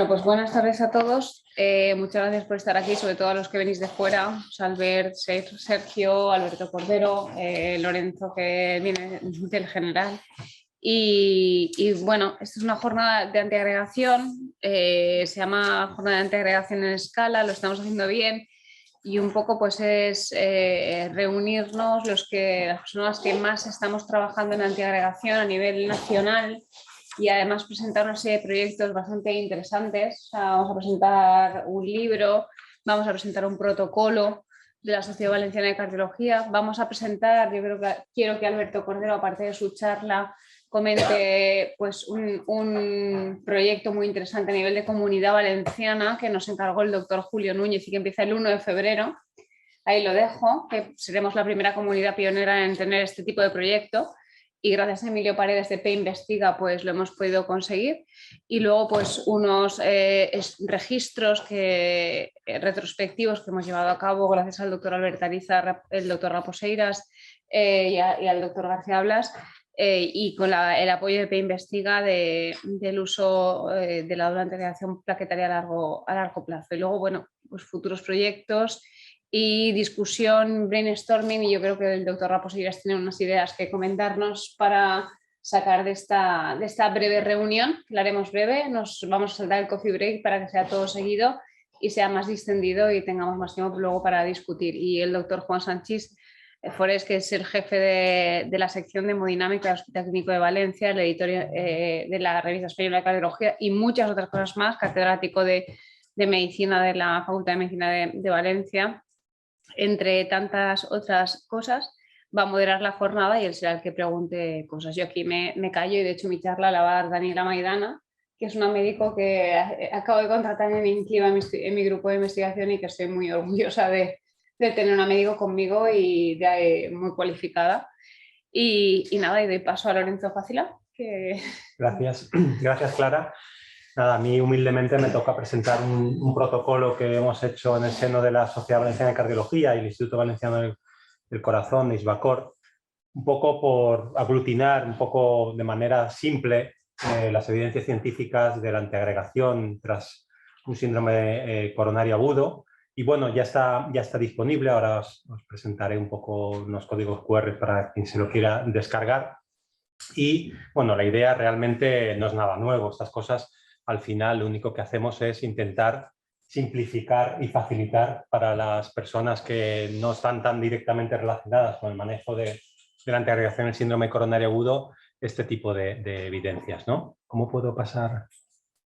Bueno, pues buenas tardes a todos. Muchas gracias por estar aquí, sobre todo a los que venís de fuera. Albert, Sergio, Alberto Cordero, Lorenzo, que viene del general. Y bueno, esta es una jornada de antiagregación. Se llama jornada de antiagregación en escala, lo estamos haciendo bien. Y un poco pues es reunirnos las personas que más estamos trabajando en antiagregación a nivel nacional y además presentar una serie de proyectos bastante interesantes. O sea, vamos a presentar un libro, vamos a presentar un protocolo de la Sociedad Valenciana de Cardiología, vamos a presentar, quiero que Alberto Cordero, aparte de su charla, comente pues, un proyecto muy interesante a nivel de Comunidad Valenciana que nos encargó el doctor Julio Núñez y que empieza el 1 de febrero. Ahí lo dejo, que seremos la primera comunidad pionera en tener este tipo de proyecto. Y gracias a Emilio Paredes de PEInvestiga pues lo hemos podido conseguir. Y luego pues unos registros retrospectivos que hemos llevado a cabo gracias al doctor Albert Ariza, el doctor Raposeiras y al doctor García Blas, y con el apoyo de PEInvestiga del uso de la doble antiagregación plaquetaria a largo plazo. Y luego, bueno, pues futuros proyectos y discusión, brainstorming, y yo creo que el doctor Raposeiras tiene unas ideas que comentarnos para sacar de esta breve reunión, que la haremos breve. Nos vamos a saltar el coffee break para que sea todo seguido y sea más distendido y tengamos más tiempo luego para discutir. Y el doctor Juan Sanchís Forés, que es el jefe de la sección de hemodinámica del Hospital Clínico de Valencia, el editor de la Revista Española de Cardiología y muchas otras cosas más, catedrático de Medicina de la Facultad de Medicina de Valencia, entre tantas otras cosas, va a moderar la jornada y él será el que pregunte cosas. Yo aquí me callo y de hecho mi charla la va a dar Daniela Maidana, que es una médico que acabo de contratar en INCLIVA, en mi grupo de investigación, y que estoy muy orgullosa de tener una médico conmigo y muy cualificada. Y nada, y doy paso a Lorenzo Fácila. Gracias, gracias Clara. Nada, a mí humildemente me toca presentar un protocolo que hemos hecho en el seno de la Sociedad Valenciana de Cardiología y el Instituto Valenciano del Corazón, ISVACOR, un poco por aglutinar un poco de manera simple las evidencias científicas de la antiagregación tras un síndrome coronario agudo. Y bueno, ya está disponible. Ahora os presentaré un poco unos códigos QR para quien se lo quiera descargar. Y bueno, la idea realmente no es nada nuevo. Estas cosas, al final, lo único que hacemos es intentar simplificar y facilitar para las personas que no están tan directamente relacionadas con el manejo de la antiagregación del síndrome coronario agudo, este tipo de evidencias, ¿no? ¿Cómo puedo pasar?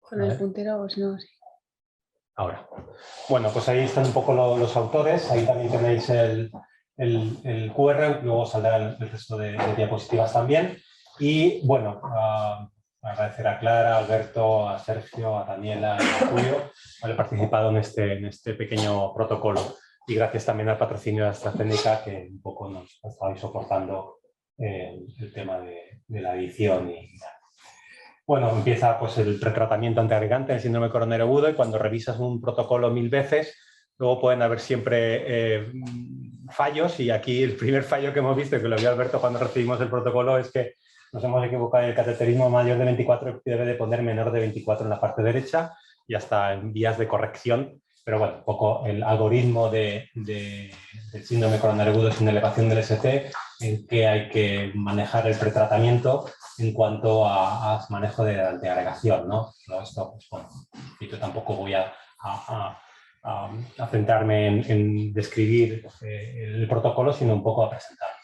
Con el puntero o si no, sí. Ahora. Bueno, pues ahí están un poco los autores. Ahí también tenéis el QR, luego saldrá el resto de diapositivas también. Y bueno, agradecer a Clara, a Alberto, a Sergio, a Daniela y a Julio por haber participado en este pequeño protocolo. Y gracias también al patrocinio de AstraZeneca, que un poco nos estáis soportando el tema de la edición. Bueno, empieza pues, el pretratamiento antiagregante del síndrome coronario agudo, y cuando revisas un protocolo 1000 veces, luego pueden haber siempre fallos, y aquí el primer fallo que hemos visto, y que lo vio Alberto cuando recibimos el protocolo, es que nos hemos equivocado en el cateterismo mayor de 24, debe de poner menor de 24 en la parte derecha, y hasta en vías de corrección. Pero bueno, un poco el algoritmo del síndrome coronario agudo es una elevación del ST, en que hay que manejar el pretratamiento en cuanto a manejo de antiagregación, ¿no? Pero esto, pues bueno, yo tampoco voy a centrarme en describir el protocolo, sino un poco a presentarlo.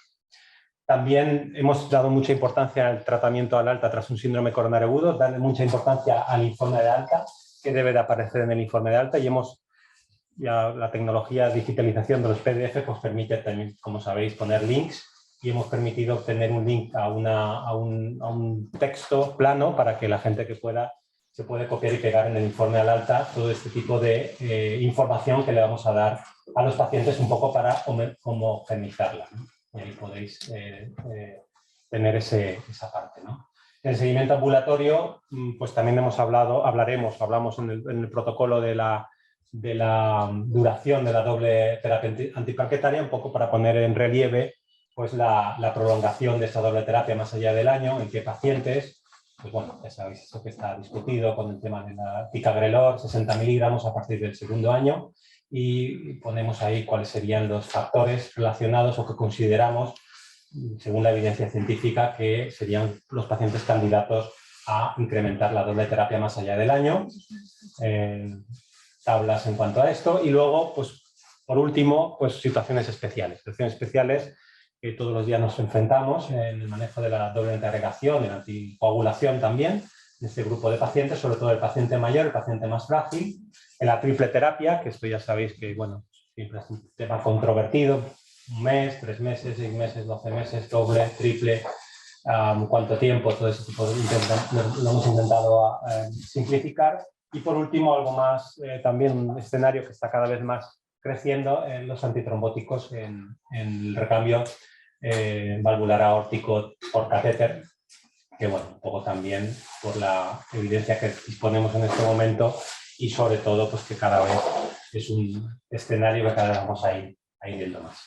También hemos dado mucha importancia al tratamiento al alta tras un síndrome coronario agudo, darle mucha importancia al informe de alta, que debe de aparecer en el informe de alta, y ya la tecnología de digitalización de los PDF pues permite también, como sabéis, poner links, y hemos permitido obtener un link a un texto plano para que la gente que pueda se puede copiar y pegar en el informe al alta todo este tipo de información que le vamos a dar a los pacientes, un poco para homogeneizarla, ¿no? Y ahí podéis tener esa parte, ¿no? En el seguimiento ambulatorio, pues también hablamos en el protocolo de la duración de la doble terapia antiplaquetaria, un poco para poner en relieve pues la prolongación de esta doble terapia más allá del año, en qué pacientes, pues bueno, ya sabéis eso que está discutido con el tema de la ticagrelor, 60 miligramos a partir del segundo año, y ponemos ahí cuáles serían los factores relacionados o que consideramos, según la evidencia científica, que serían los pacientes candidatos a incrementar la doble terapia más allá del año. Tablas en cuanto a esto. Y luego, pues por último, pues situaciones especiales. Situaciones especiales que todos los días nos enfrentamos en el manejo de la doble antiagregación, en la anticoagulación también, en este grupo de pacientes, sobre todo el paciente mayor, el paciente más frágil, en la triple terapia, que esto ya sabéis que, bueno, siempre es un tema controvertido, 1 mes, 3 meses, 6 meses, 12 meses, doble, triple, cuánto tiempo, todo ese tipo de lo hemos intentado simplificar. Y por último, algo más, también un escenario que está cada vez más creciendo en los antitrombóticos en el recambio valvular aórtico por catéter, que bueno, un poco también por la evidencia que disponemos en este momento y sobre todo pues que cada vez es un escenario que cada vez vamos a ir viendo más.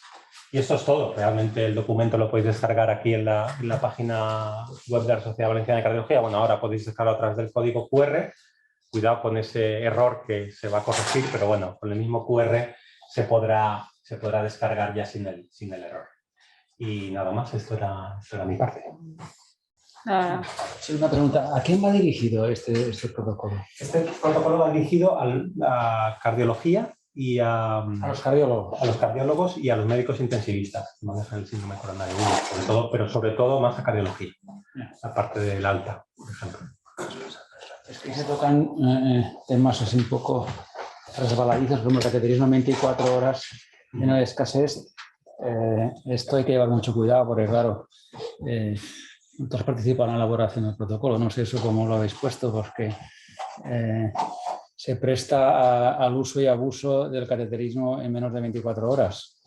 Y esto es todo. Realmente el documento lo podéis descargar aquí en la página web de la Sociedad Valenciana de Cardiología. Bueno, ahora podéis descargarlo a través del código QR. Cuidado con ese error que se va a corregir, pero bueno, con el mismo QR se podrá descargar ya sin el error. Y nada más, esto era mi parte. Sí, una pregunta. ¿A quién va dirigido este protocolo? Este protocolo va dirigido a cardiología y a los cardiólogos. A los cardiólogos y a los médicos intensivistas que manejan el síndrome coronario, sobre todo más a cardiología, aparte del alta, por ejemplo. Es que se tocan temas así un poco resbaladizos, como el cateterismo en 24 horas en la escasez. Esto hay que llevar mucho cuidado porque, claro, tú has participado en la elaboración del protocolo. No sé eso cómo lo habéis puesto, porque se presta al uso y abuso del cateterismo en menos de 24 horas.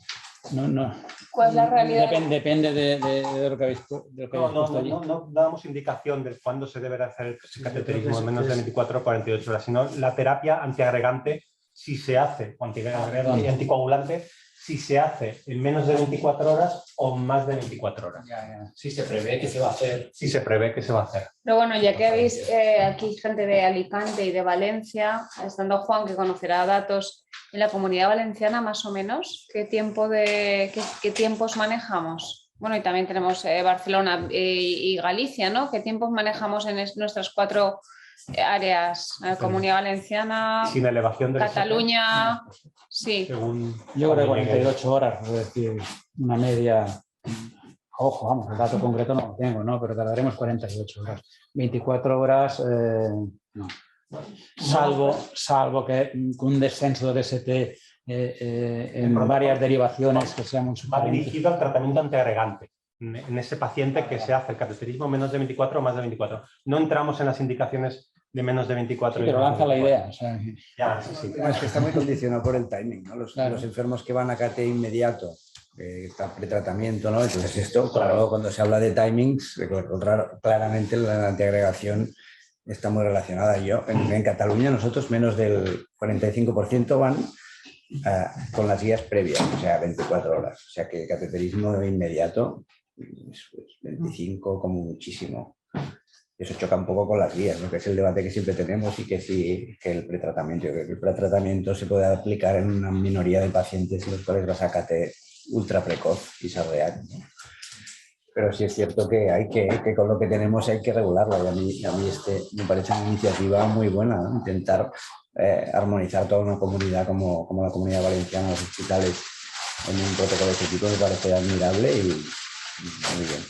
No. ¿Cuál es la realidad? Depende de lo que habéis puesto allí. No damos indicación de cuándo se debe hacer el cateterismo en menos de 24 o 48 horas, sino la terapia antiagregante, si se hace, o anticoagulante, si se hace en menos de 24 horas o más de 24 horas. Sí se prevé que se va a hacer. Sí se prevé que se va a hacer. Pero bueno, ya que habéis aquí gente de Alicante y de Valencia, estando Juan, que conocerá datos en la Comunidad Valenciana, más o menos, ¿qué tiempos manejamos? Bueno, y también tenemos Barcelona y Galicia, ¿no? ¿Qué tiempos manejamos en nuestras 4 áreas? Comunidad Valenciana, sin elevación de Cataluña, sí. Yo creo que 48 horas, es decir, una media. Ojo, vamos, el dato concreto no lo tengo, ¿no? Pero tardaremos 48 horas. 24 horas, no. Salvo que un descenso de DST en varias derivaciones que sean muy va dirigido al tratamiento antiagregante en ese paciente que se hace el cateterismo menos de 24 o más de 24. No entramos en las indicaciones de menos de 24. Sí, pero lanza la idea. O sea, sí. Es que está muy condicionado por el timing, ¿no? Los enfermos que van a CAT inmediato, está pretratamiento, ¿no? Entonces esto, claro, cuando se habla de timings, claramente la antiagregación está muy relacionada. En Cataluña nosotros menos del 45% van con las guías previas, o sea, 24 horas. O sea que el cateterismo inmediato es 25 como muchísimo. Eso choca un poco con las guías, ¿no? Que es el debate que siempre tenemos y que el pretratamiento. Yo creo que el pretratamiento se puede aplicar en una minoría de pacientes en los cuales vas a CAT ultra precoz y sarreal, ¿no? Pero sí es cierto que con lo que tenemos hay que regularlo. Y a mí me parece una iniciativa muy buena, ¿no? Intentar armonizar toda una comunidad como la Comunidad Valenciana, los hospitales, en un protocolo de este tipo me parece admirable y muy bien.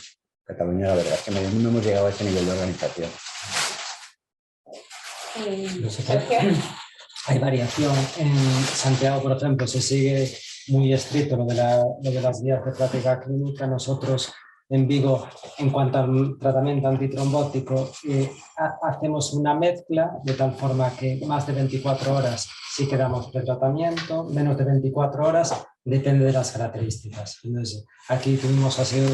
Cataluña, la verdad es que no hemos llegado a ese nivel de organización. Hay variación. En Santiago, por ejemplo, se sigue muy estricto lo de las guías de práctica clínica. Nosotros en Vigo, en cuanto al tratamiento antitrombótico, hacemos una mezcla de tal forma que más de 24 horas sí que damos pretratamiento, menos de 24 horas depende de las características. Entonces, aquí tuvimos así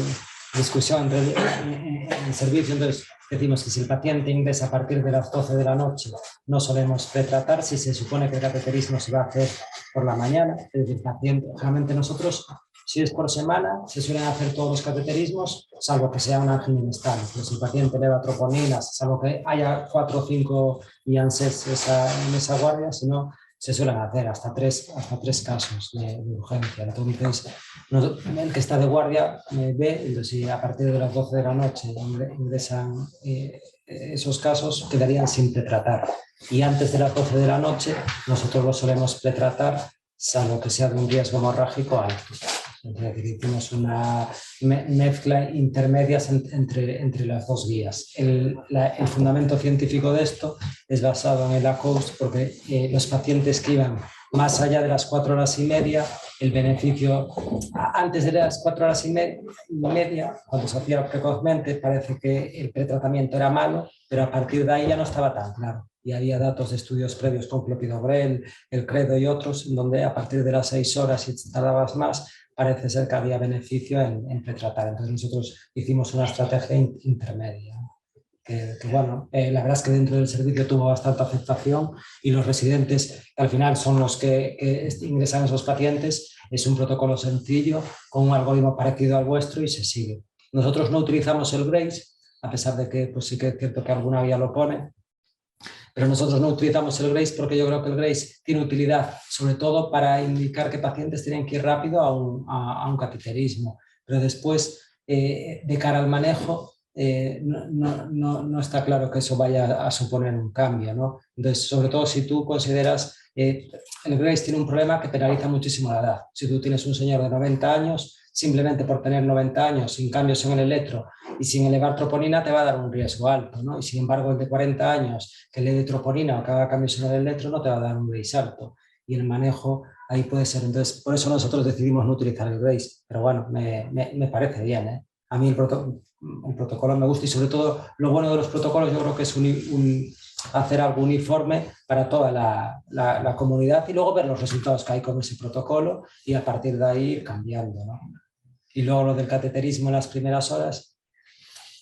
discusión en el servicio, entonces decimos que si el paciente ingresa a partir de las 12 de la noche no solemos pretratar, si se supone que el cateterismo se va a hacer por la mañana, es decir, realmente nosotros Si es por semana, se suelen hacer todos los cateterismos, salvo que sea una angina inestable. Pero si el paciente eleva troponinas, salvo que haya 4 o 5 IANSES en esa guardia, si no, se suelen hacer hasta tres casos de urgencia. Entonces, el que está de guardia ve, entonces, si a partir de las 12 de la noche ingresan esos casos, quedarían sin pretratar. Y antes de las 12 de la noche, nosotros los solemos pretratar, salvo que sea de un riesgo hemorrágico alto. Es decir, hicimos una mezcla intermedia entre las dos vías. El fundamento científico de esto es basado en el ACOUS, porque los pacientes que iban más allá de las 4 horas y media, el beneficio antes de las 4 horas y media, cuando se hacía precozmente, parece que el pretratamiento era malo, pero a partir de ahí ya no estaba tan claro. Y había datos de estudios previos con clopidogrel, el CREDO y otros, en donde a partir de las 6 horas, si tardabas más, parece ser que había beneficio en pretratar. Entonces nosotros hicimos una estrategia intermedia. Que bueno, la verdad es que dentro del servicio tuvo bastante aceptación y los residentes, que al final son los que ingresan a esos pacientes, es un protocolo sencillo, con un algoritmo parecido al vuestro y se sigue. Nosotros no utilizamos el GRACE, a pesar de que pues sí que es cierto que alguna vía lo pone, pero nosotros no utilizamos el GRACE porque yo creo que el GRACE tiene utilidad, sobre todo para indicar que pacientes tienen que ir rápido a un cateterismo, pero después, de cara al manejo, no está claro que eso vaya a suponer un cambio, ¿no? Entonces, sobre todo si tú consideras, el GRACE tiene un problema que penaliza muchísimo la edad. Si tú tienes un señor de 90 años, simplemente por tener 90 años, sin cambios en el electro y sin elevar troponina, te va a dar un riesgo alto, ¿no? Y sin embargo, el de 40 años que eleve troponina o que haga cambios en el electro no te va a dar un GRACE alto. Y el manejo ahí puede ser. Entonces, por eso nosotros decidimos no utilizar el GRACE. Pero bueno, me parece bien, ¿eh? A mí el protocolo me gusta y sobre todo lo bueno de los protocolos yo creo que es hacer algo uniforme para toda la comunidad y luego ver los resultados que hay con ese protocolo y a partir de ahí ir cambiando, ¿no? Y luego lo del cateterismo en las primeras horas.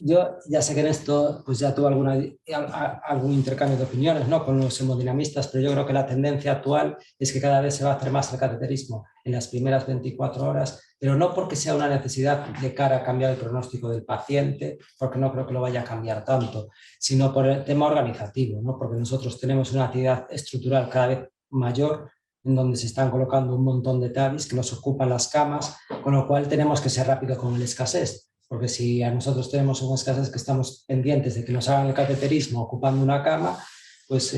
Yo ya sé que en esto pues ya tuve algún intercambio de opiniones, ¿no?, con los hemodinamistas, pero yo creo que la tendencia actual es que cada vez se va a hacer más el cateterismo en las primeras 24 horas, pero no porque sea una necesidad de cara a cambiar el pronóstico del paciente, porque no creo que lo vaya a cambiar tanto, sino por el tema organizativo, ¿no?, porque nosotros tenemos una actividad estructural cada vez mayor en donde se están colocando un montón de TAVIs que nos ocupan las camas, con lo cual tenemos que ser rápido con el escasez. Porque si a nosotros tenemos un escasez que estamos pendientes de que nos hagan el cateterismo ocupando una cama, pues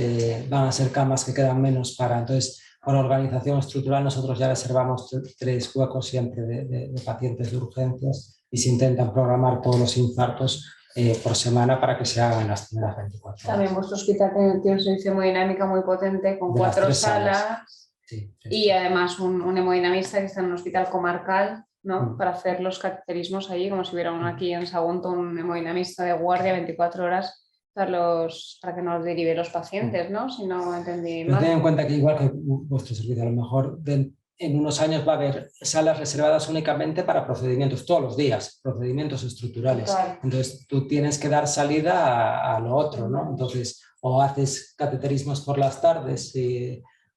van a ser camas que quedan menos para. Entonces, por organización estructural, nosotros ya reservamos 3 huecos siempre de pacientes de urgencias y se intentan programar todos los infartos por semana para que se hagan en las primeras 24 horas. También vuestro hospital tiene un servicio de hemodinámica muy potente con 4 salas. Sí, y además un hemodinamista que está en un hospital comarcal, ¿no?, para hacer los cateterismos allí, como si hubiera uno aquí en Sagunto, un hemodinamista de guardia 24 horas para que nos derive los pacientes, ¿no?, si no entendí Pero mal. ten en cuenta que igual que vuestro servicio, a lo mejor en unos años va a haber salas reservadas únicamente para procedimientos, todos los días, procedimientos estructurales. Claro. Entonces tú tienes que dar salida a lo otro, ¿no? Entonces, o haces cateterismos por las tardes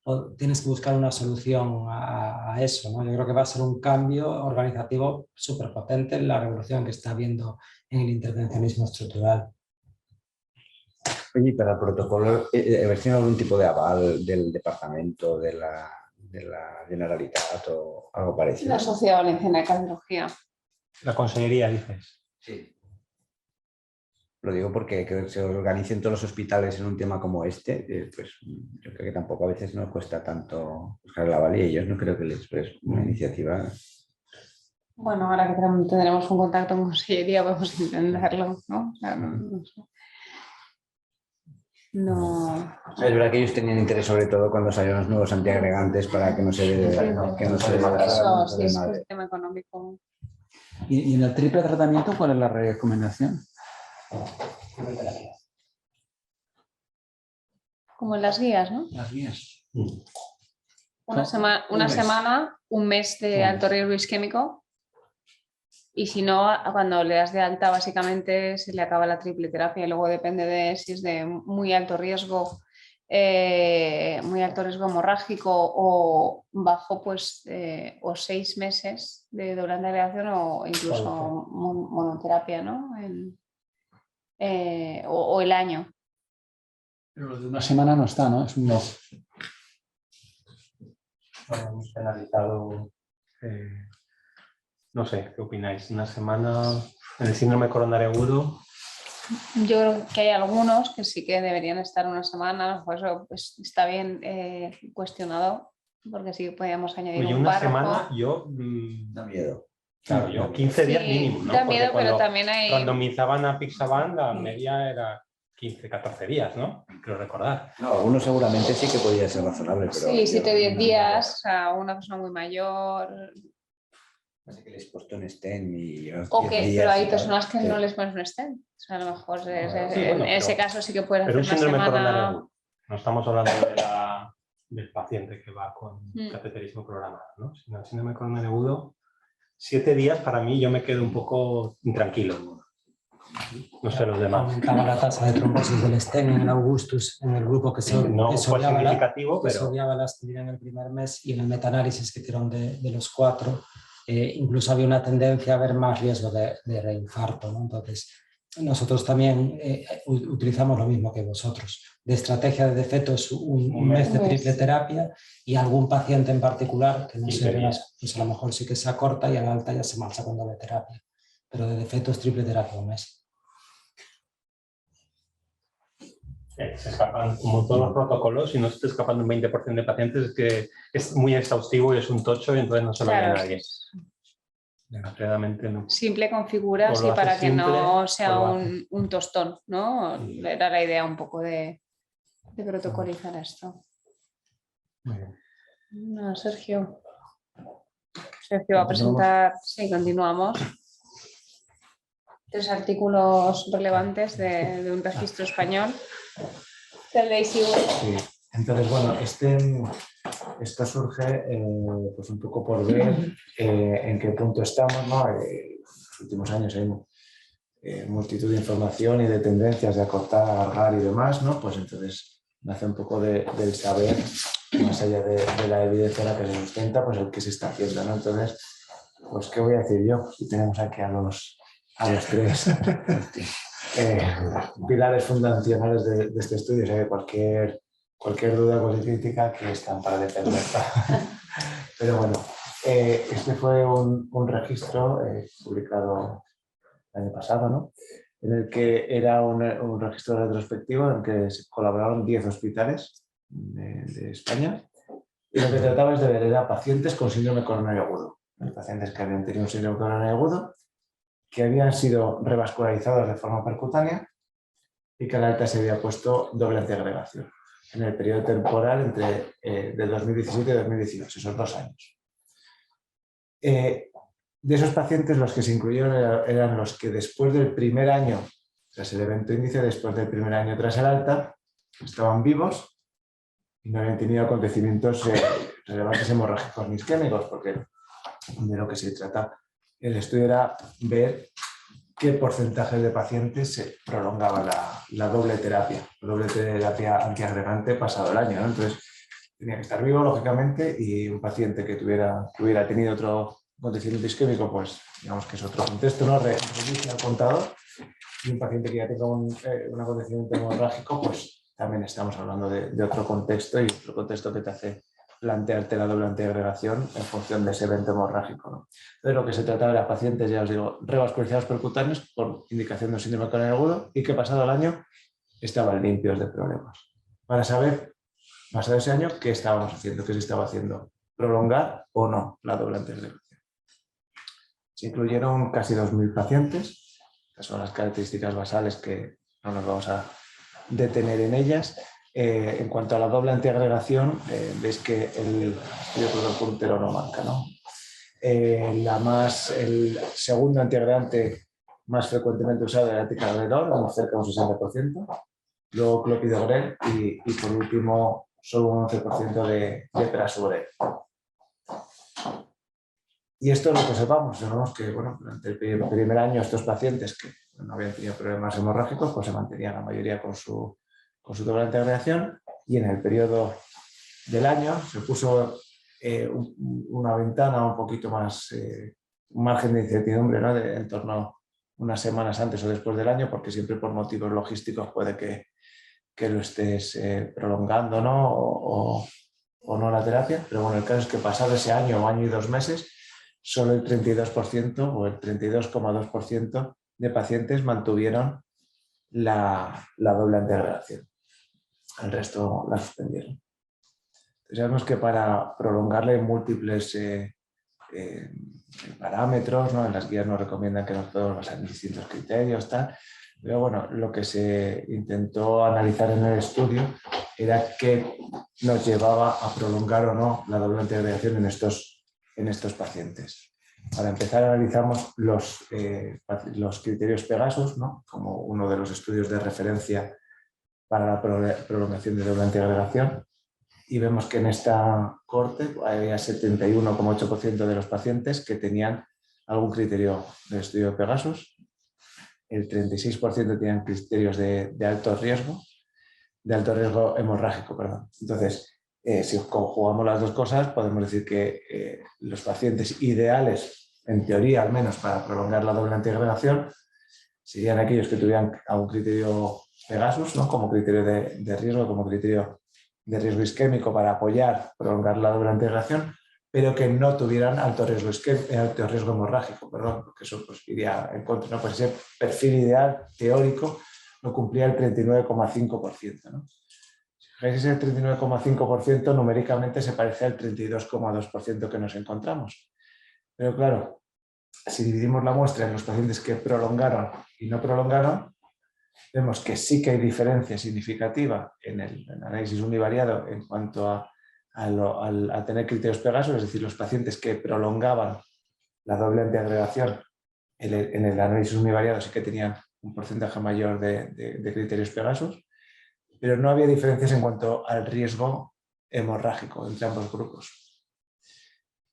o tienes que buscar una solución a eso, ¿no? Yo creo que va a ser un cambio organizativo súper potente en la revolución que está habiendo en el intervencionismo estructural. Oye, y para el protocolo, ¿habéis tenido algún tipo de aval del departamento, de la Generalitat o algo parecido? La Sociedad Valenciana de Cardiología. La consellería, dices. Sí. Lo digo porque que se organicen todos los hospitales en un tema como este, pues yo creo que tampoco a veces nos cuesta tanto buscar el aval y ellos no creo que les es una iniciativa. Bueno, ahora que tendremos un contacto con consellería podemos intentarlo, ¿no? O sea, no sé. No. Es verdad que ellos tenían interés sobre todo cuando salieron los nuevos antiagregantes para que no se Eso sí es el tema económico. ¿Y en el triple tratamiento cuál es la recomendación? Como en las guías, ¿no? Las guías. Una semana, un mes de alto riesgo isquémico. Y si no, cuando le das de alta, básicamente se le acaba la triple terapia. Y luego depende de si es de muy alto riesgo muy alto riesgo hemorrágico o bajo pues o 6 meses de doble antiagregación o incluso monoterapia, ¿no? O el año. Pero lo de una semana no está, ¿no? Es un mes. Bueno, hemos penalizado, no sé, ¿qué opináis? Una semana en el síndrome coronario agudo. Yo creo que hay algunos que sí que deberían estar una semana, por eso pues, está bien cuestionado, porque sí que podíamos añadir Oye, un una párrafo. semana yo... Da miedo. Claro, yo 15 días Sí, mínimo, ¿no? da Porque miedo, pero cuando también hay... randomizaban a Pixaban, la media era 15, 14 días, ¿no? Creo recordar. No, algunos seguramente sí que podría ser razonable, pero... Sí, 7 o 10 no, días, o sea, una persona muy mayor. Así que les he puesto un stent y... Ok, pero hay y tal, personas que sí. no les pones un stent. O sea, a lo mejor Sí, en bueno, ese pero- caso sí que puedes Pero hacer un una síndrome coronario semana. agudo. No estamos hablando del paciente que va con cateterismo programado, ¿no? Sino el síndrome coronario agudo, 7 días para mí yo me quedo un poco intranquilo. No sé los demás. Aumentaba la tasa de trombosis del stent en el Augustus, en el grupo que se No que se fue obviaba significativo, que se pero... obviaba la aspirina en el primer mes, y en el metaanálisis que hicieron de los 4, incluso había una tendencia a ver más riesgo de reinfarto, ¿no? Entonces, nosotros también utilizamos lo mismo que vosotros. De estrategia de defecto es un mes de triple terapia, y algún paciente en particular que no se pues a lo mejor sí que se acorta y a la alta ya se marcha con doble terapia. Pero de defecto es triple terapia un mes. Se escapan, como todos los protocolos, si no se te escapan un 20% de pacientes, es que es muy exhaustivo y es un tocho y entonces no se lo ve a nadie. Desgraciadamente no. Simple configuras O lo y para haces que no simple, sea o lo haces. un tostón, ¿no? Era la idea un poco de protocolizar esto. Muy bien. No, Sergio. Sergio va a presentar, sí, continuamos. 3 artículos relevantes de un registro español. Del DAISY. Sí, entonces, bueno, esto surge pues un poco por ver en qué punto estamos, ¿no? En los últimos años hay multitud de información y de tendencias de acortar, alargar y demás, ¿no? Pues entonces nace un poco del saber, más allá de la evidencia en la que se sustenta, pues el que se está haciendo, ¿no? Entonces, pues, ¿qué voy a decir yo? Si tenemos aquí a los 3 pilares fundacionales de este estudio, o sea que cualquier duda, cualquier crítica, que están para defender. Pero bueno, este fue un registro publicado el año pasado, ¿no? En el que era un registro retrospectivo en el que colaboraron 10 hospitales de España, y lo que trataba es de ver era pacientes con síndrome coronario agudo, pacientes que habían tenido un síndrome coronario agudo, que habían sido revascularizados de forma percutánea y que a la alta se había puesto doble antiagregación en el periodo temporal entre del 2017 y 2018, esos 2 años. De esos pacientes, los que se incluyeron eran los que después del primer año, tras el evento índice, después del primer año tras el alta, estaban vivos y no habían tenido acontecimientos relevantes hemorrágicos ni isquémicos, porque de lo que se trata el estudio era ver qué porcentaje de pacientes se prolongaba la doble terapia antiagregante pasado el año, ¿no? Entonces, tenía que estar vivo, lógicamente, y un paciente que hubiera tenido otro acontecimiento isquémico, pues digamos que es otro contexto, ¿no? Reduce al contador, y un paciente que ya tenga un acontecimiento hemorrágico, pues también estamos hablando de otro contexto, y otro contexto que te hace plantearte la doble antiagregación en función de ese evento hemorrágico, ¿no? Entonces, lo que se trataba era pacientes, ya os digo, revascularizados percutáneos por indicación de un síndrome coronario agudo y que pasado el año estaban limpios de problemas. Para saber, pasado ese año, qué estábamos haciendo, qué se estaba haciendo, prolongar o no la doble antiagregación. Se incluyeron casi 2.000 pacientes, que son las características basales que no nos vamos a detener en ellas. En cuanto a la doble antiagregación, veis que el puntero no marca, ¿no? El segundo antiagregante más frecuentemente usado era ticagrelor, cerca de un 60%, luego clopidogrel y por último solo un 11% de prasugrel. Y esto es lo que observamos que bueno, durante el primer año estos pacientes que no habían tenido problemas hemorrágicos, pues se mantenían la mayoría con su doble antiagregación, y en el periodo del año, se puso una ventana un poquito más, un margen de incertidumbre, ¿no? En torno a unas semanas antes o después del año, porque siempre por motivos logísticos puede que lo estés prolongando, ¿no? O no la terapia, pero bueno, el caso es que pasado ese año o año y 2 meses, solo el 32% o el 32,2% de pacientes mantuvieron la doble antiagregación. El resto la suspendieron. Entonces, sabemos que para prolongarle múltiples parámetros, ¿no? En las guías nos recomiendan que nos podemos basar en distintos criterios, tal. Pero bueno, lo que se intentó analizar en el estudio era qué nos llevaba a prolongar o no la doble antiagregación en estos pacientes. Para empezar, analizamos los criterios Pegasus, ¿no? Como uno de los estudios de referencia para la prolongación de doble antiagregación, y vemos que en esta corte había 71,8% de los pacientes que tenían algún criterio del estudio de Pegasus, el 36% tenían criterios de alto riesgo hemorrágico, perdón. Entonces, si conjugamos las dos cosas, podemos decir que los pacientes ideales, en teoría al menos, para prolongar la doble antiagregación, serían aquellos que tuvieran algún criterio Pegasus, ¿no? Como criterio de riesgo, como criterio de riesgo isquémico para apoyar, prolongar la doble antiagregación, pero que no tuvieran alto riesgo hemorrágico, perdón, porque eso pues, iría en contra, ¿no? Pues ese perfil ideal teórico lo cumplía el 39,5%, ¿no? Si ese 39,5% numéricamente se parece al 32,2% que nos encontramos. Pero claro, si dividimos la muestra en los pacientes que prolongaron y no prolongaron, vemos que sí que hay diferencia significativa en el análisis univariado en cuanto a tener criterios Pegasus, es decir, los pacientes que prolongaban la doble antiagregación en el análisis univariado sí que tenían un porcentaje mayor de criterios Pegasus, pero no había diferencias en cuanto al riesgo hemorrágico entre ambos grupos.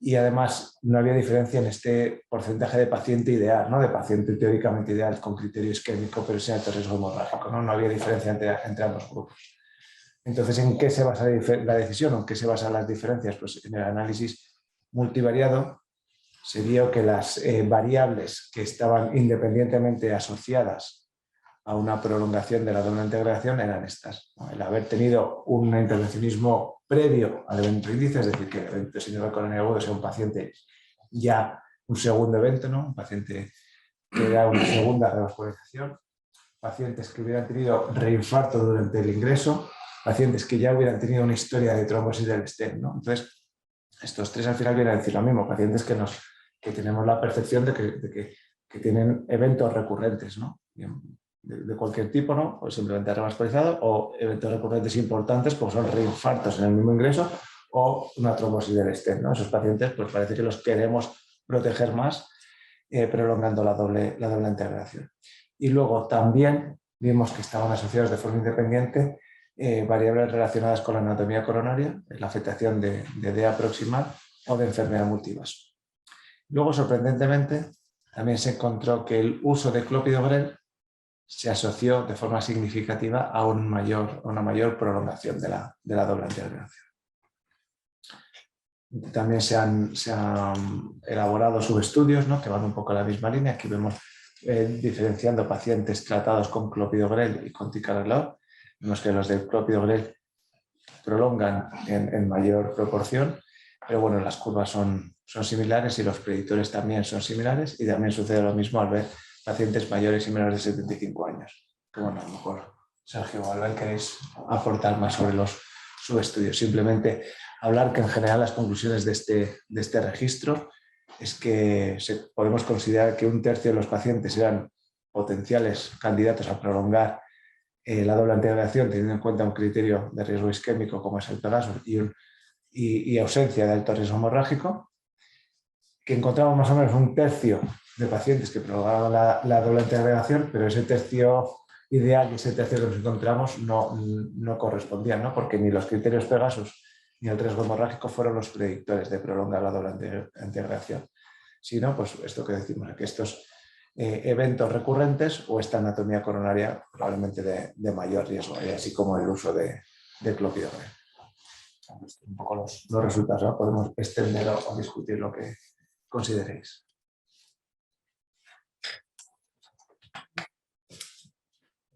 Y además no había diferencia en este porcentaje de paciente ideal, ¿no? De paciente teóricamente ideal con criterio isquémico pero sin alto riesgo hemorrágico, ¿no? No había diferencia entre ambos grupos. Entonces, ¿en qué se basa la decisión o en qué se basan las diferencias? Pues en el análisis multivariado se vio que las variables que estaban independientemente asociadas a una prolongación de la doble antiagregación eran estas, ¿no? El haber tenido un intervencionismo previo al evento índice, es decir, que el evento de síndrome coronario agudo sea un paciente ya un segundo evento, ¿no? Un paciente que da una segunda revascularización, pacientes que hubieran tenido reinfarto durante el ingreso, pacientes que ya hubieran tenido una historia de trombosis del stem, ¿no? Entonces, estos tres al final vienen a decir lo mismo, pacientes que tenemos la percepción de que tienen eventos recurrentes, ¿no? De cualquier tipo, ¿no? O simplemente revascularizado, o eventos recurrentes importantes, como son reinfartos en el mismo ingreso o una trombosis del stem, ¿no? Esos pacientes, pues parece que los queremos proteger más prolongando la doble antiagregación. Y luego también vimos que estaban asociados de forma independiente variables relacionadas con la anatomía coronaria, la afectación de DEA proximal o de enfermedad multivaso. Luego, sorprendentemente, también se encontró que el uso de clopidogrel se asoció de forma significativa a una mayor prolongación de la doble antiagregación. También se han elaborado subestudios, ¿no? Que van un poco en la misma línea. Aquí vemos diferenciando pacientes tratados con clopidogrel y con ticagrelor. Vemos que los del clopidogrel prolongan en mayor proporción, pero bueno, las curvas son similares y los predictores también son similares, y también sucede lo mismo al ver pacientes mayores y menores de 75 años. Que bueno, a lo mejor Sergio o Albert queréis aportar más sobre los subestudios. Simplemente hablar que en general las conclusiones de este registro es que podemos considerar que 1/3 de los pacientes eran potenciales candidatos a prolongar la doble antiagregación teniendo en cuenta un criterio de riesgo isquémico como es el Pegasus y ausencia de alto riesgo hemorrágico, que encontramos más o menos 1/3 de pacientes que prolongaban la doble antiagregación, pero ese tercio ideal y ese tercio que nos encontramos no correspondían, ¿no? Porque ni los criterios Pegasus ni el riesgo hemorrágico fueron los predictores de prolongar la doble antiagregación. Si no, pues esto que decimos, que estos eventos recurrentes o esta anatomía coronaria probablemente de mayor riesgo, así como el uso de clopidogrel. Un poco los resultados, ¿no? Podemos extender o discutir lo que consideréis.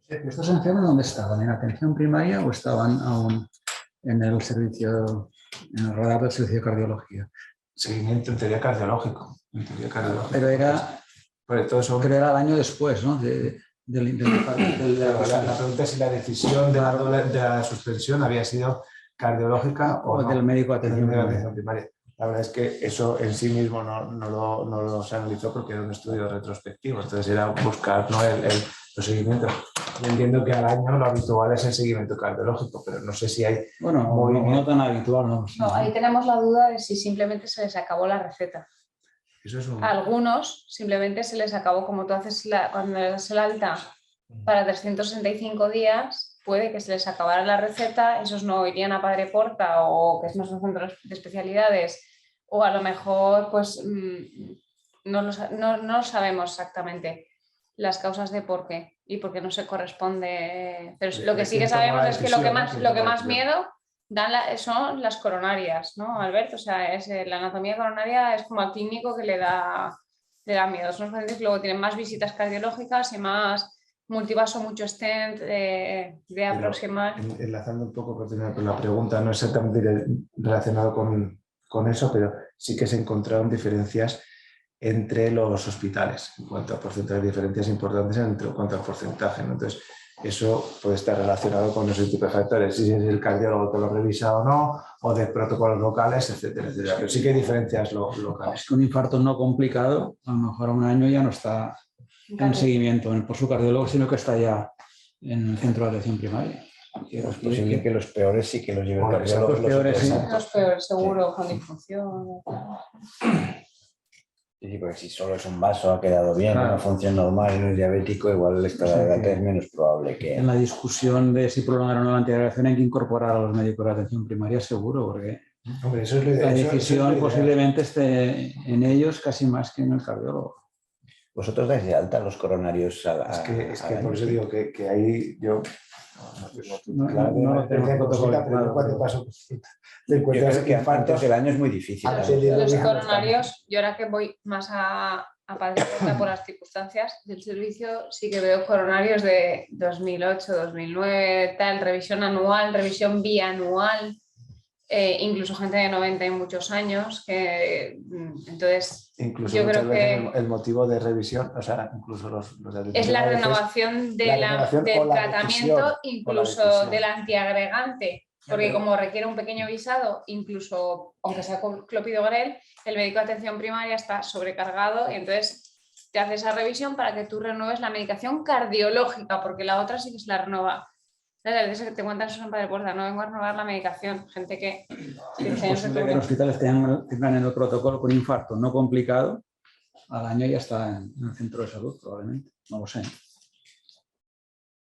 ¿Estos enfermos dónde estaban? ¿En atención primaria o estaban aún en el servicio, en el radar del servicio de cardiología? Seguimiento en teoría cardiológico. Pero era el año después, ¿no? La pregunta es si la decisión de la suspensión había sido cardiológica o no, del médico de atención primaria. La verdad es que eso en sí mismo no lo se analizó porque era un estudio retrospectivo, entonces era buscar, ¿no? los seguimientos. Yo entiendo que al año lo habitual es el seguimiento cardiológico, pero no sé si hay no tan habitual. No, ahí tenemos la duda de si simplemente se les acabó la receta. Eso es A algunos simplemente se les acabó, como tú haces cuando le das el alta para 365 días, puede que se les acabara la receta, esos no irían a Padre Porta o que es nuestro centro de especialidades, o a lo mejor pues no lo sabemos exactamente las causas de por qué y por qué no se corresponde. Pero lo que sí que sabemos es que lo que más miedo dan son las coronarias, ¿no, Albert? O sea, la anatomía coronaria es como al clínico que le da miedo. Son los pacientes que luego tienen más visitas cardiológicas y más multivaso, mucho stent, de aproximar. Enlazando un poco con la pregunta, no exactamente relacionado con eso, pero sí que se encontraron diferencias entre los hospitales en cuanto a porcentajes, diferencias importantes en cuanto al porcentaje, ¿no? Entonces, eso puede estar relacionado con ese tipo de factores, si es el cardiólogo que lo revisa o no, o de protocolos locales, etcétera, etcétera. Pero sí que hay diferencias locales. Es que un infarto no complicado, a lo mejor a un año ya no está en seguimiento por su cardiólogo, sino que está ya en el centro de atención primaria. Es posible que los peores sí que los lleven cardiólogos. Los peores, seguro, con disfunción. Sí, porque si solo es un vaso, ha quedado bien, una función normal y no es diabético, igual el estado de data es menos probable que... En la discusión de si prolongar o no la antiagregación hay que incorporar a los médicos de atención primaria, seguro, porque la decisión posiblemente esté en ellos casi más que en el cardiólogo. ¿Vosotros dais de alta los coronarios Es que por eso digo que ahí yo... No tengo protocolo, pero cuando paso yo creo que infartos del año es muy difícil. Los coronarios, yo ahora que voy más a Padre Porta por las circunstancias del servicio, sí que veo coronarios de 2008, 2009, tal, revisión anual, revisión bianual, incluso gente de 90 y muchos años, que entonces incluso yo creo que el motivo de revisión, o sea, incluso los es la renovación del tratamiento, incluso del antiagregante, porque como requiere un pequeño visado, incluso aunque sea clopidogrel, el médico de atención primaria está sobrecargado y entonces te hace esa revisión para que tú renueves la medicación cardiológica, porque la otra sí que se la renueva. A veces te cuentan eso en Padre Porta, no vengo a renovar la medicación, gente que... Es posible que los hospitales tengan en el protocolo con infarto no complicado, al año ya está en el centro de salud probablemente, no lo sé.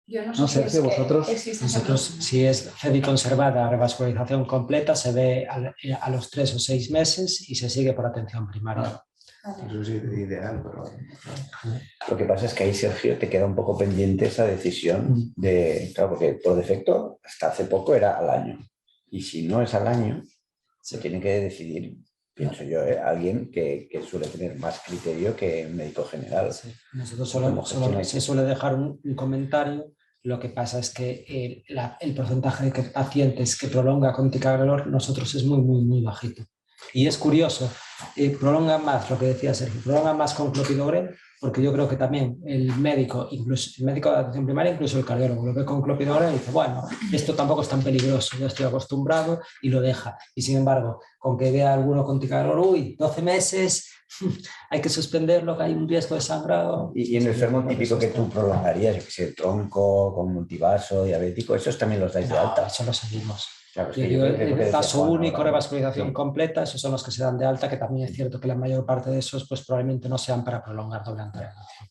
Yo no sé si vosotros... Nosotros, si es FEDI conservada, revascularización completa, se ve a los 3 o 6 meses y se sigue por atención primaria. Eso sí, ideal, pero... Lo que pasa es que ahí, Sergio, te queda un poco pendiente esa decisión de... Claro, porque por defecto, hasta hace poco era al año. Y si no es al año, se tiene que decidir, pienso yo, alguien que suele tener más criterio que un médico general. Sí. Nosotros solo se suele dejar un comentario. Lo que pasa es que el porcentaje de pacientes que prolonga con ticagrelor nosotros es muy, muy, muy bajito. Y es curioso, prolonga más, lo que decía Sergio, prolonga más con clopidogrel, porque yo creo que también el médico, incluso el médico de atención primaria, incluso el cardiólogo, lo ve con clopidogrel y dice, bueno, esto tampoco es tan peligroso, yo estoy acostumbrado y lo deja. Y sin embargo, con que vea alguno con ticagrelor, uy, 12 meses, hay que suspenderlo, que hay un riesgo de sangrado. Y en el enfermo típico que tú prolongarías, yo que sé, tronco, con multivaso, diabético, esos también los dais de alta. Eso lo seguimos. Claro, el caso único, revascularización completa, esos son los que se dan de alta, que también es cierto que la mayor parte de esos pues probablemente no sean para prolongar doble antiagregación.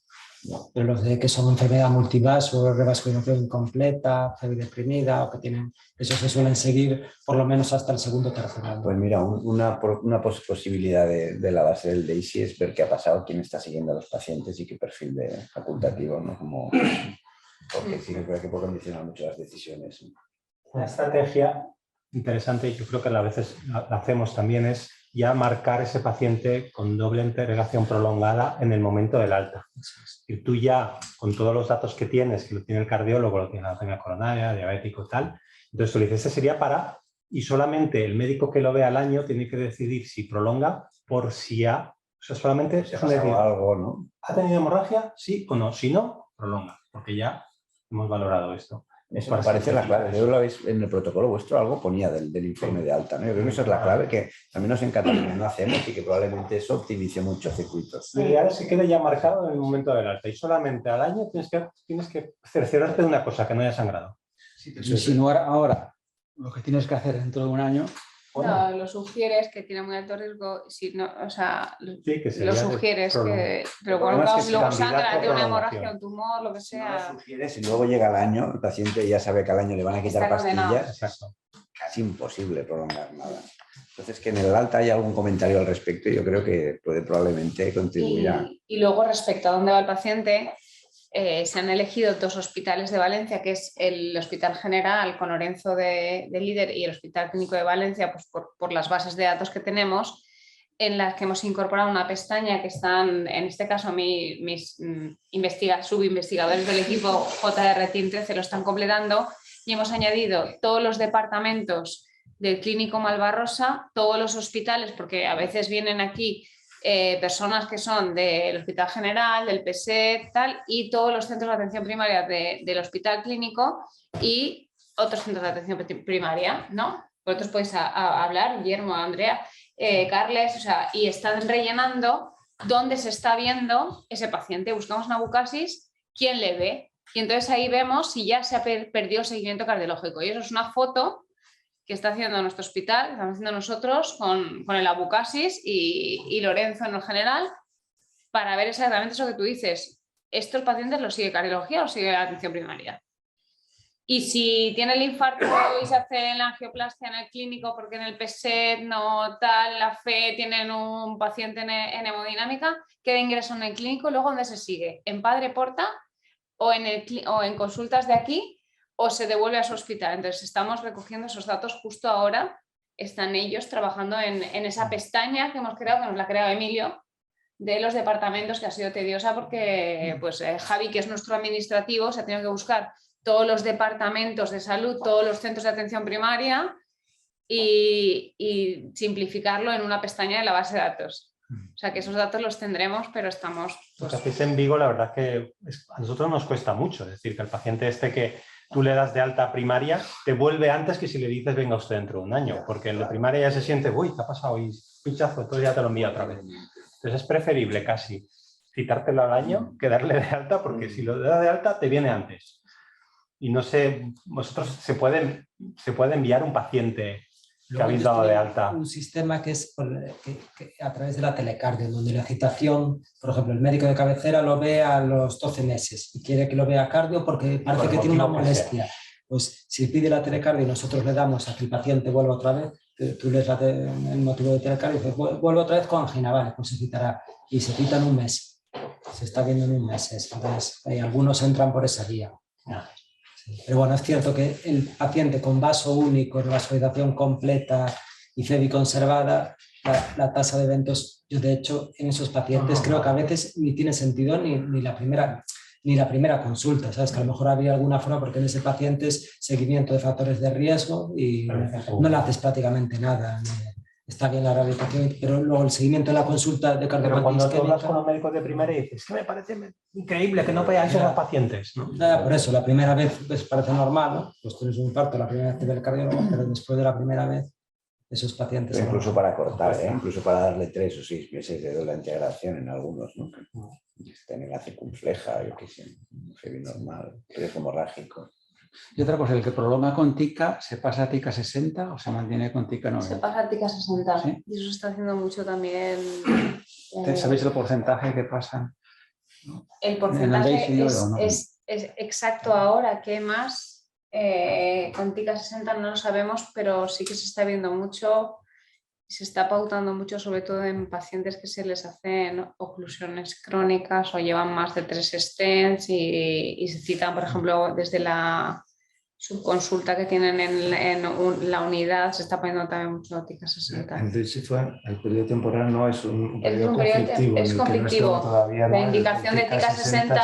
Pero los de que son enfermedad multivaso, revascularización incompleta, fiebre deprimida, o que tienen, esos se suelen seguir por lo menos hasta el segundo o tercer año. Pues mira, una posibilidad de la base del DAISY es ver qué ha pasado, quién está siguiendo a los pacientes y qué perfil de facultativo, ¿no? Porque sí que creo que puede condicionar mucho las decisiones. La estrategia interesante, y yo creo que a veces la hacemos también, es ya marcar ese paciente con doble interrogación prolongada en el momento del alta. Y tú ya, con todos los datos que tienes, que lo tiene el cardiólogo, lo tiene la anatomía coronaria, diabético y tal, entonces tú le dices, ese sería para, y solamente el médico que lo ve al año tiene que decidir si prolonga por si ha, o sea, solamente es decir, algo, ¿no? ¿Ha tenido hemorragia? Sí o no. Si no, prolonga, porque ya hemos valorado esto. Eso me parece la clave. Yo lo veis en el protocolo vuestro, algo ponía del informe de alta, ¿no? Yo creo que eso es la clave que al menos en Cataluña no hacemos y que probablemente eso optimice muchos circuitos. Lo ideal es que quede ya marcado en el momento del alta y solamente al año tienes que cerciorarte de una cosa, que no haya sangrado. Sí, pero si no ahora, lo que tienes que hacer dentro de un año... No, lo sugieres, que tiene muy alto riesgo, si no, o sea, sí, que lo sugieres, pero cuando luego sangra, tiene una hemorragia, un tumor, lo que sea. Si no lo sugieres y luego llega el año, el paciente ya sabe que al año le van a quitar pastillas, exacto. Casi imposible prolongar nada. Entonces, que en el alta haya algún comentario al respecto, yo creo que puede probablemente contribuir a... Y luego, respecto a dónde va el paciente, se han elegido 2 hospitales de Valencia, que es el Hospital General con Lorenzo de líder y el Hospital Clínico de Valencia, pues por las bases de datos que tenemos, en las que hemos incorporado una pestaña que están, en este caso, mis subinvestigadores del equipo JR Team 13 lo están completando, y hemos añadido todos los departamentos del Clínico Malvarrosa, todos los hospitales, porque a veces vienen aquí personas que son del Hospital General, del PSET, tal, y todos los centros de atención primaria del Hospital Clínico y otros centros de atención primaria, ¿no? Vosotros podéis hablar, Guillermo, Andrea, Carles, o sea, y están rellenando dónde se está viendo ese paciente. Buscamos una bucasis, quién le ve, y entonces ahí vemos si ya se ha perdido el seguimiento cardiológico. Y eso es una foto que está haciendo nuestro hospital, que estamos haciendo nosotros con el abucasis y Lorenzo en lo general, para ver exactamente eso que tú dices. ¿Estos pacientes los sigue cardiología o sigue la atención primaria? Y si tiene el infarto y se hace la angioplastia en el clínico porque en el PSET no tal, la FE tienen un paciente en hemodinámica, queda ingreso en el clínico, luego ¿dónde se sigue? ¿En Padre Porta o en consultas de aquí? O se devuelve a su hospital. Entonces estamos recogiendo esos datos justo ahora, están ellos trabajando en esa pestaña que hemos creado, que nos la ha creado Emilio, de los departamentos, que ha sido tediosa porque pues, Javi, que es nuestro administrativo, se ha tenido que buscar todos los departamentos de salud, todos los centros de atención primaria y simplificarlo en una pestaña de la base de datos. O sea que esos datos los tendremos, pero estamos... Pues... Lo que hacéis en Vigo, la verdad que a nosotros nos cuesta mucho, es decir, que el paciente que tú le das de alta primaria, te vuelve antes que si le dices venga usted dentro de un año, porque el de primaria ya se siente, uy, ¿qué ha pasado? Y pinchazo, entonces ya te lo envía otra vez. Entonces es preferible casi citártelo al año que darle de alta, porque si lo das de alta te viene antes. Y no sé, vosotros se puede enviar un paciente que habéis dado de alta. Un sistema que es que a través de la telecardio, donde la citación, por ejemplo, el médico de cabecera lo ve a los 12 meses y quiere que lo vea cardio porque parece que tiene una molestia. Pues si pide la telecardio y nosotros le damos a que el paciente vuelva otra vez, tú lees el motivo de telecardio y dices, vuelve otra vez con angina, vale, pues se citará. Y se cita en un mes. Se está viendo en un mes. Entonces, algunos entran por esa vía. Pero bueno, es cierto que el paciente con vaso único, vasodilatación completa y FEBI conservada, la tasa de eventos, yo de hecho en esos pacientes creo que a veces ni tiene sentido ni la primera consulta, ¿sabes? Que a lo mejor había alguna forma porque en ese paciente es seguimiento de factores de riesgo y no le haces prácticamente nada. Está bien la rehabilitación, pero luego el seguimiento de la consulta de cardiopatía. Pero cuando tú hablas con los médicos de primaria y dices, es que me parece increíble que no veáis a los pacientes, ¿no? Por eso, la primera vez pues, parece normal, ¿no? Pues tienes un infarto la primera vez que ve el cardiólogo, pero después de la primera vez, esos pacientes... Pero incluso para cortar, incluso para darle 3 o 6 meses de la integración en algunos, ¿no? Tener la circunfleja, yo qué sé, un FEBI normal, riesgo hemorrágico. Y otra cosa, el que prolonga con TICA, ¿se pasa a TICA 60 o se mantiene con TICA 90? Se pasa a TICA 60, ¿sí? Y eso se está haciendo mucho también. ¿Sabéis el porcentaje que pasan? El porcentaje es exacto ahora, ¿qué más? Con TICA 60 no lo sabemos, pero sí que se está viendo mucho, se está pautando mucho, sobre todo en pacientes que se les hacen oclusiones crónicas o llevan más de 3 stents y se citan, por ejemplo, desde la subconsulta que tienen en la unidad se está poniendo también mucho óptica 60. Entonces, el periodo temporal no es un periodo conflictivo. Es conflictivo. Todavía, ¿no? La indicación de ética 60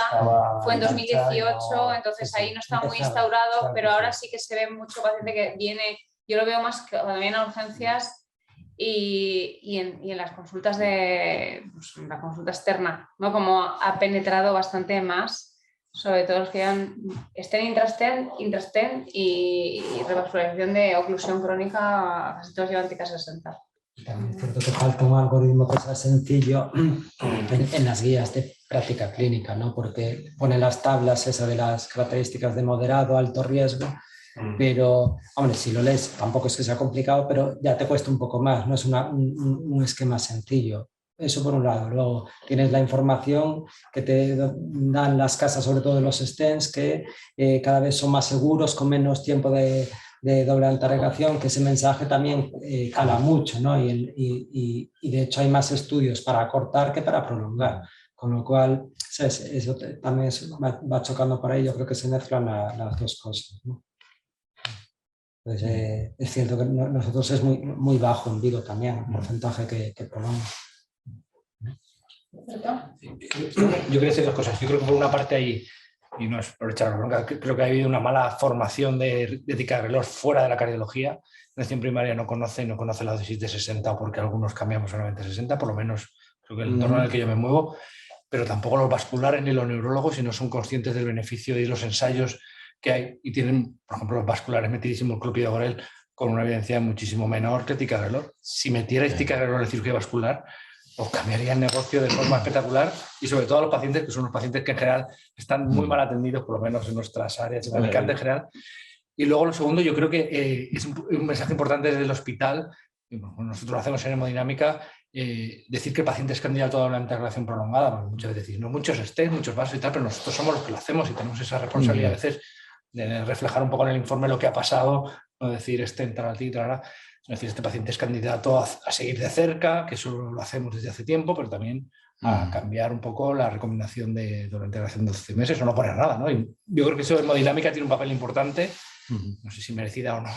fue en 2018, no, entonces ahí no está muy instaurado, pero ahora sí que se ve mucho paciente que viene, yo lo veo más que cuando viene a urgencias y en las consultas pues, la consulta externa, ¿no? Como ha penetrado bastante más, sobre todo los que estén intrastent y revascularización de oclusión crónica, casi todos llevan ética 60. También es cierto que falta un algoritmo que sea sencillo en las guías de práctica clínica, ¿no? Porque pone las tablas esas de las características de moderado, alto riesgo, pero, hombre, si lo lees tampoco es que sea complicado, pero ya te cuesta un poco más, no es un esquema sencillo. Eso por un lado. Luego tienes la información que te dan las casas, sobre todo de los stents, que cada vez son más seguros, con menos tiempo de doble antiagregación, que ese mensaje también cala mucho, ¿no? Y de hecho hay más estudios para acortar que para prolongar, con lo cual, ¿sabes? Eso también va chocando por ahí. Yo creo que se mezclan las dos cosas, ¿no? Entonces, es cierto que nosotros es muy bajo en Vigo también el porcentaje que prolonga. Yo quería decir dos cosas. Yo creo que por una parte hay, y no es por echar la bronca, creo que ha habido una mala formación de ética de reloj fuera de la cardiología. La atención primaria no conoce la dosis de 60, o porque algunos cambiamos solamente 60, por lo menos creo que el entorno en el que yo me muevo, pero tampoco los vasculares ni los neurólogos, si no son conscientes del beneficio de los ensayos que hay, y tienen, por ejemplo, los vasculares metidísimos clopidogrel con una evidencia muchísimo menor que ética de reloj. Si metierais ética de reloj en cirugía vascular, os cambiaría el negocio de forma espectacular, y sobre todo a los pacientes, que son los pacientes que en general están muy mal atendidos, por lo menos en nuestras áreas de medicante en general. Y luego lo segundo, yo creo que es un mensaje importante desde el hospital, y nosotros lo hacemos en hemodinámica, decir que el paciente es candidato a una antiagregación prolongada, porque muchas veces decís, no muchos estén, muchos vasos y tal, pero nosotros somos los que lo hacemos y tenemos esa responsabilidad a veces de reflejar un poco en el informe lo que ha pasado, no decir estén, es decir, este paciente es candidato a seguir de cerca, que eso lo hacemos desde hace tiempo, pero también a cambiar un poco la recomendación de la integración de 12 meses o no poner nada, ¿no? Y yo creo que eso en hemodinámica tiene un papel importante, no sé si merecida o no,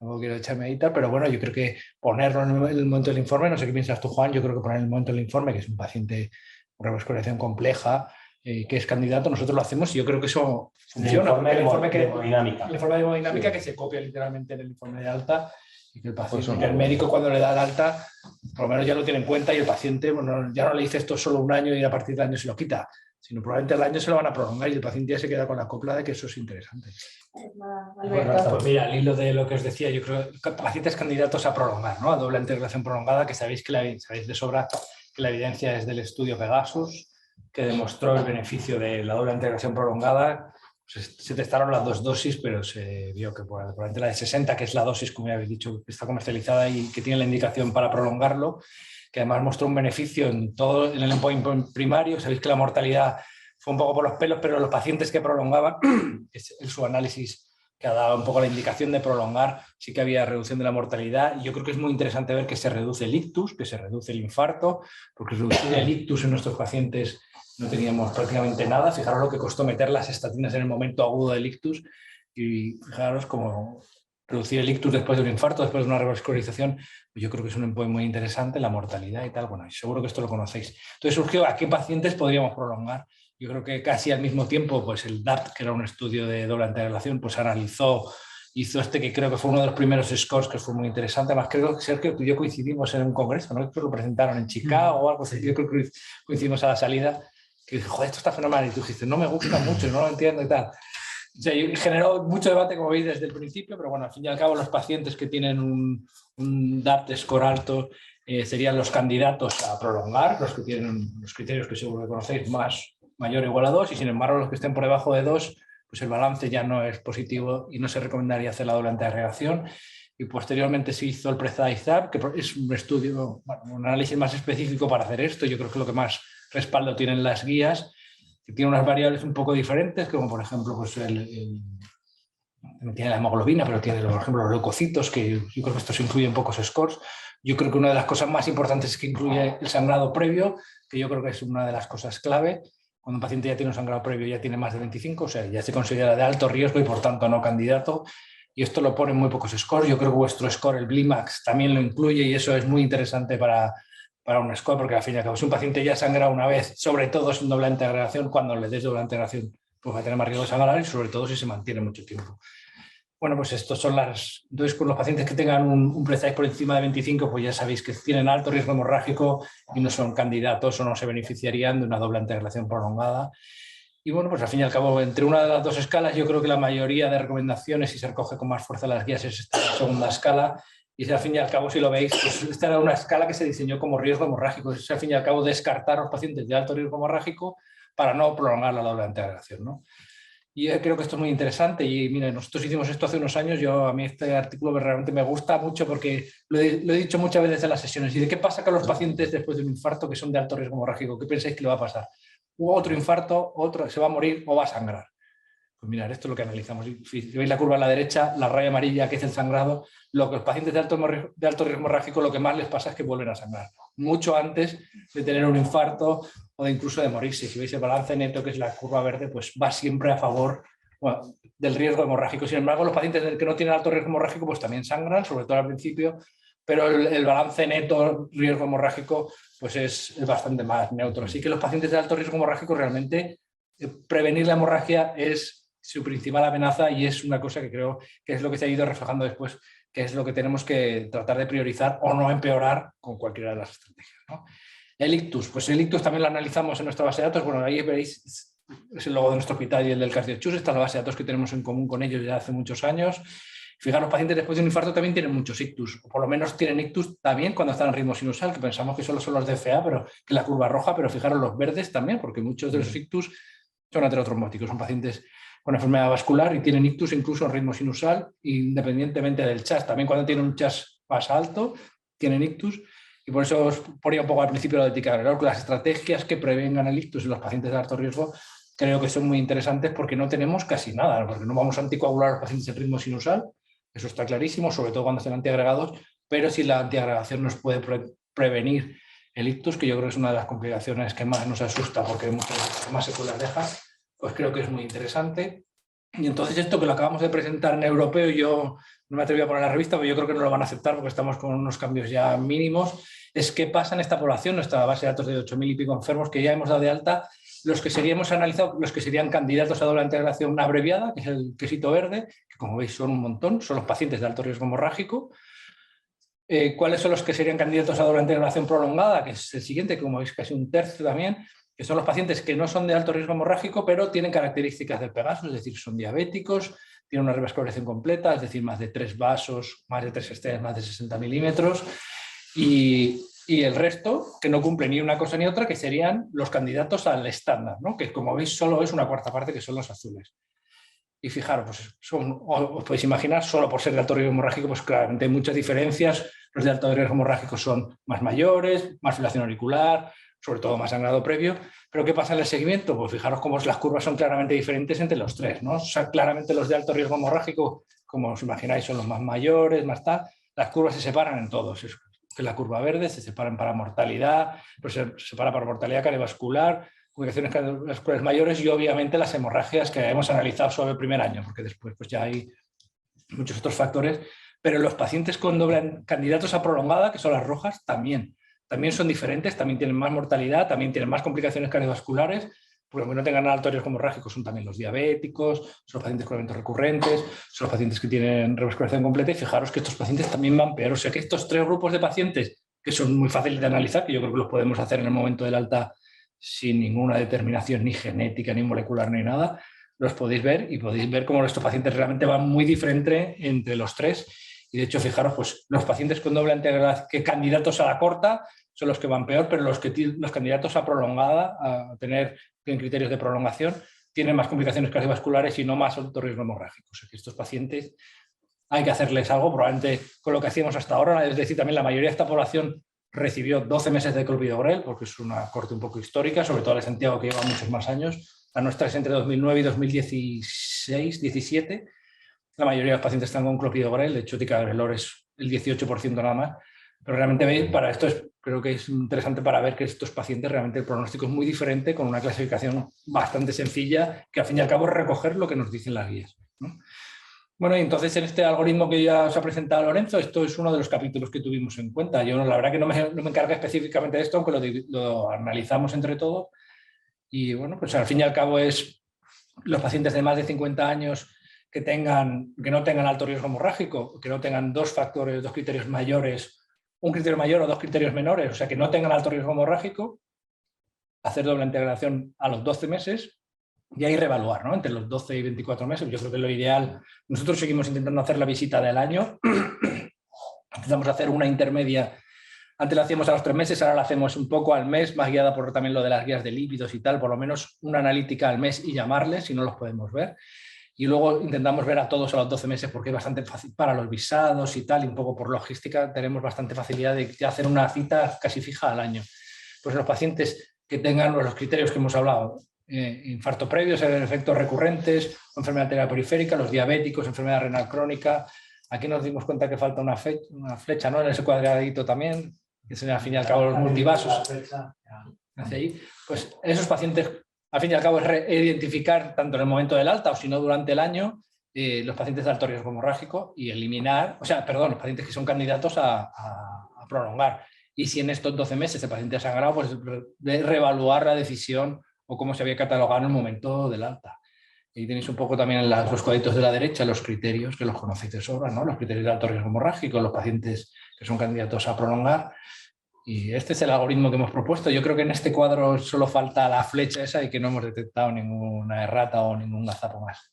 no quiero echarme ahí tal, pero bueno, yo creo que ponerlo en el momento del informe, no sé qué piensas tú, Juan, yo creo que poner en el momento del informe, que es un paciente con revascularización compleja, que es candidato, nosotros lo hacemos y yo creo que eso funciona. El informe de hemodinámica que se copia literalmente en el informe de alta, y que el paciente, el médico cuando le da el alta, por lo menos ya lo tiene en cuenta, y el paciente, bueno, ya no le dice esto solo un año y a partir del año se lo quita, sino probablemente el año se lo van a prolongar y el paciente ya se queda con la copla de que eso es interesante. Bueno, pues mira, al hilo de lo que os decía, yo creo que pacientes candidatos a prolongar, ¿no? A doble integración prolongada, que sabéis de sobra que la evidencia es del estudio Pegasus, que demostró el beneficio de la doble integración prolongada. Se testaron las dos dosis, pero se vio que probablemente la de 60, que es la dosis, como ya habéis dicho, que está comercializada y que tiene la indicación para prolongarlo, que además mostró un beneficio en todo en el endpoint primario. Sabéis que la mortalidad fue un poco por los pelos, pero los pacientes que prolongaban, es su análisis que ha dado un poco la indicación de prolongar, sí que había reducción de la mortalidad. Y yo creo que es muy interesante ver que se reduce el ictus, que se reduce el infarto, porque reducir el ictus en nuestros pacientes no teníamos prácticamente nada. Fijaros lo que costó meter las estatinas en el momento agudo del ictus, y fijaros cómo reducir el ictus después de un infarto, después de una revascularización, pues yo creo que es un endpoint muy interesante, la mortalidad y tal. Bueno, seguro que esto lo conocéis. Entonces surgió a qué pacientes podríamos prolongar. Yo creo que casi al mismo tiempo, pues el DAPT, que era un estudio de doble antiagregación, pues hizo este, que creo que fue uno de los primeros scores, que fue muy interesante. Además, creo que Sergio y yo coincidimos en un congreso, ¿no? Que lo presentaron en Chicago o algo así. Yo creo que coincidimos a la salida, que dije, joder, esto está fenomenal. Y tú dijiste, no me gusta mucho, no lo entiendo y tal. O sea, generó mucho debate, como veis, desde el principio, pero bueno, al fin y al cabo, los pacientes que tienen un DAPT score alto serían los candidatos a prolongar, los que tienen los criterios que seguro que conocéis, mayor o igual a 2, y sin embargo los que estén por debajo de 2, pues el balance ya no es positivo y no se recomendaría hacer la doble antiagregación. Y posteriormente se hizo el PRECISE-AP, que es un estudio, un análisis más específico para hacer esto. Yo creo que lo que más respaldo tienen las guías, que tiene unas variables un poco diferentes, como por ejemplo pues no tiene la hemoglobina, pero tiene por ejemplo los leucocitos, que yo creo que esto se incluye en pocos scores. Yo creo que una de las cosas más importantes es que incluye el sangrado previo, que yo creo que es una de las cosas clave. Cuando un paciente ya tiene un sangrado previo, ya tiene más de 25, o sea, ya se considera de alto riesgo y por tanto no candidato. Y esto lo ponen muy pocos scores. Yo creo que vuestro score, el BLIMAX, también lo incluye y eso es muy interesante para un score, porque al fin y al cabo, si un paciente ya ha sangrado una vez, sobre todo sin doble integración, cuando le des doble integración, pues va a tener más riesgo de sangrar y sobre todo si se mantiene mucho tiempo. Bueno, pues estos son entonces, con los pacientes que tengan un PRESIZE por encima de 25, pues ya sabéis que tienen alto riesgo hemorrágico y no son candidatos o no se beneficiarían de una doble integración prolongada. Y bueno, pues al fin y al cabo, entre una de las dos escalas, yo creo que la mayoría de recomendaciones, si se recoge con más fuerza las guías, es esta segunda escala. Y al fin y al cabo, si lo veis, pues esta era una escala que se diseñó como riesgo hemorrágico. Es al fin y al cabo descartar a los pacientes de alto riesgo hemorrágico para no prolongar la doble integración, ¿no? Y creo que esto es muy interesante y mira, nosotros hicimos esto hace unos años, a mí este artículo realmente me gusta mucho porque lo he dicho muchas veces en las sesiones. ¿Y de qué pasa con los pacientes después de un infarto que son de alto riesgo hemorrágico? ¿Qué pensáis que le va a pasar? ¿O otro infarto, se va a morir o va a sangrar? Pues mirad, esto es lo que analizamos. Si veis la curva a la derecha, la raya amarilla que es el sangrado, lo que los pacientes de alto riesgo hemorrágico lo que más les pasa es que vuelven a sangrar, mucho antes de tener un infarto o de incluso de morirse. Si veis el balance neto, que es la curva verde, pues va siempre a favor del riesgo hemorrágico. Sin embargo, los pacientes que no tienen alto riesgo hemorrágico pues también sangran, sobre todo al principio, pero el balance neto riesgo hemorrágico pues es bastante más neutro. Así que los pacientes de alto riesgo hemorrágico realmente prevenir la hemorragia es su principal amenaza y es una cosa que creo que es lo que se ha ido reflejando después, que es lo que tenemos que tratar de priorizar o no empeorar con cualquiera de las estrategias, ¿no? El ictus, pues el ictus también lo analizamos en nuestra base de datos. Bueno, ahí veréis, es el logo de nuestro hospital y el del CardioChus, esta es la base de datos que tenemos en común con ellos ya hace muchos años. Fijaros, los pacientes después de un infarto también tienen muchos ictus, o por lo menos tienen ictus también cuando están en ritmo sinusal, que pensamos que solo son los DFA, pero que la curva roja, pero fijaros los verdes también, porque muchos de los ictus son aterotrombóticos, son pacientes con enfermedad vascular y tienen ictus incluso en ritmo sinusal, independientemente del CHAS. También cuando tienen un CHAS más alto, tienen ictus. Y por eso os ponía un poco al principio lo de ticagrelor, que las estrategias que prevengan el ictus en los pacientes de alto riesgo creo que son muy interesantes porque no tenemos casi nada, porque no vamos a anticoagular a los pacientes en ritmo sinusal, eso está clarísimo, sobre todo cuando estén antiagregados, pero si la antiagregación nos puede prevenir el ictus, que yo creo que es una de las complicaciones que más nos asusta porque muchas más secuelas deja, pues creo que es muy interesante. Y entonces esto que lo acabamos de presentar en europeo, yo no me atreví a poner en la revista, pero yo creo que no lo van a aceptar porque estamos con unos cambios ya mínimos, es qué pasa en esta población, nuestra base de datos de 8.000 y pico enfermos que ya hemos dado de alta, los que seríamos analizados, los que serían candidatos a doble integración abreviada, que es el quesito verde, que como veis son un montón, son los pacientes de alto riesgo hemorrágico. ¿Cuáles son los que serían candidatos a doble integración prolongada? Que es el siguiente, que como veis casi un tercio también, que son los pacientes que no son de alto riesgo hemorrágico, pero tienen características del Pegasus, es decir, son diabéticos, tienen una revascularización completa, es decir, más de 3 vasos, más de 3 estrellas, más de 60 milímetros, y el resto, que no cumple ni una cosa ni otra, que serían los candidatos al estándar, ¿no? Que como veis solo es una cuarta parte, que son los azules. Y fijaros, pues os podéis imaginar, solo por ser de alto riesgo hemorrágico, pues claramente hay muchas diferencias. Los de alto riesgo hemorrágico son más mayores, más filación auricular, sobre todo más sangrado previo. Pero ¿qué pasa en el seguimiento? Pues fijaros cómo las curvas son claramente diferentes entre los tres, ¿no? O sea, claramente los de alto riesgo hemorrágico, como os imagináis, son los más mayores, más tal. Las curvas se separan en todos. Que la curva verde se separan para mortalidad, pues se separa para mortalidad cardiovascular, complicaciones cardiovasculares mayores y obviamente las hemorragias que hemos analizado sobre el primer año, porque después pues ya hay muchos otros factores. Pero los pacientes con doble candidatos a prolongada, que son las rojas, también son diferentes, también tienen más mortalidad, también tienen más complicaciones cardiovasculares, porque aunque no tengan alto riesgo hemorrágico son también los diabéticos, son los pacientes con eventos recurrentes, son los pacientes que tienen revascularización completa y fijaros que estos pacientes también van peor. O sea que estos tres grupos de pacientes, que son muy fáciles de analizar, que yo creo que los podemos hacer en el momento del alta sin ninguna determinación ni genética, ni molecular, ni nada, los podéis ver y podéis ver cómo estos pacientes realmente van muy diferente entre los tres. Y de hecho, fijaros, pues los pacientes con doble integración, que candidatos a la corta, son los que van peor, pero los candidatos a prolongada, a tienen criterios de prolongación, tienen más complicaciones cardiovasculares y no más alto riesgo hemorrágico. O sea que estos pacientes hay que hacerles algo, probablemente con lo que hacíamos hasta ahora, es decir, también la mayoría de esta población recibió 12 meses de clopidogrel, porque es una corte un poco histórica, sobre todo la de Santiago, que lleva muchos más años. La nuestra es entre 2009 y 2016-17. La mayoría de los pacientes están con clopidogrel, de hecho ticagrelor es el 18% nada más, Pero realmente para esto creo que es interesante para ver que estos pacientes realmente el pronóstico es muy diferente, con una clasificación bastante sencilla, que al fin y al cabo es recoger lo que nos dicen las guías, ¿no? Bueno, y entonces en este algoritmo que ya os ha presentado Lorenzo, esto es uno de los capítulos que tuvimos en cuenta. Yo la verdad que no me encargué específicamente de esto, aunque lo analizamos entre todos. Y bueno, pues al fin y al cabo es los pacientes de más de 50 años que no tengan alto riesgo hemorrágico, que no tengan dos criterios mayores, un criterio mayor o dos criterios menores, o sea, que no tengan alto riesgo hemorrágico, hacer doble integración a los 12 meses y ahí reevaluar, ¿no? Entre los 12 y 24 meses. Yo creo que lo ideal, nosotros seguimos intentando hacer la visita del año, intentamos hacer una intermedia. Antes la hacíamos a los 3 meses, ahora la hacemos un poco al mes, más guiada por también lo de las guías de lípidos y tal, por lo menos una analítica al mes y llamarles si no los podemos ver. Y luego intentamos ver a todos a los 12 meses porque es bastante fácil para los visados y tal, y un poco por logística tenemos bastante facilidad de hacer una cita casi fija al año. Pues los pacientes que tengan los criterios que hemos hablado, infarto previo, efectos recurrentes, enfermedad arterial periférica, los diabéticos, enfermedad renal crónica. Aquí nos dimos cuenta que falta una flecha, ¿no? En ese cuadradito también, que son al fin y al cabo los multivasos. Hacia ahí. Pues esos pacientes, al fin y al cabo, es identificar tanto en el momento del alta o si no durante el año los pacientes de alto riesgo hemorrágico y eliminar, los pacientes que son candidatos a prolongar. Y si en estos 12 meses el paciente ha sangrado, pues reevaluar la decisión o cómo se había catalogado en el momento del alta. Y tenéis un poco también en los cuadritos de la derecha los criterios, que los conocéis de sobra, ¿no? Los criterios de alto riesgo hemorrágico, los pacientes que son candidatos a prolongar. Y este es el algoritmo que hemos propuesto. Yo creo que en este cuadro solo falta la flecha esa y que no hemos detectado ninguna errata o ningún gazapo más.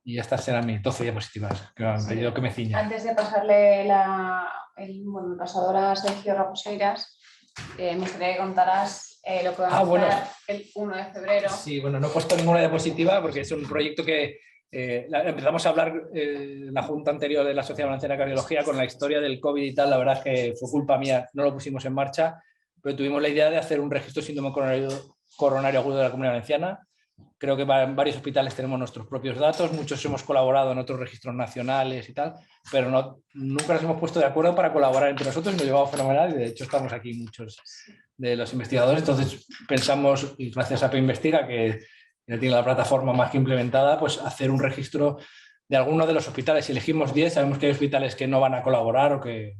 Y estas serán mis 12 diapositivas que me han pedido que me ciña. Antes de pasarle el pasador a Sergio Raposeiras, me gustaría que contaras lo que vamos a hacer el 1 de febrero. Sí, bueno, no he puesto ninguna diapositiva porque es un proyecto que empezamos a hablar en la junta anterior de la Sociedad Valenciana de Cardiología con la historia del COVID y tal. La verdad es que fue culpa mía, no lo pusimos en marcha, pero tuvimos la idea de hacer un registro de síndrome coronario agudo de la Comunidad Valenciana. Creo que en varios hospitales tenemos nuestros propios datos, muchos hemos colaborado en otros registros nacionales y tal, pero nunca nos hemos puesto de acuerdo para colaborar entre nosotros y nos llevamos fenomenal, y de hecho estamos aquí muchos de los investigadores. Entonces pensamos, y gracias a PEInvestiga, que ya tiene la plataforma más que implementada, pues hacer un registro de algunos de los hospitales. Si elegimos 10, sabemos que hay hospitales que no van a colaborar o que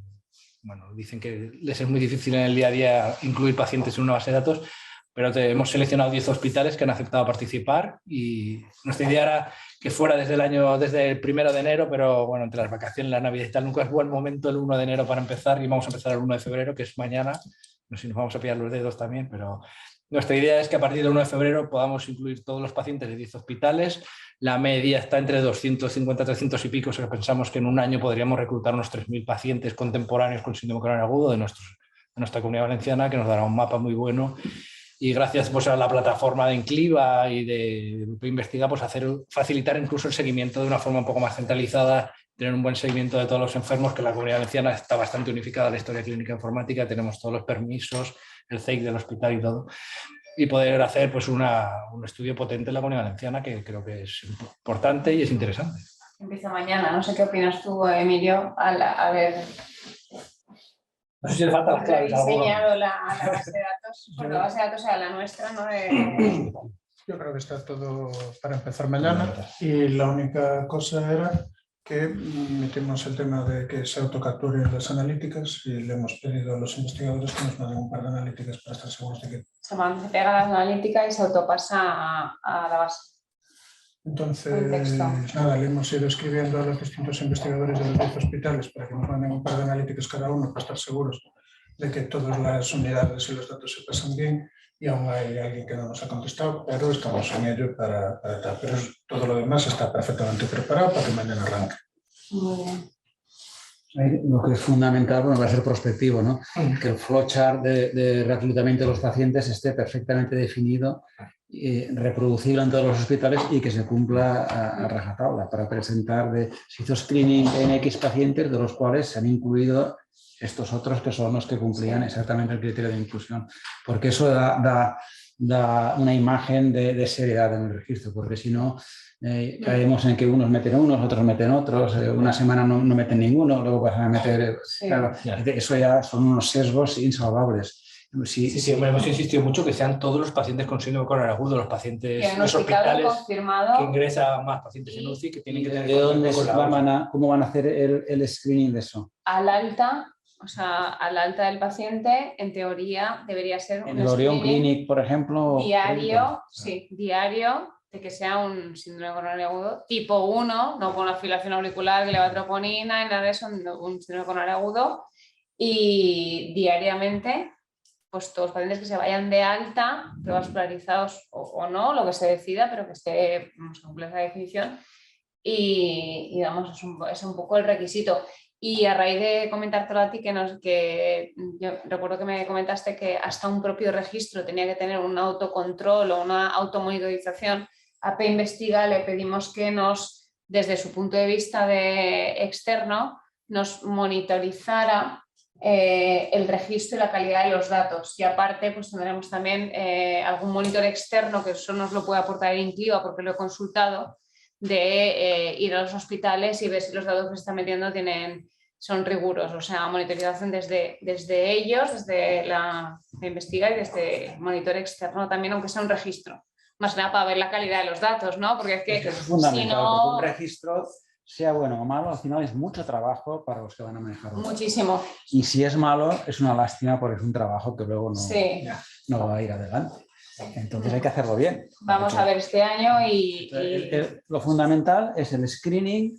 dicen que les es muy difícil en el día a día incluir pacientes en una base de datos, pero hemos seleccionado 10 hospitales que han aceptado participar y nuestra idea era que fuera desde el 1 de enero, pero bueno, entre las vacaciones, la Navidad y tal, nunca es buen momento el 1 de enero para empezar, y vamos a empezar el 1 de febrero, que es mañana. No sé si nos vamos a pillar los dedos también, pero nuestra idea es que a partir del 1 de febrero podamos incluir todos los pacientes de 10 hospitales. La media está entre 250, 300 y pico, o sea que pensamos que en un año podríamos reclutar unos 3.000 pacientes contemporáneos con síndrome coronario agudo de nuestra Comunidad Valenciana, que nos dará un mapa muy bueno. Y gracias pues, a la plataforma de Incliva y de PEInvestiga, pues facilitar incluso el seguimiento de una forma un poco más centralizada, tener un buen seguimiento de todos los enfermos, que la Comunidad Valenciana está bastante unificada en la historia clínica informática, tenemos todos los permisos, el CEIC del hospital y todo, y poder hacer pues, un estudio potente en la Comunidad Valenciana, que creo que es importante y es interesante. Empieza mañana, no sé qué opinas tú, Emilio, a ver... No sé si le falta las claves. Diseñado la base de datos, porque la base de datos sea la nuestra, ¿no? Yo creo que está todo para empezar mañana, y la única cosa era que metimos el tema de que se autocapturen las analíticas, y le hemos pedido a los investigadores que nos manden un par de analíticas para estar seguros de que... Se pega la analítica y se autopasa a la base. Entonces, nada, le hemos ido escribiendo a los distintos investigadores de los 10 hospitales para que nos manden un par de analíticas cada uno para estar seguros de que todas las unidades y los datos se pasan bien, y aún hay alguien que no nos ha contestado, pero estamos en ello para tal. Pero todo lo demás está perfectamente preparado para que mañana arranque. Muy bien. Lo que es fundamental, bueno, va a ser prospectivo, ¿no? Que el flowchart de reclutamiento de los pacientes esté perfectamente definido, reproducible en todos los hospitales y que se cumpla a rajatabla para presentar se hizo screening en X pacientes, de los cuales se han incluido estos otros que son los que cumplían exactamente el criterio de inclusión, porque eso da una imagen de seriedad en el registro, porque si no, caemos en que unos meten unos, otros meten otros, una semana no meten ninguno, luego pasan a meter... Claro, eso ya son unos sesgos insalvables. Sí, hemos insistido mucho que sean todos los pacientes con síndrome coronarial agudo, los pacientes en los hospitales confirmado, que ingresan más pacientes en UCI, que tienen que tener... ¿De dónde cómo van a hacer el screening de eso? Al alta, o sea, al alta del paciente, en teoría debería ser en el Orion Clinic, por ejemplo. Diario, sí, diario, de que sea un síndrome coronario agudo tipo 1, no con una fibrilación auricular que le va troponina y nada de eso, un síndrome coronario agudo, y diariamente, pues todos los pacientes que se vayan de alta, revascularizados o no, lo que se decida, pero que esté, vamos a cumplir esa definición, y vamos, es un poco el requisito. Y a raíz de comentártelo a ti, que yo recuerdo que me comentaste que hasta un propio registro tenía que tener un autocontrol o una automonitorización, AP Investiga le pedimos que desde su punto de vista externo, nos monitorizara el registro y la calidad de los datos. Y aparte, pues tendremos también algún monitor externo, que eso nos lo puede aportar el INCLIVA porque lo he consultado, de ir a los hospitales y ver si los datos que se están metiendo son rigurosos, o sea, monitorización desde ellos, desde la Investiga y desde monitor externo también, aunque sea un registro. Más que nada para ver la calidad de los datos, ¿no? Porque es que eso es fundamental, si no... porque un registro, sea bueno o malo, al final es mucho trabajo para los que van a manejarlo. Muchísimo. Y si es malo, es una lástima porque es un trabajo que luego no va a ir adelante. Entonces hay que hacerlo bien. Vamos a ver este año Lo fundamental es el screening,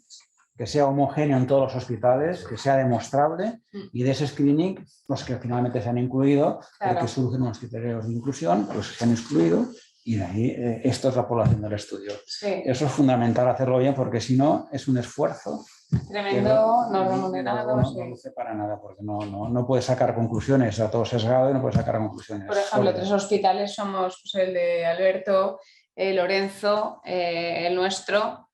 que sea homogéneo en todos los hospitales, que sea demostrable, y de ese screening, los que finalmente se han incluido, porque surgen unos criterios de inclusión, pues se han excluido, y de ahí esto es la población del estudio. Sí. Eso es fundamental hacerlo bien, porque si no es un esfuerzo tremendo, no remunerado. No luce para nada, porque no puedes sacar conclusiones, a todo sesgado y no puedes sacar conclusiones. Por ejemplo, 3 hospitales somos pues, el de Alberto, Lorenzo, el nuestro,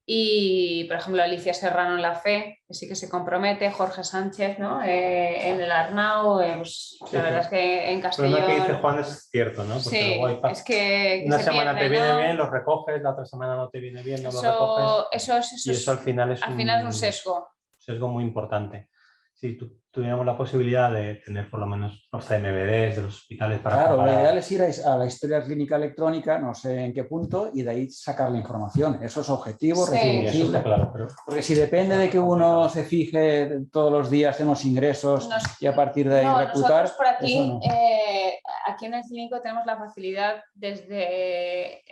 y por ejemplo Alicia Serrano en la FE, que sí que se compromete, Jorge Sánchez, ¿no? En el Arnau, pues, la verdad es que en Castellón... Lo que dice Juan es cierto, ¿no? Porque sí, luego es que una semana pierde, te viene ¿no? bien, los recoges, la otra semana no te viene bien, no los recoges. Y eso al final es un sesgo. Sesgo muy importante. Si tuviéramos la posibilidad de tener por lo menos los CMBDs de los hospitales para... Claro, lo ideal es ir a la historia clínica electrónica, no sé en qué punto, y de ahí sacar la información. Eso es objetivo, reproducible. Claro, pero... Porque si depende de que uno se fije todos los días en los ingresos y a partir de ahí reputar... Nosotros por aquí, no. Aquí en el clínico tenemos la facilidad desde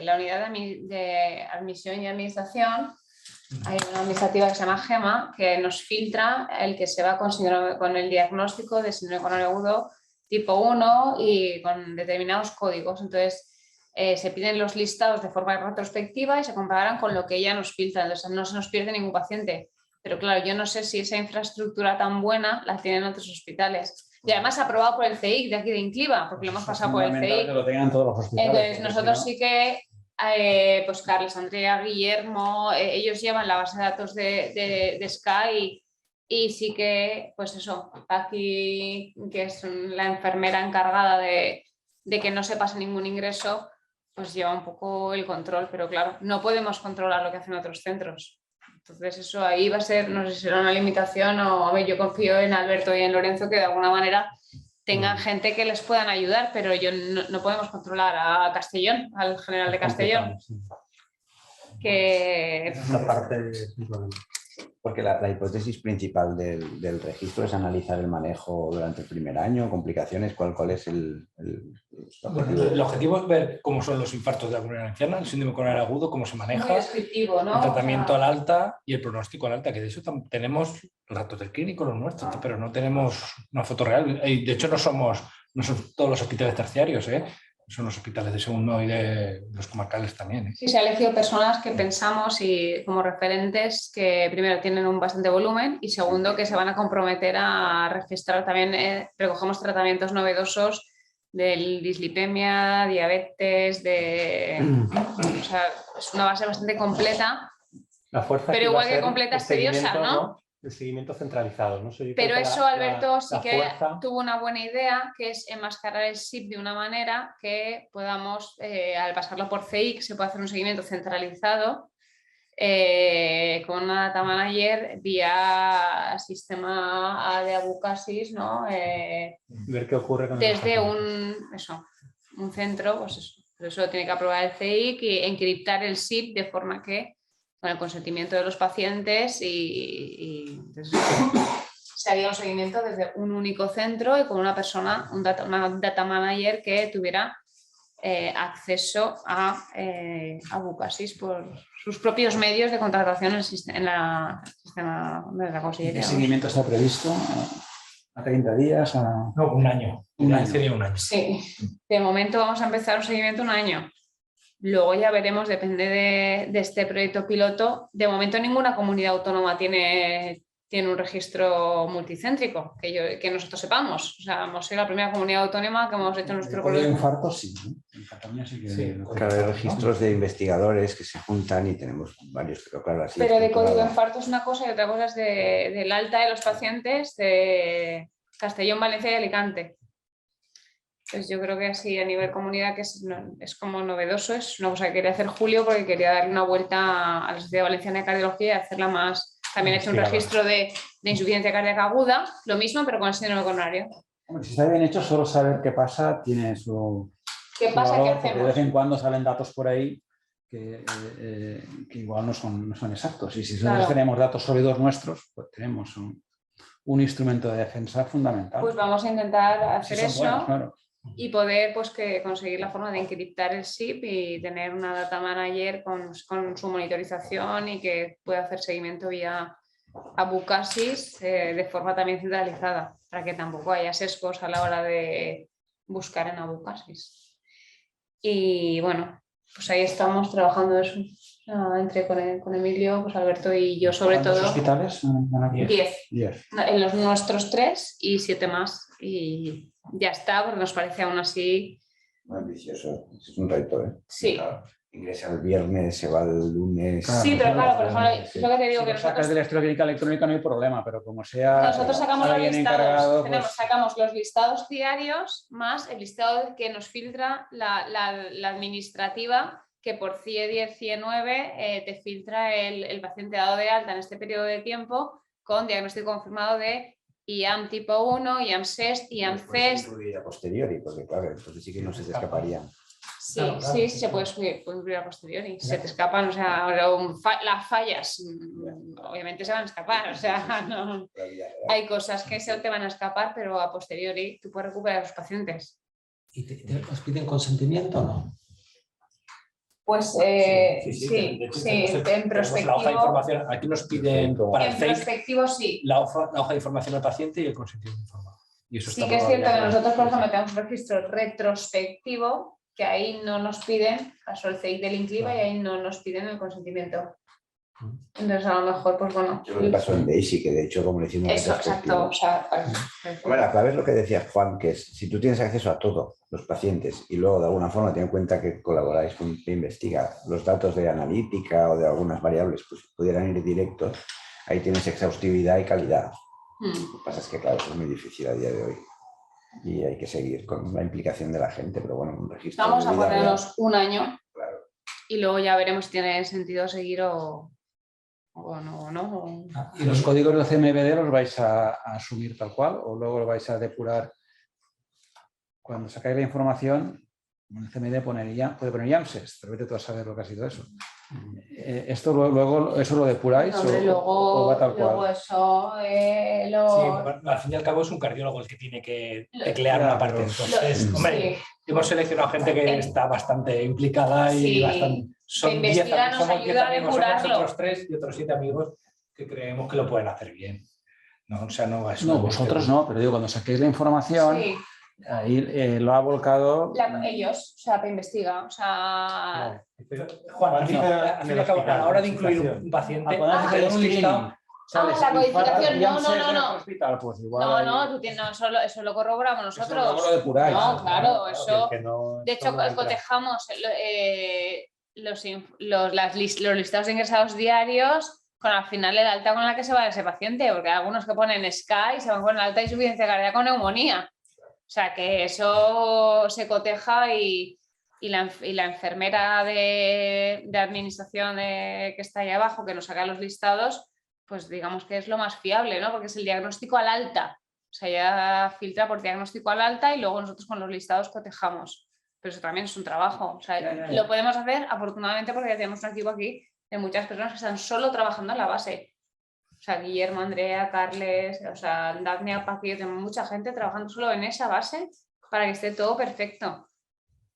la unidad de admisión y administración. Hay una administrativa que se llama GEMA, que nos filtra el que se va con el diagnóstico de síndrome coronario agudo tipo 1 y con determinados códigos. Entonces, se piden los listados de forma retrospectiva y se comparan con lo que ella nos filtra. Entonces, no se nos pierde ningún paciente. Pero claro, yo no sé si esa infraestructura tan buena la tienen otros hospitales. Y además aprobado por el CEIC de aquí de Incliva, porque lo hemos pasado por el CEIC. Que lo tengan todos los hospitales. Entonces, nosotros sí que... pues Carlos, Andrea, Guillermo, ellos llevan la base de datos de Sky y sí que, pues eso, Paqui, que es la enfermera encargada de que no se pase ningún ingreso, pues lleva un poco el control, pero claro, no podemos controlar lo que hacen otros centros. Entonces eso ahí va a ser, no sé si será una limitación o, a ver, yo confío en Alberto y en Lorenzo que de alguna manera tengan gente que les puedan ayudar, pero no podemos controlar a Castellón, al general de Castellón. Que... Esta parte es un problema. Porque la hipótesis principal del registro es analizar el manejo durante el primer año, complicaciones, ¿cuál es el objetivo? El objetivo es ver cómo son los infartos de la coronarias anciana, el síndrome coronario agudo, cómo se maneja, muy descriptivo, ¿no? El tratamiento al alta y el pronóstico al alta, que de eso tenemos los datos del clínico, los nuestros, pero no tenemos una foto real. De hecho, no son todos los hospitales terciarios, son los hospitales de segundo y de los comarcales también. Sí, se han elegido personas que pensamos y como referentes que primero tienen un bastante volumen y segundo que se van a comprometer a registrar también, recogemos tratamientos novedosos del dislipemia, diabetes, o sea, es una base bastante completa, La fuerza pero igual que completa es tediosa, ¿no? el seguimiento centralizado, ¿no? Pero eso, Alberto, sí la que fuerza... tuvo una buena idea, que es enmascarar el SIP de una manera que podamos, al pasarlo por CEIC, se puede hacer un seguimiento centralizado con una data manager vía sistema de Abucasis, ¿no? Ver qué ocurre con desde un centro, pues eso. Pero eso lo tiene que aprobar el CEIC y encriptar el SIP de forma que, con el consentimiento de los pacientes entonces, se haría un seguimiento desde un único centro y con una persona, una data manager que tuviera acceso a Abucasis por sus propios medios de contratación en el sistema de la consellería. ¿Qué seguimiento está previsto? ¿A 30 días? No, un año. Sería un año. Sí, de momento vamos a empezar un seguimiento un año. Luego ya veremos, depende de este proyecto piloto. De momento ninguna comunidad autónoma tiene un registro multicéntrico, que nosotros sepamos. O sea, hemos sido la primera comunidad autónoma que hemos hecho nuestro proyecto. El infarto sí, ¿no? En Cataluña sí que... Sí, claro, hay registros de investigadores que se juntan y tenemos varios, pero claro, así... Pero de código infarto es una cosa y otra cosa es del alta de los pacientes de Castellón, Valencia y Alicante. Pues yo creo que así a nivel comunidad que es como novedoso, es una cosa que quería hacer Julio porque quería darle una vuelta a la Sociedad Valenciana de Cardiología y hacerla más. También he hecho un registro de insuficiencia cardíaca aguda, lo mismo pero con el síndrome coronario. Hombre, si está bien hecho, solo saber qué pasa tiene su... ¿Qué pasa? Valor, ¿Qué hacemos? de vez en cuando salen datos por ahí que igual no son exactos. Y si nosotros tenemos datos sólidos nuestros, pues tenemos un instrumento de defensa fundamental. Pues vamos a intentar hacer eso. Buenos, claro. Y poder conseguir la forma de encriptar el SIP y tener una data manager con su monitorización y que pueda hacer seguimiento vía Abucasis de forma también centralizada, para que tampoco haya sesgos a la hora de buscar en Abucasis. Y bueno, pues ahí estamos trabajando eso. Entre con Emilio, pues Alberto y yo sobre todo. ¿Cuántos hospitales? 10. En los nuestros 3 y 7 más. Y ya está, porque nos parece aún así... Muy ambicioso, es un reto, ¿eh? Sí. Claro. Ingresa el viernes, se va el lunes... Claro, sí, pero claro, por ejemplo, es lo que te digo, si que nosotros... sacas de la historia clínica electrónica no hay problema, pero como sea... Nosotros sacamos los listados, encargado, pues... sacamos los listados diarios más el listado que nos filtra la administrativa, que por CIE 10, CIE 9 te filtra el paciente dado de alta en este periodo de tiempo con diagnóstico confirmado de IAM tipo 1, IAM CEST, IAM CEST. A posteriori, porque claro, entonces sí que no se te escaparían. Sí, sí, se puede incluir a posteriori. Se te escapan, o sea, las fallas obviamente se van a escapar, o sea, no, hay cosas que se te van a escapar, pero a posteriori tú puedes recuperar a los pacientes. ¿Y os piden consentimiento o no? Pues sí, en prospectivo. La hoja de información, aquí nos piden para el CEIC, prospectivo sí. La hoja de información del paciente y el consentimiento informado. Y eso sí que es cierto que nosotros, por ejemplo, tenemos un registro retrospectivo, que ahí no nos piden, caso el CEIC del INCLIVA, y ahí no nos piden el consentimiento. Entonces, a lo mejor, pues bueno. Yo lo que pasó en DAISY, que de hecho, como le hicimos. Eso, exacto. O sea, bueno, la clave es lo que decía Juan, que es si tú tienes acceso a todo, los pacientes, y luego de alguna forma ten en cuenta que colaboráis con que investiga los datos de analítica o de algunas variables, pues pudieran ir directos, ahí tienes exhaustividad y calidad. Lo que pasa es que, claro, eso es muy difícil a día de hoy. Y hay que seguir con la implicación de la gente, pero bueno, un registro. Vamos a ponernos un año, claro, y luego ya veremos si tiene sentido seguir o no. ¿Y los códigos del CMVD los vais a asumir tal cual o luego lo vais a depurar? Cuando sacáis la información, en el CMVD puede poner IAMSES, pero vete tú a saber lo que ha sido eso. ¿Esto luego eso lo depuráis o va tal cual? Luego eso Sí, al fin y al cabo es un cardiólogo el que tiene que teclear una parte. Entonces, hombre, hemos seleccionado gente que está bastante implicada y bastante... Son 10 amigos, somos otros 3 y otros 7 amigos que creemos que lo pueden hacer bien. No, o sea, no vosotros no, pero digo, cuando saquéis la información, ahí lo ha volcado... ellos, o sea, te investiga, o sea... Pero, Juan, a la hora de incluir un paciente, un listado... la codificación, no. Hospital, pues igual no, eso lo corroboramos nosotros. Eso lo depuráis. No, claro, eso... De hecho, cotejamos los listados de ingresados diarios con al final el alta con la que se va ese paciente, porque hay algunos que ponen SCAI se van con el alta de insuficiencia cardíaca con neumonía. O sea que eso se coteja y la enfermera de administración que está ahí abajo, que nos saca los listados, pues digamos que es lo más fiable, ¿no? Porque es el diagnóstico al alta. O sea, ya filtra por diagnóstico al alta y luego nosotros con los listados cotejamos. Pero eso también es un trabajo. O sea, lo podemos hacer afortunadamente porque ya tenemos un equipo aquí de muchas personas que están solo trabajando en la base. O sea, Guillermo, Andrea, Carles, o sea, Dafne, Paqui, tenemos mucha gente trabajando solo en esa base para que esté todo perfecto.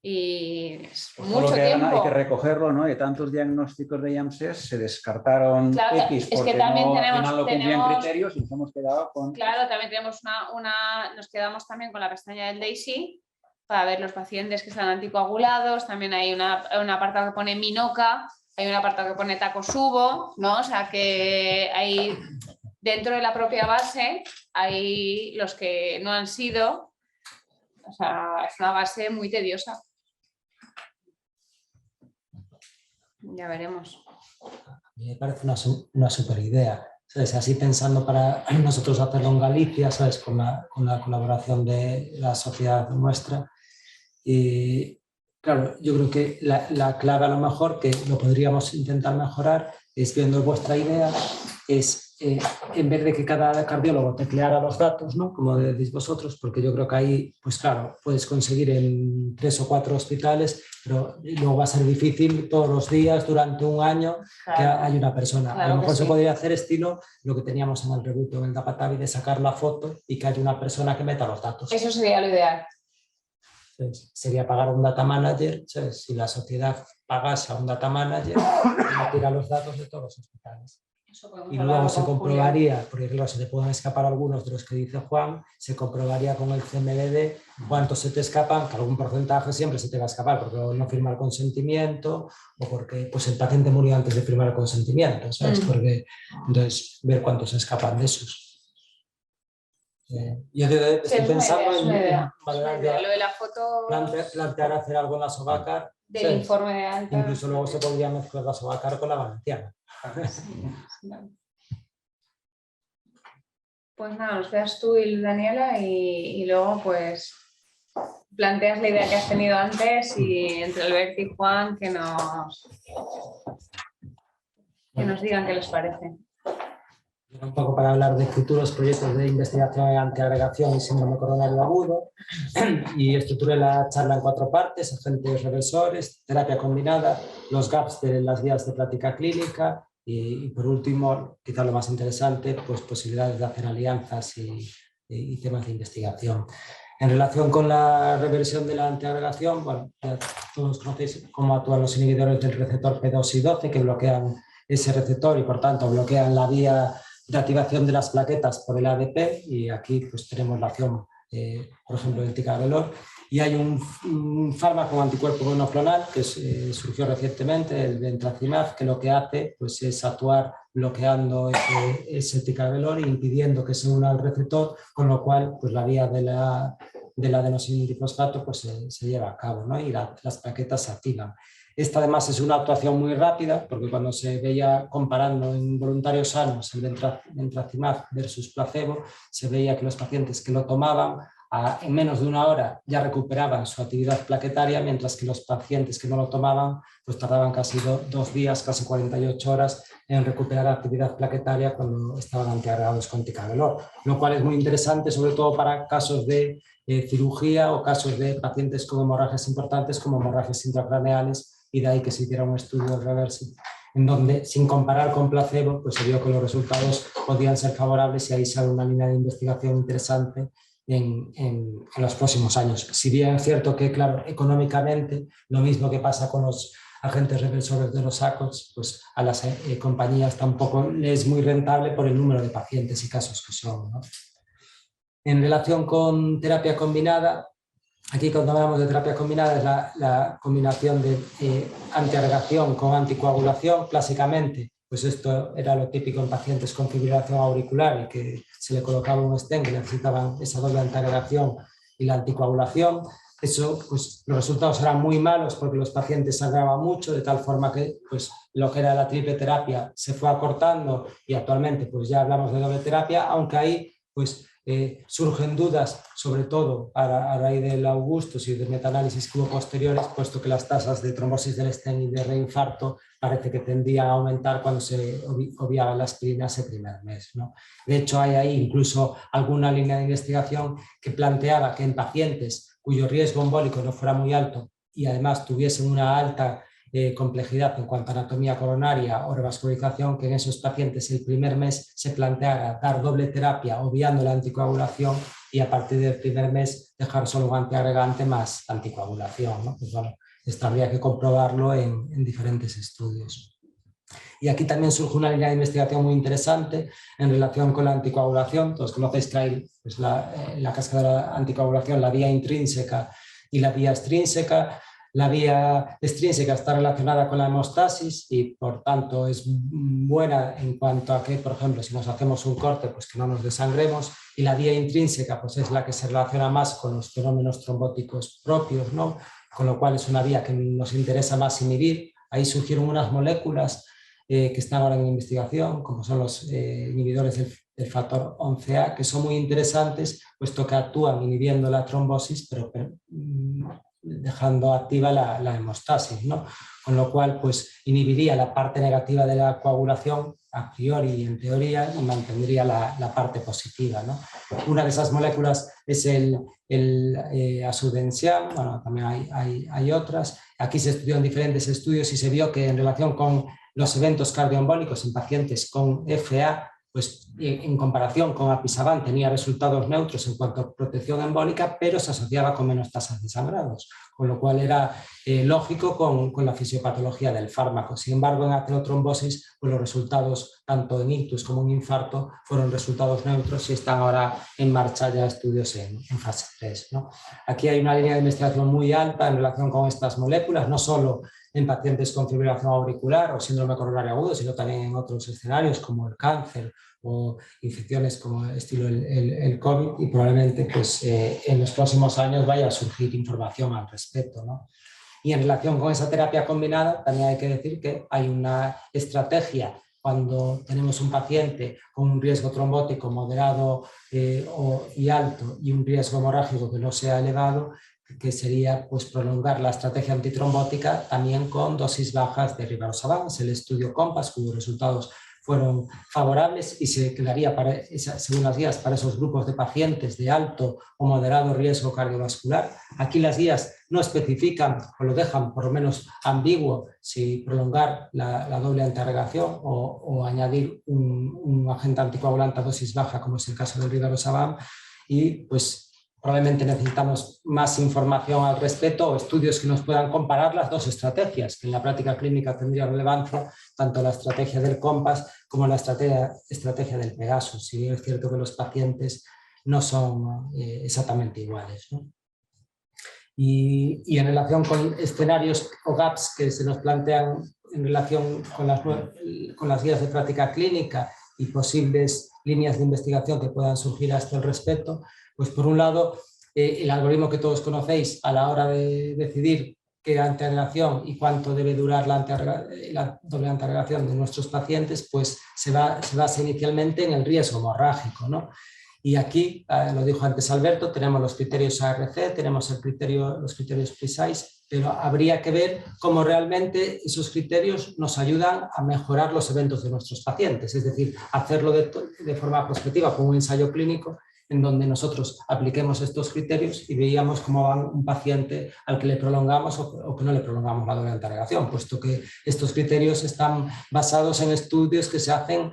Y es Pues mucho todo lo que tiempo. hay que recogerlo, ¿no? De tantos diagnósticos de IAMSES se descartaron Claro, X es porque que también no, al tenemos- final no cumplían tenemos- criterios y nos hemos quedado con... Claro, también tenemos nos quedamos también con la pestaña del DAISY para ver los pacientes que están anticoagulados. También hay un apartado que pone Minoca, hay un apartado que pone Tacosubo, ¿no? O sea que hay dentro de la propia base hay los que no han sido. O sea, es una base muy tediosa. Ya veremos. Me parece una super idea, ¿sabes? Así pensando para nosotros hacerlo en Galicia, ¿sabes? Con la colaboración de la sociedad nuestra. Y claro, yo creo que la clave a lo mejor que lo podríamos intentar mejorar es viendo vuestra idea, es en vez de que cada cardiólogo tecleara los datos, ¿no? Como decís vosotros, porque yo creo que ahí, pues claro, puedes conseguir en 3 o 4 hospitales, pero luego va a ser difícil todos los días durante un año que hay una persona. Claro a lo mejor que se sí. podría hacer estilo lo que teníamos en el Rebuto, en el Dapatavi, de sacar la foto y que haya una persona que meta los datos. Eso sería lo ideal. Entonces, sería pagar a un data manager, ¿sabes? Si la sociedad pagase a un data manager, metiera los datos de todos los hospitales. Eso podemos Y hablarlo luego se con Julia. comprobaría, porque claro, se te pueden escapar algunos de los que dice Juan, se comprobaría con el CMDD cuántos se te escapan, que algún porcentaje siempre se te va a escapar porque no firma el consentimiento o porque pues, el paciente murió antes de firmar el consentimiento, ¿sabes? Porque, entonces, ver cuántos se escapan de esos. Yo estoy pensando en valorar lo de la foto plantear hacer algo en la Sobacar. del ¿sabes? informe de alta. Incluso luego se podría mezclar la Sobacar con la valenciana. Vale. Pues nada, nos quedas tú y Daniela y luego pues planteas la idea que has tenido antes y entre Alberto y Juan que nos digan qué les parece. Un poco para hablar de futuros proyectos de investigación en antiagregación y síndrome coronario agudo, y estructuré la charla en 4 partes: agentes reversores, terapia combinada, los gaps de las guías de práctica clínica y por último, quizá lo más interesante, pues posibilidades de hacer alianzas y temas de investigación. En relación con la reversión de la antiagregación, bueno, ya todos conocéis cómo actúan los inhibidores del receptor P2 y 12 que bloquean ese receptor y por tanto bloquean la vía de activación de las plaquetas por el ADP, y aquí pues tenemos la acción, por ejemplo, del ticagrelor. Y hay un fármaco anticuerpo monoclonal que surgió recientemente, el Ventracimab, que lo que hace pues, es actuar bloqueando ese ticagrelor e impidiendo que se una al receptor, con lo cual pues, la vía del adenosín trifosfato pues, se lleva a cabo, ¿no? Y las plaquetas se activan. Esta además es una actuación muy rápida, porque cuando se veía comparando en voluntarios sanos el Ventracimab versus placebo, se veía que los pacientes que lo tomaban en menos de 1 hora ya recuperaban su actividad plaquetaria, mientras que los pacientes que no lo tomaban pues tardaban casi 2 días, casi 48 horas en recuperar actividad plaquetaria cuando estaban antiagregados con ticagrelor, lo cual es muy interesante, sobre todo para casos de cirugía o casos de pacientes con hemorragias importantes como hemorragias intracraneales, y de ahí que se hiciera un estudio de reversing en donde, sin comparar con placebo, pues se vio que los resultados podían ser favorables y ahí sale una línea de investigación interesante en los próximos años. Si bien es cierto que, claro, económicamente, lo mismo que pasa con los agentes reversores de los ACOs, pues a las compañías tampoco les es muy rentable por el número de pacientes y casos que son, ¿no? En relación con terapia combinada, aquí cuando hablamos de terapia combinada es la combinación de antiagregación con anticoagulación. Clásicamente, pues esto era lo típico en pacientes con fibrilación auricular y que se le colocaba un stent que necesitaban esa doble antiagregación y la anticoagulación. eso, pues, los resultados eran muy malos porque los pacientes sangraban mucho, de tal forma que pues, lo que era la triple terapia se fue acortando y actualmente pues, ya hablamos de doble terapia, aunque ahí pues, surgen dudas, sobre todo a raíz del Augustus y de metaanálisis que hubo posteriores, puesto que las tasas de trombosis del stent y de reinfarto parece que tendían a aumentar cuando se obviaba la aspirina ese primer mes, ¿no? De hecho, hay ahí incluso alguna línea de investigación que planteaba que en pacientes cuyo riesgo embólico no fuera muy alto y además tuviesen una alta complejidad en cuanto a anatomía coronaria o revascularización, que en esos pacientes el primer mes se planteara dar doble terapia obviando la anticoagulación y a partir del primer mes dejar solo un antiagregante más anticoagulación, ¿no? Pues bueno, esto habría que comprobarlo en diferentes estudios. Y aquí también surge una línea de investigación muy interesante en relación con la anticoagulación. Todos conocéis que hay pues, la cascada de la anticoagulación, la vía intrínseca y la vía extrínseca. La vía extrínseca está relacionada con la hemostasis y por tanto es buena en cuanto a que, por ejemplo, si nos hacemos un corte, pues que no nos desangremos, y la vía intrínseca pues es la que se relaciona más con los fenómenos trombóticos propios, ¿no? Con lo cual es una vía que nos interesa más inhibir. Ahí surgieron unas moléculas que están ahora en investigación, como son los inhibidores del factor 11A, que son muy interesantes, puesto que actúan inhibiendo la trombosis, pero dejando activa la hemostasis, ¿no? Con lo cual pues, inhibiría la parte negativa de la coagulación a priori y en teoría y mantendría la parte positiva, ¿no? Una de esas moléculas es el asundencian, bueno, también hay otras. Aquí se estudió en diferentes estudios y se vio que en relación con los eventos cardioembólicos en pacientes con FA, pues en comparación con apisaban tenía resultados neutros en cuanto a protección embólica, pero se asociaba con menos tasas de sangrados, con lo cual era lógico con la fisiopatología del fármaco. Sin embargo, en aterotrombosis, pues los resultados, tanto en ictus como en infarto, fueron resultados neutros y están ahora en marcha ya estudios en fase 3, ¿no? Aquí hay una línea de investigación muy alta en relación con estas moléculas, no solo en pacientes con fibrilación auricular o síndrome coronario agudo, sino también en otros escenarios como el cáncer o infecciones como estilo el COVID, y probablemente pues, en los próximos años vaya a surgir información al respecto, ¿no? Y en relación con esa terapia combinada, también hay que decir que hay una estrategia cuando tenemos un paciente con un riesgo trombótico moderado y alto y un riesgo hemorrágico que no sea elevado, que sería pues, prolongar la estrategia antitrombótica también con dosis bajas de rivaroxaban. Es el estudio COMPAS, cuyos resultados fueron favorables y se quedaría, según las guías, para esos grupos de pacientes de alto o moderado riesgo cardiovascular. Aquí las guías no especifican o lo dejan por lo menos ambiguo si prolongar la doble antiagregación o añadir un agente anticoagulante a dosis baja, como es el caso del rivaroxaban, y pues probablemente necesitamos más información al respecto o estudios que nos puedan comparar las dos estrategias, que en la práctica clínica tendría relevancia, tanto la estrategia del COMPAS como la estrategia del Pegasus. Si bien es cierto que los pacientes no son exactamente iguales, ¿no? Y en relación con escenarios o gaps que se nos plantean en relación con las guías de práctica clínica y posibles líneas de investigación que puedan surgir a este respecto, pues por un lado, el algoritmo que todos conocéis a la hora de decidir qué antiagregación y cuánto debe durar la doble antiagregación de nuestros pacientes, pues se basa inicialmente en el riesgo hemorrágico, ¿no? Y aquí, lo dijo antes Alberto, tenemos los criterios ARC, tenemos los criterios PRECISE, pero habría que ver cómo realmente esos criterios nos ayudan a mejorar los eventos de nuestros pacientes, es decir, hacerlo de forma prospectiva con un ensayo clínico en donde nosotros apliquemos estos criterios y veíamos cómo va un paciente al que le prolongamos o que no le prolongamos la doble antiagregación, puesto que estos criterios están basados en estudios que se hacen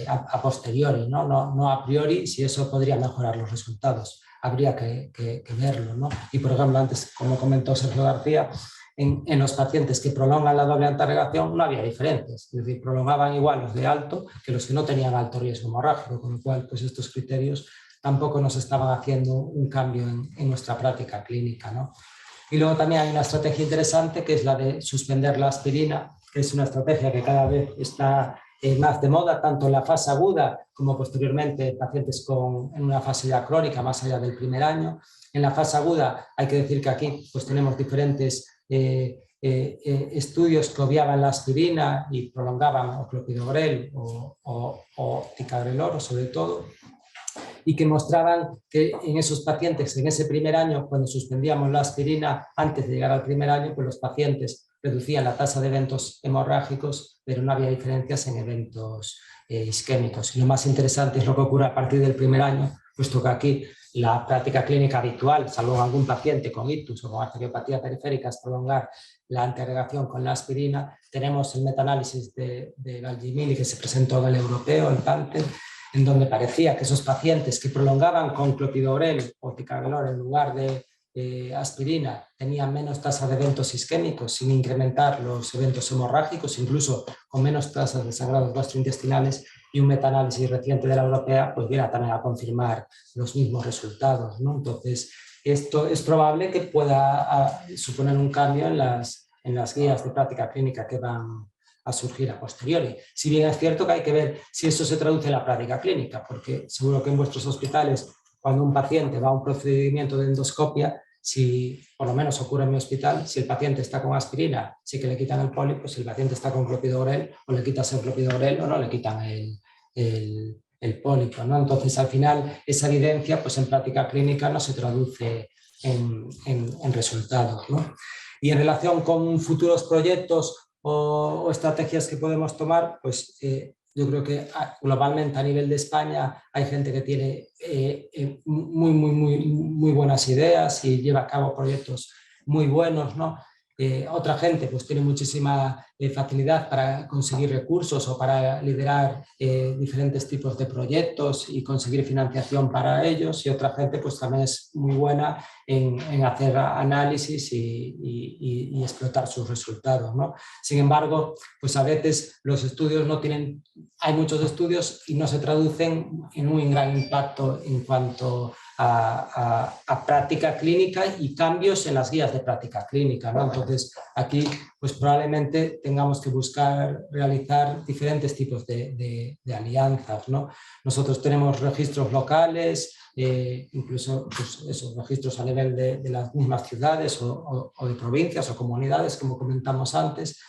a posteriori, no a priori, si eso podría mejorar los resultados. Habría que verlo, ¿no? Y por ejemplo, antes, como comentó Sergio García, en los pacientes que prolongan la doble antiagregación no había diferencias, es decir, prolongaban igual los de alto que los que no tenían alto riesgo hemorrágico, con lo cual pues estos criterios tampoco nos estaban haciendo un cambio en nuestra práctica clínica, ¿no? Y luego también hay una estrategia interesante que es la de suspender la aspirina, que es una estrategia que cada vez está más de moda, tanto en la fase aguda como posteriormente pacientes en una fase ya crónica, más allá del primer año. En la fase aguda hay que decir que aquí pues, tenemos diferentes estudios que obviaban la aspirina y prolongaban o clopidogrel o ticagrelor, sobre todo, y que mostraban que en esos pacientes, en ese primer año, cuando suspendíamos la aspirina antes de llegar al primer año, pues los pacientes reducían la tasa de eventos hemorrágicos, pero no había diferencias en eventos isquémicos. Y lo más interesante es lo que ocurre a partir del primer año, puesto que aquí la práctica clínica habitual, salvo en algún paciente con ictus o con arteriopatía periférica, es prolongar la antiagregación con la aspirina. Tenemos el metaanálisis de Galgimini que se presentó en el europeo, el PANTEN, en donde parecía que esos pacientes que prolongaban con clopidogrel o ticagrelor en lugar de aspirina tenían menos tasa de eventos isquémicos sin incrementar los eventos hemorrágicos, incluso con menos tasas de sangrados gastrointestinales, y un metaanálisis reciente de la europea pues viene también a confirmar los mismos resultados, ¿no? Entonces, esto es probable que pueda suponer un cambio en las guías de práctica clínica que van a surgir a posteriori. Si bien es cierto que hay que ver si eso se traduce en la práctica clínica, porque seguro que en vuestros hospitales, cuando un paciente va a un procedimiento de endoscopia, si por lo menos ocurre en mi hospital, si el paciente está con aspirina, sí que le quitan el pólipo, si el paciente está con clopidogrel, o le quitas el clopidogrel o no le quitan el pólipo, ¿no? Entonces, al final, esa evidencia pues, en práctica clínica no se traduce en resultados, ¿no? Y en relación con futuros proyectos o estrategias que podemos tomar, pues yo creo que globalmente a nivel de España hay gente que tiene muy buenas ideas y lleva a cabo proyectos muy buenos, ¿no? Otra gente pues tiene muchísima facilidad para conseguir recursos o para liderar diferentes tipos de proyectos y conseguir financiación para ellos, y otra gente pues también es muy buena en hacer análisis y explotar sus resultados, ¿no? Sin embargo, pues a veces los estudios no tienen, hay muchos estudios y no se traducen en un gran impacto en cuanto a práctica clínica y cambios en las guías de práctica clínica, ¿no? Entonces, aquí pues probablemente tengamos que buscar realizar diferentes tipos de alianzas, ¿no? Nosotros tenemos registros locales, incluso pues, esos registros a nivel de las mismas ciudades o de provincias o comunidades, como comentamos antes.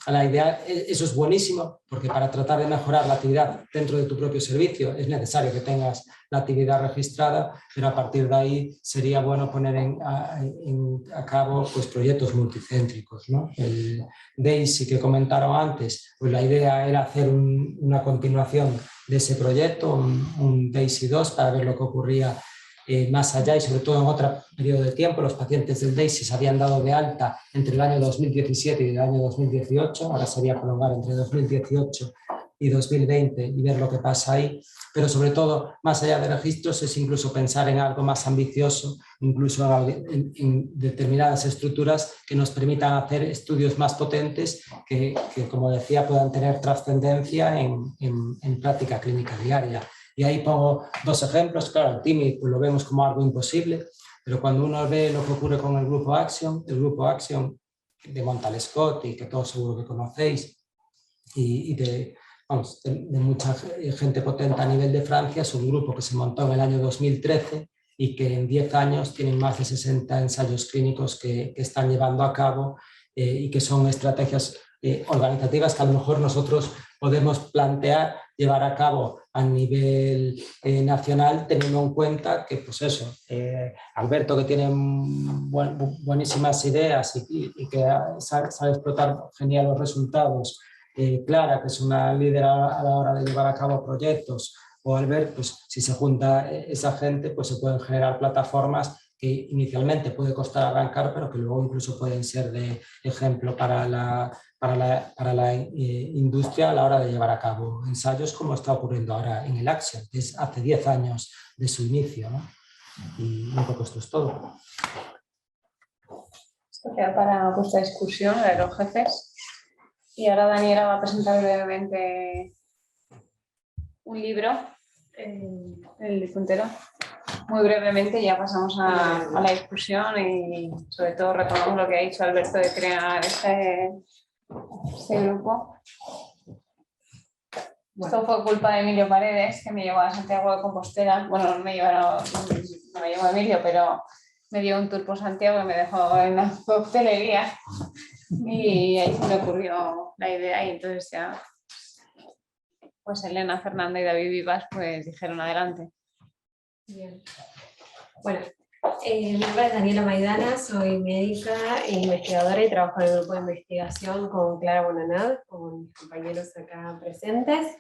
La idea, eso es buenísimo, porque para tratar de mejorar la actividad dentro de tu propio servicio es necesario que tengas la actividad registrada, pero a partir de ahí sería bueno poner a cabo pues, proyectos multicéntricos, ¿no? El DAISY que comentaron antes, pues la idea era hacer una continuación de ese proyecto, un DAISY 2, para ver lo que ocurría más allá y sobre todo en otro periodo de tiempo. Los pacientes del DAISY se habían dado de alta entre el año 2017 y el año 2018, ahora sería prolongar entre 2018 y 2020 y ver lo que pasa ahí, pero sobre todo, más allá de registros, es incluso pensar en algo más ambicioso, incluso en determinadas estructuras que nos permitan hacer estudios más potentes que como decía, puedan tener trascendencia en práctica clínica diaria. Y ahí pongo dos ejemplos. Claro, el TIMI pues lo vemos como algo imposible, pero cuando uno ve lo que ocurre con el grupo Action de Montal-Scott, y que todos seguro que conocéis, y de mucha gente potente a nivel de Francia, es un grupo que se montó en el año 2013 y que en 10 años tienen más de 60 ensayos clínicos que están llevando a cabo y que son estrategias organizativas que a lo mejor nosotros podemos plantear llevar a cabo a nivel nacional, teniendo en cuenta que, pues eso, Alberto, que tiene buenísimas ideas y que sabe explotar genial los resultados, Clara, que es una líder a la hora de llevar a cabo proyectos, o Albert, pues si se junta esa gente, pues se pueden generar plataformas que inicialmente puede costar arrancar, pero que luego incluso pueden ser de ejemplo para la industria a la hora de llevar a cabo ensayos, como está ocurriendo ahora en el Action, que es hace 10 años de su inicio, ¿no? Y un poco esto es todo. Esto queda para vuestra discusión, la de los jefes. Y ahora Daniela va a presentar brevemente un libro, el de Puntero. Muy brevemente ya pasamos a la discusión y sobre todo retomamos lo que ha dicho Alberto de crear este grupo. Esto fue culpa de Emilio Paredes, que me llevó a Santiago de Compostela. Bueno, no me llevó Emilio, pero me dio un tour por Santiago y me dejó en la hostelería. Y ahí se me ocurrió la idea y entonces ya, pues Elena, Fernanda y David Vivas pues dijeron adelante. Bien. Bueno, mi nombre es Daniela Maidana, soy médica e investigadora y trabajo en el grupo de investigación con Clara Bonanat, con mis compañeros acá presentes.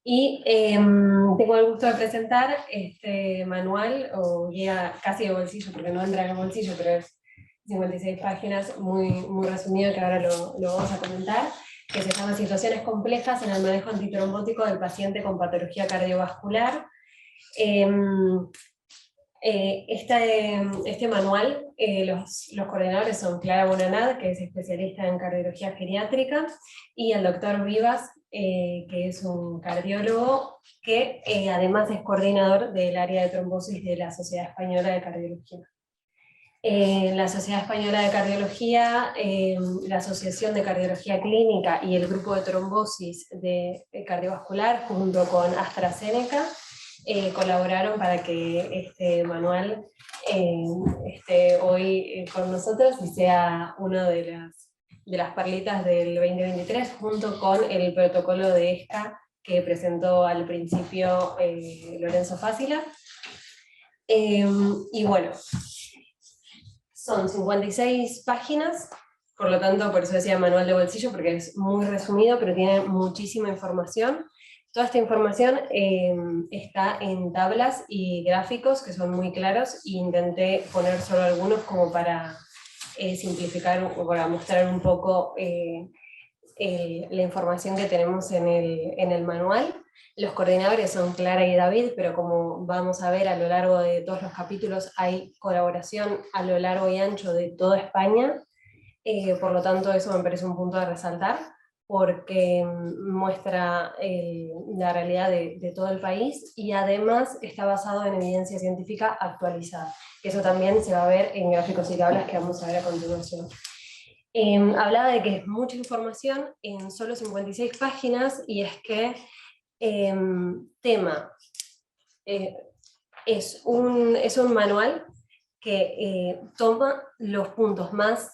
Y tengo el gusto de presentar este manual o guía casi de bolsillo, porque no entra en el bolsillo, pero es 56 páginas, muy resumido, que ahora lo vamos a comentar, que se llama Situaciones complejas en el manejo antitrombótico del paciente con patología cardiovascular. Este manual, los coordinadores son Clara Bonanat, que es especialista en cardiología geriátrica, y el doctor Vivas, que es un cardiólogo que además es coordinador del área de trombosis de la Sociedad Española de Cardiología. La Sociedad Española de Cardiología, la Asociación de Cardiología Clínica y el Grupo de Trombosis Cardiovascular, junto con AstraZeneca, colaboraron para que este manual esté hoy con nosotros y sea una de las perlitas del 2023, junto con el protocolo de ESCA que presentó al principio Lorenzo Fácila. Y bueno, son 56 páginas, por lo tanto, por eso decía manual de bolsillo, porque es muy resumido, pero tiene muchísima información. Toda esta información está en tablas y gráficos que son muy claros, y intenté poner solo algunos como para simplificar o para mostrar un poco la información que tenemos en el manual. Los coordinadores son Clara y David, pero como vamos a ver a lo largo de todos los capítulos hay colaboración a lo largo y ancho de toda España, por lo tanto eso me parece un punto de resaltar, porque muestra la realidad de todo el país y además está basado en evidencia científica actualizada, que eso también se va a ver en gráficos y tablas que vamos a ver a continuación. Hablaba de que es mucha información en solo 56 páginas, y es que es un manual que toma los puntos más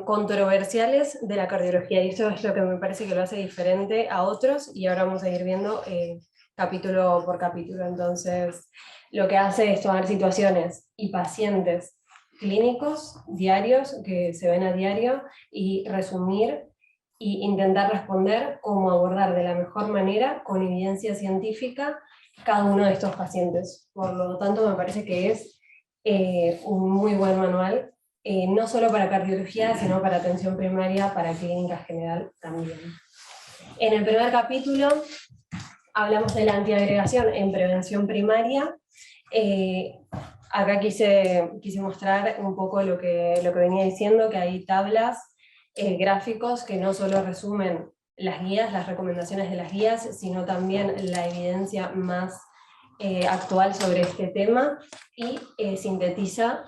controversiales de la cardiología, y esto es lo que me parece que lo hace diferente a otros, y ahora vamos a ir viendo capítulo por capítulo. Entonces, lo que hace es tomar situaciones y pacientes clínicos diarios, que se ven a diario, y resumir e intentar responder cómo abordar de la mejor manera, con evidencia científica, cada uno de estos pacientes. Por lo tanto, me parece que es un muy buen manual, no solo para cardiología, sino para atención primaria, para clínica general también. En el primer capítulo hablamos de la antiagregación en prevención primaria. Acá quise mostrar un poco lo que venía diciendo, que hay tablas, gráficos que no solo resumen las guías, las recomendaciones de las guías, sino también la evidencia más actual sobre este tema, y sintetiza,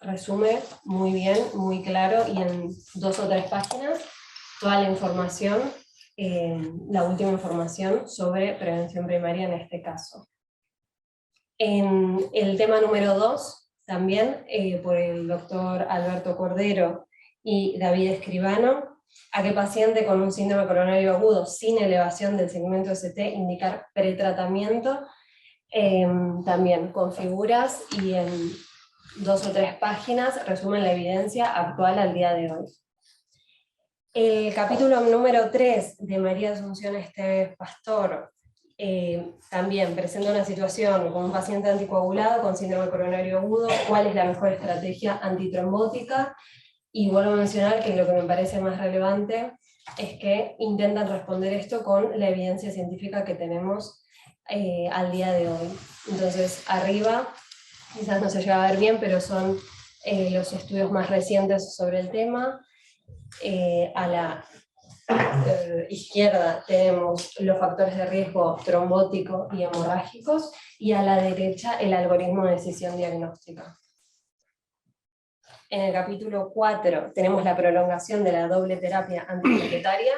resume muy bien, muy claro, y en 2 o 3 páginas, toda la información, la última información sobre prevención primaria en este caso. En el tema número 2, también por el doctor Alberto Cordero y David Escribano, a qué paciente con un síndrome coronario agudo sin elevación del segmento ST indicar pretratamiento, también con figuras, y en 2 o 3 páginas resumen la evidencia actual al día de hoy. El capítulo número 3 de María Asunción Esteves Pastor también presenta una situación con un paciente anticoagulado con síndrome coronario agudo, cuál es la mejor estrategia antitrombótica, y vuelvo a mencionar que lo que me parece más relevante es que intentan responder esto con la evidencia científica que tenemos al día de hoy. Entonces, arriba, quizás no se llega a ver bien, pero son los estudios más recientes sobre el tema. A la izquierda tenemos los factores de riesgo trombótico y hemorrágicos, y a la derecha el algoritmo de decisión diagnóstica. En el capítulo 4 tenemos la prolongación de la doble terapia antiplaquetaria,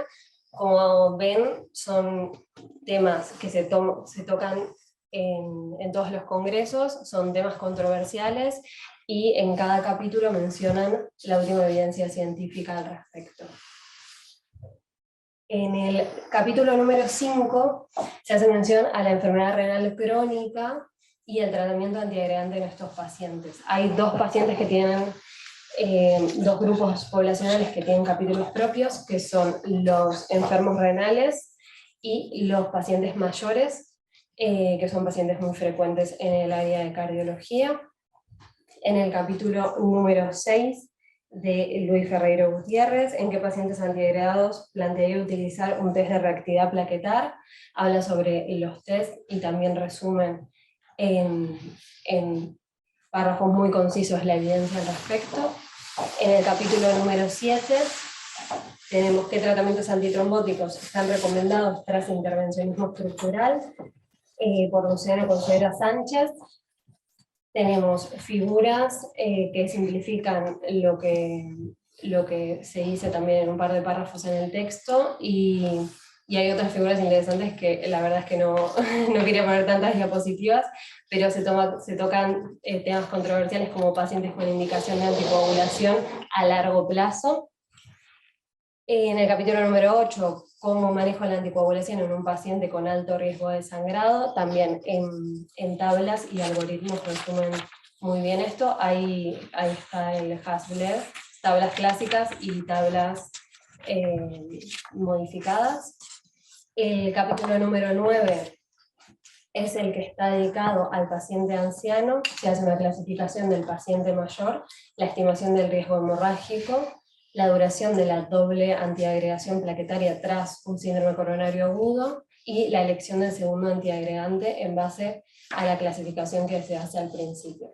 como ven, son temas que se tocan en todos los congresos, son temas controversiales y en cada capítulo mencionan la última evidencia científica al respecto. En el capítulo número 5 se hace mención a la enfermedad renal crónica y el tratamiento antiagregante en estos pacientes. Hay dos pacientes que tienen, dos grupos poblacionales que tienen capítulos propios, que son los enfermos renales y los pacientes mayores, que son pacientes muy frecuentes en el área de cardiología. En el capítulo número 6 de Luis Ferreiro Gutiérrez, en qué pacientes antiagregados plantea utilizar un test de reactividad plaquetar, habla sobre los test y también resumen en párrafos muy concisos la evidencia al respecto. En el capítulo número 7 tenemos qué tratamientos antitrombóticos están recomendados tras intervencionismo estructural, por Luciano Consuelo Sánchez. Tenemos figuras que simplifican lo que se dice también en un par de párrafos en el texto, y hay otras figuras interesantes que la verdad es que no quería poner tantas diapositivas, pero se tocan temas controversiales como pacientes con indicación de anticoagulación a largo plazo. En el capítulo número 8, cómo manejo la anticoagulación en un paciente con alto riesgo de sangrado, también en tablas y algoritmos resumen muy bien esto. Ahí está el Hasbled, tablas clásicas y tablas modificadas. El capítulo número 9 es el que está dedicado al paciente anciano, se hace una clasificación del paciente mayor, la estimación del riesgo hemorrágico, la duración de la doble antiagregación plaquetaria tras un síndrome coronario agudo, y la elección del segundo antiagregante en base a la clasificación que se hace al principio.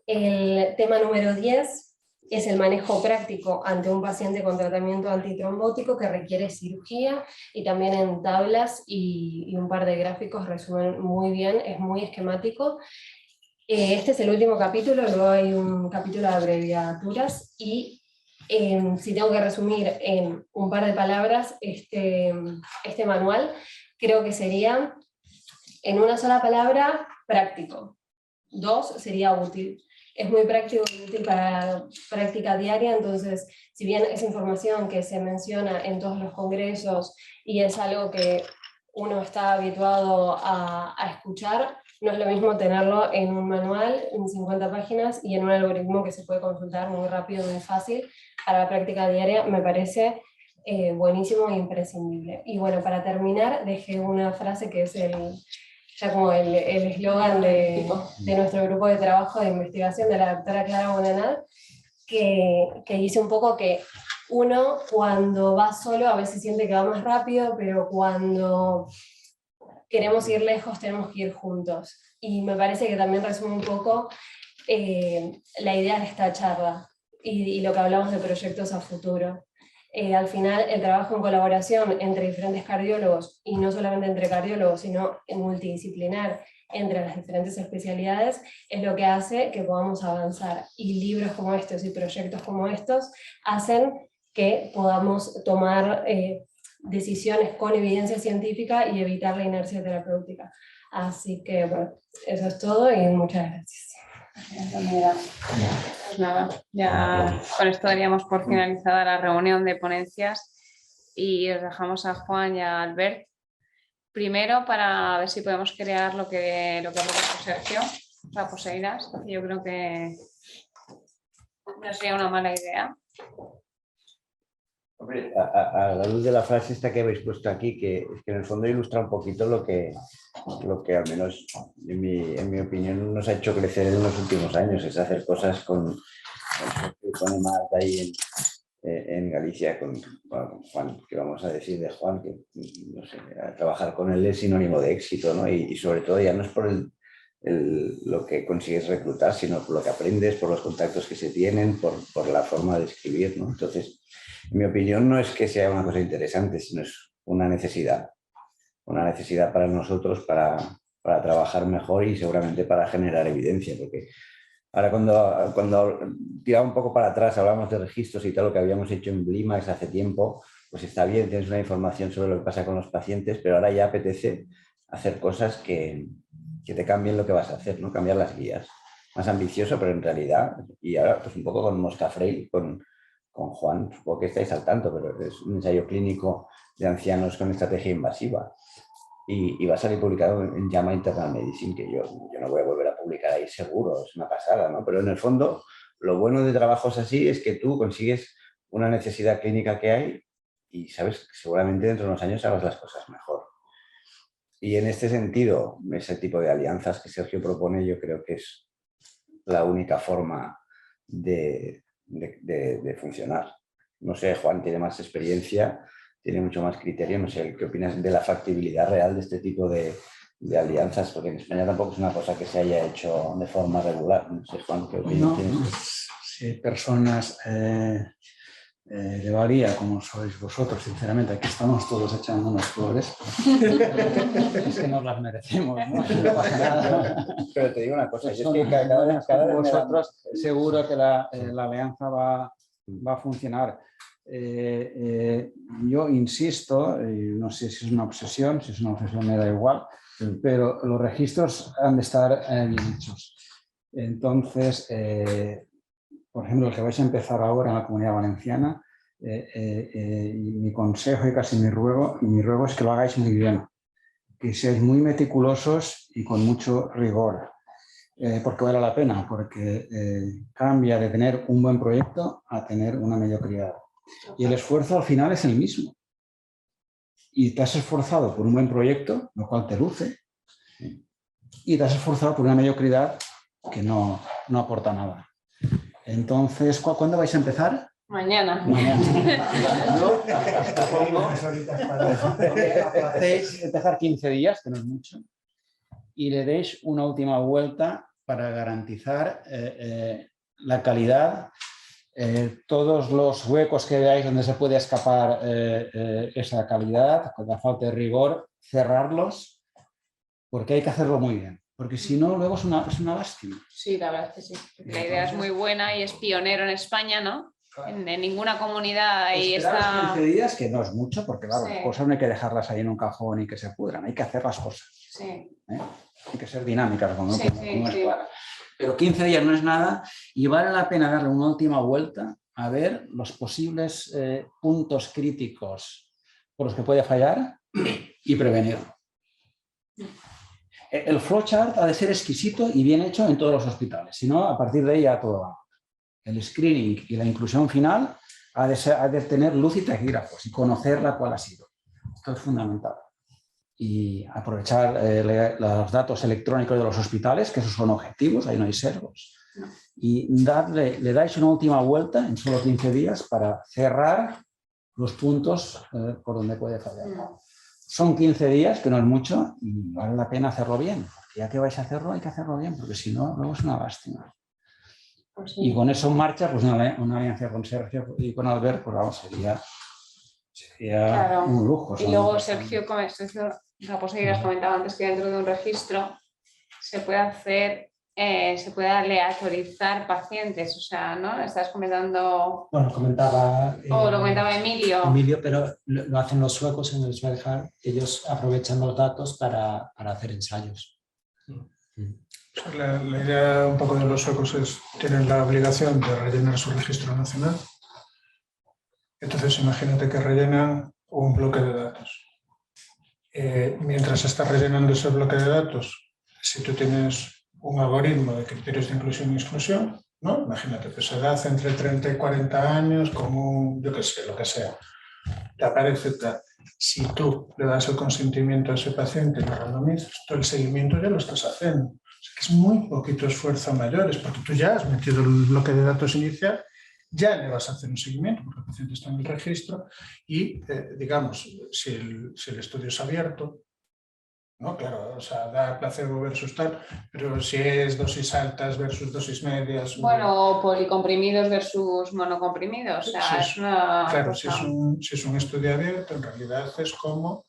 El tema número 10 es el manejo práctico ante un paciente con tratamiento antitrombótico que requiere cirugía, y también en tablas y un par de gráficos resumen muy bien, es muy esquemático. Este es el último capítulo, luego hay un capítulo de abreviaturas, y si tengo que resumir en un par de palabras este manual, creo que sería, en una sola palabra, práctico. 2 sería útil. Es muy práctico y útil para práctica diaria, entonces, si bien es información que se menciona en todos los congresos y es algo que uno está habituado a escuchar, no es lo mismo tenerlo en un manual, en 50 páginas, y en un algoritmo que se puede consultar muy rápido, muy fácil. Para la práctica diaria me parece buenísimo e imprescindible. Y bueno, para terminar, dejé una frase que es ya como el eslogan de nuestro grupo de trabajo de investigación de la doctora Clara Bonanat, que dice un poco que uno cuando va solo a veces siente que va más rápido, pero cuando queremos ir lejos tenemos que ir juntos. Y me parece que también resume un poco la idea de esta charla y lo que hablamos de proyectos a futuro. Al final, el trabajo en colaboración entre diferentes cardiólogos, y no solamente entre cardiólogos, sino multidisciplinar entre las diferentes especialidades, es lo que hace que podamos avanzar. Y libros como estos y proyectos como estos hacen que podamos tomar decisiones con evidencia científica y evitar la inercia terapéutica. Así que, bueno, eso es todo y muchas gracias. Pues nada, ya con esto daríamos por finalizada la reunión de ponencias, y os dejamos a Juan y a Albert primero para ver si podemos crear lo que ha propuesto Sergio, Raposeiras, que yo creo que no sería una mala idea. Hombre, a la luz de la frase esta que habéis puesto aquí, que en el fondo ilustra un poquito lo que al menos en mi opinión nos ha hecho crecer en los últimos años, es hacer cosas con EMAD ahí en Galicia, con Juan, que vamos a decir de Juan, que no sé, trabajar con él es sinónimo de éxito, ¿no? Y sobre todo ya no es por lo que consigues reclutar, sino por lo que aprendes, por los contactos que se tienen, por la forma de escribir, ¿no? Entonces, en mi opinión no es que sea una cosa interesante, sino es una necesidad para nosotros para trabajar mejor y seguramente para generar evidencia, porque ahora cuando tiraba un poco para atrás, hablamos de registros y tal, lo que habíamos hecho en Blimax hace tiempo, pues está bien, tienes una información sobre lo que pasa con los pacientes, pero ahora ya apetece hacer cosas que te cambien lo que vas a hacer, ¿no? Cambiar las guías. Más ambicioso, pero en realidad, y ahora pues un poco con Mosca Freire, con Juan, supongo que estáis al tanto, pero es un ensayo clínico de ancianos con estrategia invasiva. Y va a salir publicado en JAMA Internal Medicine, que yo no voy a volver a publicar ahí seguro, es una pasada, ¿no? Pero en el fondo, lo bueno de trabajos así es que tú consigues una necesidad clínica que hay y sabes que seguramente dentro de unos años hagas las cosas mejor. Y en este sentido, ese tipo de alianzas que Sergio propone, yo creo que es la única forma de funcionar. No sé, Juan tiene más experiencia, tiene mucho más criterio, no sé, ¿qué opinas de la factibilidad real de este tipo de alianzas? Porque en España tampoco es una cosa que se haya hecho de forma regular. No sé, Juan, ¿qué opinas tienes? Si hay personas de valía como sois vosotros, sinceramente, aquí estamos todos echando unas flores, es que nos las merecemos, ¿no? No pasa nada. Pero te digo una cosa, Pues es que cada vez vosotros seguro que la alianza va a funcionar. Yo insisto, y no sé si es una obsesión me da igual, pero los registros han de estar bien hechos. Entonces, por ejemplo, el que vais a empezar ahora en la Comunidad Valenciana, mi consejo y casi mi ruego es que lo hagáis muy bien, que seáis muy meticulosos y con mucho rigor, porque vale la pena, porque cambia de tener un buen proyecto a tener una mediocridad. Y el esfuerzo al final es el mismo. Y te has esforzado por un buen proyecto, lo cual te luce, y te has esforzado por una mediocridad que no aporta nada. Entonces, ¿cuándo vais a empezar? Mañana. Hacéis dejar 15 días, que no es mucho, y le deis una última vuelta para garantizar la calidad, todos los huecos que veáis donde se puede escapar esa calidad, con la falta de rigor, cerrarlos, porque hay que hacerlo muy bien. Porque si no, luego es una lástima. Sí, la verdad es que sí. La idea es muy buena y es pionero en España, ¿no? En ninguna comunidad ahí está... 15 días, que no es mucho, porque claro, Sí. las cosas no hay que dejarlas ahí en un cajón y que se pudran, hay que hacer las cosas. Sí. Hay que ser dinámicas, como Sí. es Clara. Pero 15 días no es nada y vale la pena darle una última vuelta a ver los posibles puntos críticos por los que puede fallar y prevenirlo. El flowchart ha de ser exquisito y bien hecho en todos los hospitales, si no, a partir de ahí ya todo va. El screening y la inclusión final ha de tener luz y taquígrafos y conocerla cuál ha sido. Esto es fundamental. Y aprovechar los datos electrónicos de los hospitales, que esos son objetivos, ahí no hay sesgos. Y le dais una última vuelta en solo 15 días para cerrar los puntos por donde puede fallar. Son 15 días, que no es mucho, y vale la pena hacerlo bien. Porque ya que vais a hacerlo, hay que hacerlo bien, porque si no, luego es una lástima. Pues sí. Y con eso en marcha, pues una alianza con Sergio y con Albert, pues vamos, sería claro, un lujo. Y luego Sergio, Raposo comentaba antes que dentro de un registro se puede hacer, se puede aleatorizar pacientes, o sea, ¿no? Estás comentando... Bueno, comentaba... o lo comentaba Emilio. Emilio, pero lo hacen los suecos en el Sverige, ellos aprovechan los datos para hacer ensayos. La idea un poco de los suecos es, tienen la obligación de rellenar su registro nacional. Entonces imagínate que rellenan un bloque de datos. Mientras está rellenando ese bloque de datos, si tú tienes un algoritmo de criterios de inclusión y exclusión, ¿no? Imagínate que se edad entre 30 y 40 años, como yo qué sé, lo que sea, te aparece tal. Si tú le das el consentimiento a ese paciente y lo randomizas, todo el seguimiento ya lo estás haciendo. O sea, que es muy poquito esfuerzo a mayores, porque tú ya has metido el bloque de datos inicial, ya le vas a hacer un seguimiento, porque el paciente está en el registro y, digamos, si el estudio es abierto, ¿no? Claro, o sea, da placebo versus tal, pero si es dosis altas versus dosis medias... Bueno, policomprimidos versus monocomprimidos, o sea, es una... Claro, cosa... si es un estudio abierto, en realidad es como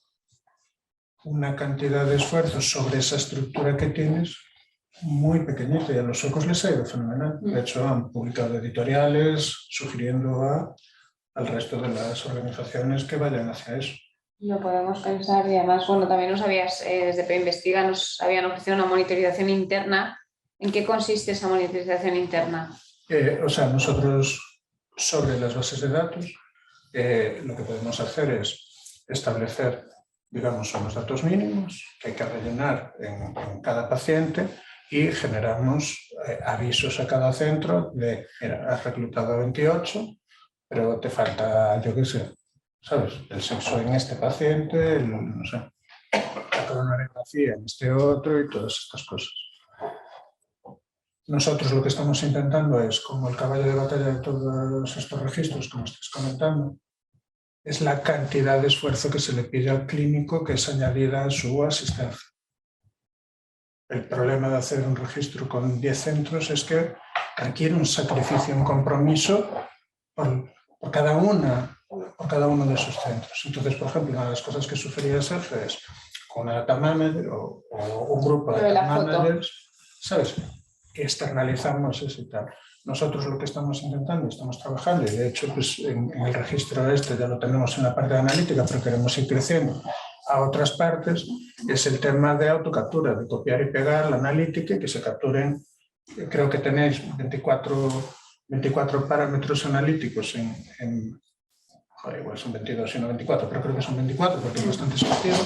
una cantidad de esfuerzos sobre esa estructura que tienes muy pequeñita, y a los suecos les ha ido fenomenal. De hecho, han publicado editoriales sugiriendo a al resto de las organizaciones que vayan hacia eso. Lo podemos pensar y además, bueno, también desde PEinvestiga nos habían ofrecido una monitorización interna. ¿En qué consiste esa monitorización interna? O sea, nosotros sobre las bases de datos lo que podemos hacer es establecer, digamos, unos datos mínimos que hay que rellenar en cada paciente y generamos avisos a cada centro de, mira, has reclutado a 28, pero te falta, yo qué sé, ¿sabes? El sexo en este paciente, no sé, la coronariografía en este otro y todas estas cosas. Nosotros lo que estamos intentando es, como el caballo de batalla de todos estos registros, como estás comentando, es la cantidad de esfuerzo que se le pide al clínico que es añadida a su asistencia. El problema de hacer un registro con 10 centros es que requiere un sacrificio, un compromiso por cada uno de esos centros. Entonces, por ejemplo, una de las cosas que sufría Sergio es con una data manager o un grupo de data managers, ¿sabes? Que externalizamos eso y tal. Nosotros lo que estamos intentando, estamos trabajando, y de hecho pues, en el registro ya lo tenemos en la parte de analítica, pero queremos ir creciendo a otras partes, es el tema de autocaptura, de copiar y pegar la analítica y que se capturen. Creo que tenéis 24 parámetros analíticos joder, igual son 22 y no 24, pero creo que son 24 porque es bastante exhaustivo.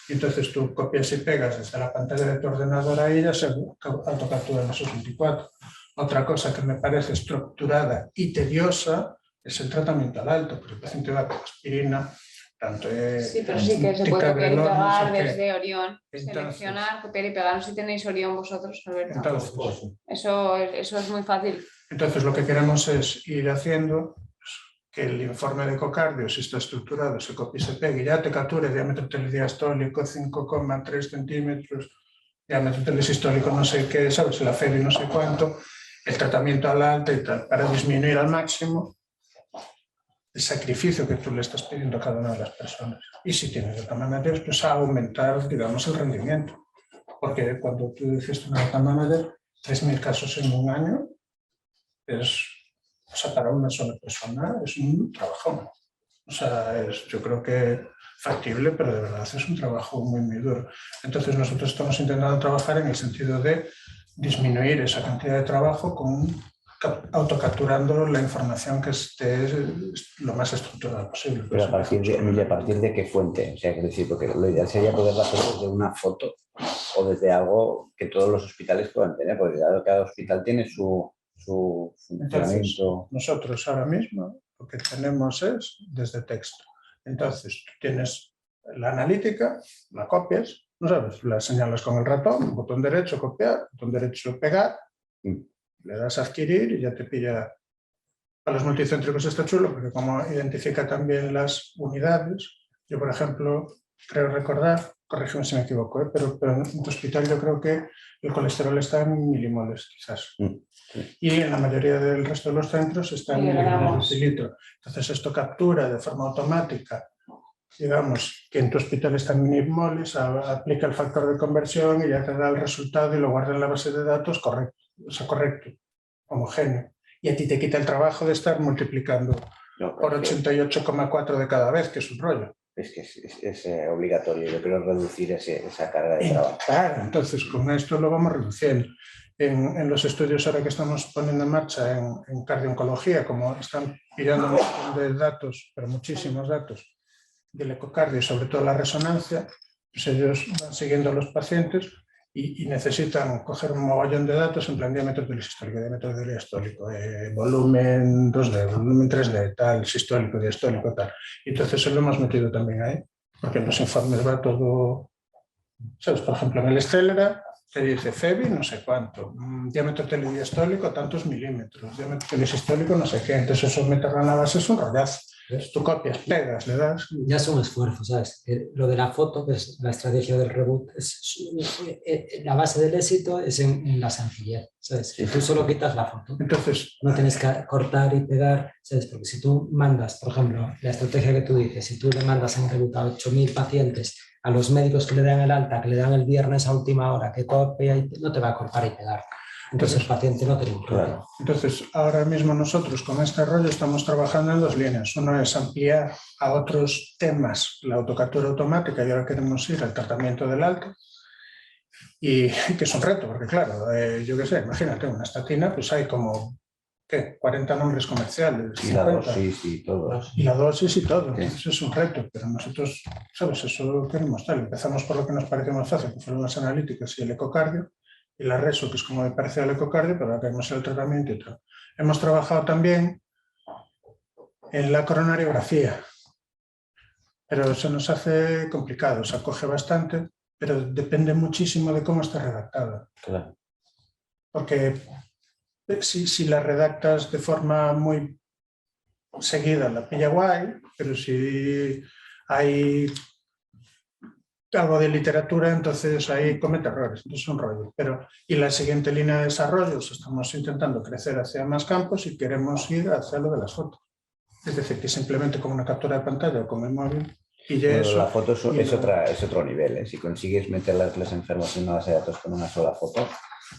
Y entonces tú copias y pegas desde la pantalla de tu ordenador ahí y ya se autocapturan esos 24. Otra cosa que me parece estructurada y tediosa es el tratamiento al alto, porque el paciente va con aspirina, tanto sí, pero sí que se puede copiar y pegar desde Orión. Entonces, seleccionar, copiar y pegar. No sé si tenéis Orión vosotros, Alberto. Entonces, eso es muy fácil. Entonces lo que queremos es ir haciendo que el informe de ecocardio, si está estructurado, se copie y se pegue, ya te capture diámetro telediastólico 5,3 centímetros, diámetro telesistólico no sé qué, sabes, la FEB y no sé cuánto, el tratamiento al alta y tal, para disminuir al máximo el sacrificio que tú le estás pidiendo a cada una de las personas. Y si tienes data managers, pues a aumentar, digamos, el rendimiento. Porque cuando tú dices una data manager, 3.000 casos en un año, o sea, para una sola persona es un trabajo. O sea, yo creo que factible, pero de verdad es un trabajo muy, muy duro. Entonces nosotros estamos intentando trabajar en el sentido de disminuir esa cantidad de trabajo autocapturando la información que esté lo más estructurada posible. Pero a partir de qué fuente, o sea, es decir, porque lo ideal sería poderlo hacer desde una foto o desde algo que todos los hospitales puedan tener, porque cada hospital tiene su funcionamiento. Entonces, nosotros ahora mismo lo que tenemos es desde texto. Entonces, tú tienes la analítica, la copias, no sabes, la señalas con el ratón, botón derecho copiar, botón derecho pegar, le das a adquirir y ya te pilla. A los multicéntricos está chulo porque como identifica también las unidades, yo por ejemplo creo recordar, corrígeme si me equivoco, pero en tu hospital yo creo que el colesterol está en milimoles quizás. Y en la mayoría del resto de los centros está en milimoles de litro. Entonces esto captura de forma automática, digamos, que en tu hospital está en milimoles, aplica el factor de conversión y ya te da el resultado y lo guarda en la base de datos correcto, o sea, correcto, homogéneo. Y a ti te quita el trabajo de estar multiplicando por 88,4 de cada vez, que es un rollo. Es que es obligatorio, yo creo, reducir esa carga de trabajo. Claro, entonces con esto lo vamos reduciendo. En los estudios ahora que estamos poniendo en marcha en cardio-oncología, como están pillando un montón de datos, pero muchísimos datos del ecocardio y sobre todo la resonancia, pues ellos van siguiendo a los pacientes y necesitan coger un mogollón de datos en plan diámetro telesistólico, diámetro diastólico, volumen 2D, volumen 3D, tal, sistólico, diastólico, tal. Y entonces eso lo hemos metido también ahí, porque en los informes va todo, ¿sabes? Por ejemplo, en el Estelera te dice FEBI no sé cuánto, diámetro telediastólico tantos milímetros, diámetro telesistólico no sé qué, entonces eso meterlo en la base es un rollazo. Tú copias, pegas, le das. Ya es un esfuerzo, ¿sabes? Lo de la foto, que es la estrategia del reboot, la base del éxito es en la sencillez, ¿sabes? Si tú solo quitas la foto, entonces no tienes que cortar y pegar, ¿sabes? Porque si tú mandas, por ejemplo, la estrategia que tú dices, si tú le mandas en reboot a 8.000 pacientes, a los médicos que le dan el alta, que le dan el viernes a última hora, que copia y no te va a cortar y pegar. Entonces el paciente no tiene un problema. Entonces, ahora mismo nosotros con este rollo estamos trabajando en dos líneas. Uno es ampliar a otros temas la autocaptura automática y ahora queremos ir al tratamiento del alta. Y que es un reto, porque claro, yo qué sé, imagínate, una estatina, pues hay como, ¿qué? 40 nombres comerciales. Y la dosis y todo. Y la dosis y todo. Eso es un reto, pero nosotros, ¿sabes? Eso queremos tal. Empezamos por lo que nos parece más fácil, que fueron las analíticas y el ecocardio, y la reso, que es como me parece el ecocardio, pero ahora queremos el tratamiento y todo. Hemos trabajado también en la coronariografía, pero se nos hace complicado, se acoge bastante, pero depende muchísimo de cómo está redactada. Claro. Porque si la redactas de forma muy seguida, la pilla guay, pero si hay algo de literatura, entonces ahí comete errores, entonces es un rollo. Y la siguiente línea de desarrollos, estamos intentando crecer hacia más campos y queremos ir hacia lo de las fotos. Es decir, que simplemente con una captura de pantalla o con el móvil. Bueno, la foto es otro nivel, ¿eh? Si consigues meter los enfermos en una base de datos con una sola foto,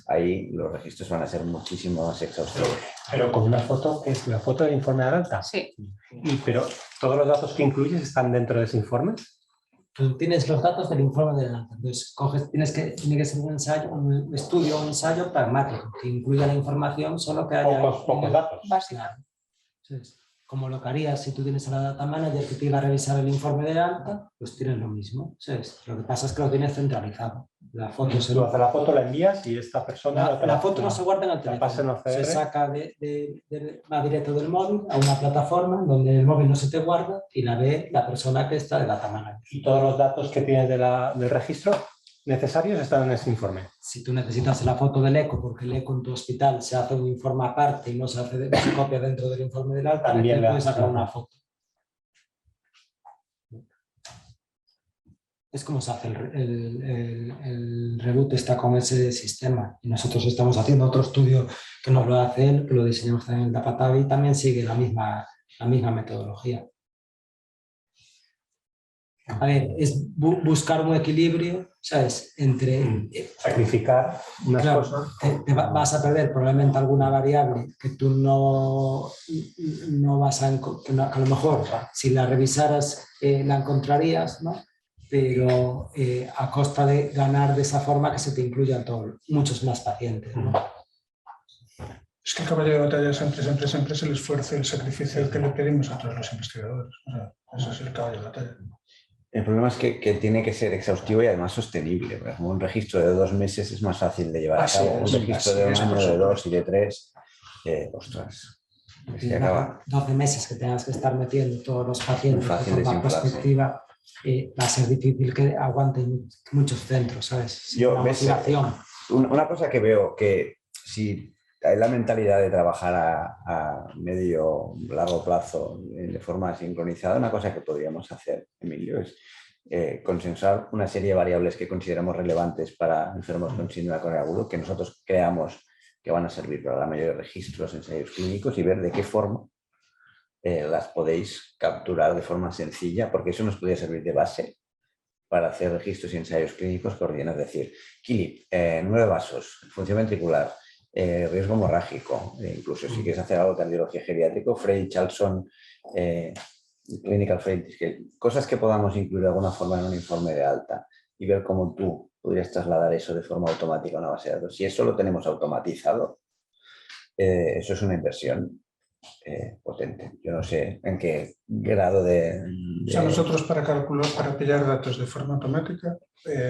ahí los registros van a ser muchísimo más exhaustivos. Pero con una foto, ¿qué es la foto del informe de alta? Sí. Pero todos los datos que incluyes están dentro de ese informe. Tú tienes los datos del informe del alta, entonces tiene que ser un ensayo, un estudio o un ensayo pragmático que incluya la información, solo que haya pocos datos. Claro. Entonces, como lo que harías si tú tienes a la data manager que te iba a revisar el informe de alta, pues tienes lo mismo, ¿sabes? Lo que pasa es que lo tienes centralizado. La foto Tú haces la foto, la envías y esta persona... La foto no se guarda en el teléfono, se saca va directo del móvil a una plataforma donde el móvil no se te guarda y la ve la persona que está de data manager. ¿Y todos los datos que tienes del registro necesarios están en ese informe? Si tú necesitas la foto del eco, porque el eco en tu hospital se hace un informe aparte y no se copia dentro del informe del alta, también le puedes sacar una foto. Es como se hace el reboot, está con ese sistema. Y nosotros estamos haciendo otro estudio que nos lo hace él, que lo diseñamos también en Dapatavi y también sigue la misma metodología. A ver, es buscar un equilibrio, ¿sabes? Entre... sacrificar unas cosas. Vas a perder probablemente alguna variable que tú no vas a... Que a lo mejor si la revisaras la encontrarías, ¿no? Pero a costa de ganar de esa forma que se te incluyan muchos más pacientes, ¿no? Es que el caballo de batalla siempre es el esfuerzo y el sacrificio que le pedimos a todos los investigadores. O sea, ese es el caballo de batalla. El problema es que tiene que ser exhaustivo y además sostenible. Por ejemplo, un registro de 2 meses es más fácil de llevar a cabo. Un registro de 1 año, de 2 y de 3, ostras, es que acaba. 12 meses que tengas que estar metiendo todos los pacientes de forma prospectiva, va a ser difícil que aguanten muchos centros, ¿sabes? Una cosa que veo, que si hay la mentalidad de trabajar a medio, largo plazo de forma sincronizada, una cosa que podríamos hacer, Emilio, es consensuar una serie de variables que consideramos relevantes para enfermos con síndrome coronarial agudo, que nosotros creamos que van a servir para la mayoría de registros, ensayos clínicos y ver de qué forma las podéis capturar de forma sencilla, porque eso nos podría servir de base para hacer registros y ensayos clínicos coordinados. Es decir, KILIP, 9 vasos, función ventricular, riesgo hemorrágico, incluso si quieres hacer algo de cardiología geriátrico, Frey, Charlson, Clinical Frey, cosas que podamos incluir de alguna forma en un informe de alta y ver cómo tú podrías trasladar eso de forma automática a una base de datos. Si eso lo tenemos automatizado, eso es una inversión potente. Yo no sé en qué grado de... O sea, nosotros para pillar datos de forma automática,